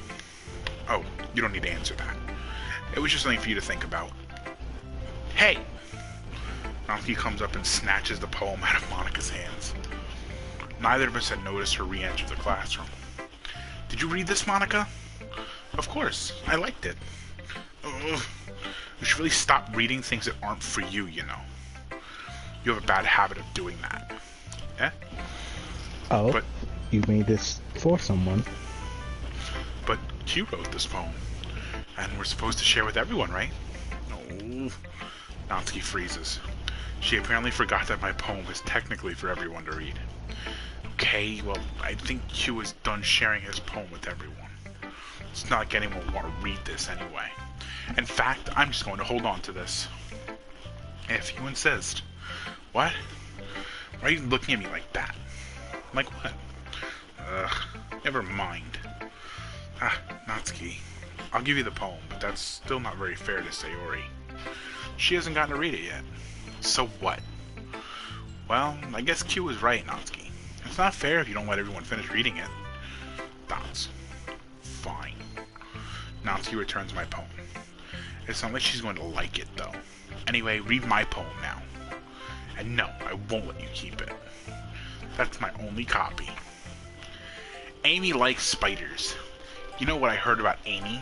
Oh, you don't need to answer that. It was just something for you to think about. Hey! Natsuki comes up and snatches the poem out of Monika's hands. Neither of us had noticed her re-enter the classroom. Did you read this, Monika? Of course. I liked it. Ugh. You should really stop reading things that aren't for you, you know. You have a bad habit of doing that. Eh? Oh, but you made this for someone. But Q wrote this poem. And we're supposed to share with everyone, right? No. Natsuki freezes. She apparently forgot that my poem is technically for everyone to read. Okay, well, I think Q is done sharing his poem with everyone. It's not like anyone will want to read this anyway. In fact, I'm just going to hold on to this. If you insist. What? Why are you looking at me like that? Like what? Never mind. Natsuki. I'll give you the poem, but that's still not very fair to Sayori. She hasn't gotten to read it yet. So what? Well, I guess Q was right, Natsuki. It's not fair if you don't let everyone finish reading it. Dots. Fine. Natsuki returns my poem. It's not like she's going to like it, though. Anyway, read my poem now. And no, I won't let you keep it. That's my only copy. Amy likes spiders. You know what I heard about Amy?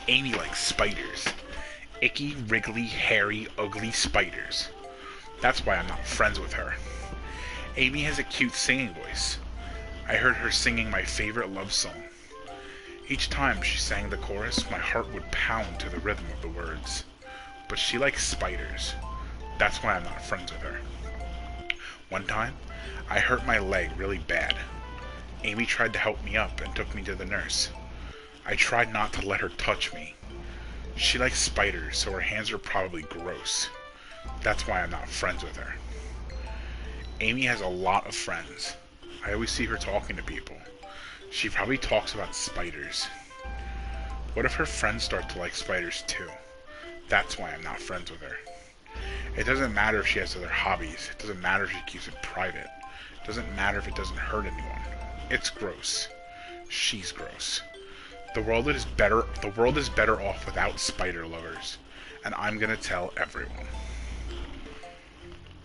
Amy likes spiders. Icky, wriggly, hairy, ugly spiders. That's why I'm not friends with her. Amy has a cute singing voice. I heard her singing my favorite love song. Each time she sang the chorus, my heart would pound to the rhythm of the words. But she likes spiders. That's why I'm not friends with her. One time, I hurt my leg really bad. Amy tried to help me up and took me to the nurse. I tried not to let her touch me. She likes spiders, so her hands are probably gross. That's why I'm not friends with her. Amy has a lot of friends. I always see her talking to people. She probably talks about spiders. What if her friends start to like spiders too? That's why I'm not friends with her. It doesn't matter if she has other hobbies. It doesn't matter if she keeps it private. It doesn't matter if it doesn't hurt anyone. It's gross. She's gross. The world is better off without spider lovers. And I'm gonna tell everyone.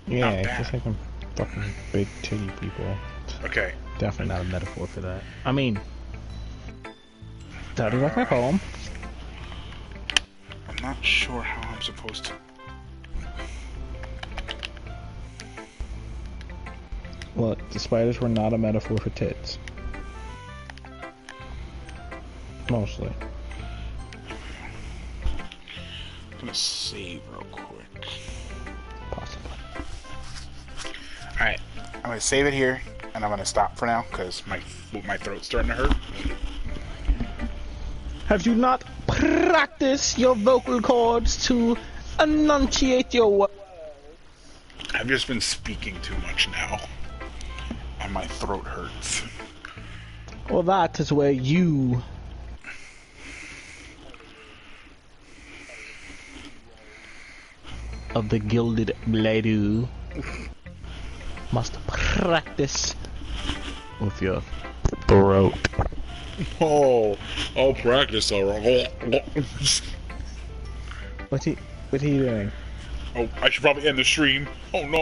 Yeah, it's just like them fucking big titty people. Okay. Definitely not a metaphor for that. I mean, that is like my poem. I'm not sure how I'm supposed to... Look, the spiders were not a metaphor for tits. Mostly. I'm gonna save real quick. Possibly. gonna save it here, and I'm gonna stop for now because my throat's starting to hurt. Have you not practiced your vocal cords to enunciate your words? I've just been speaking too much now, and my throat hurts. Well, that is where you of the Gilded Blade must practice with your throat. Oh, I'll practice, alright. What's he doing? Oh, I should probably end the stream. Oh no.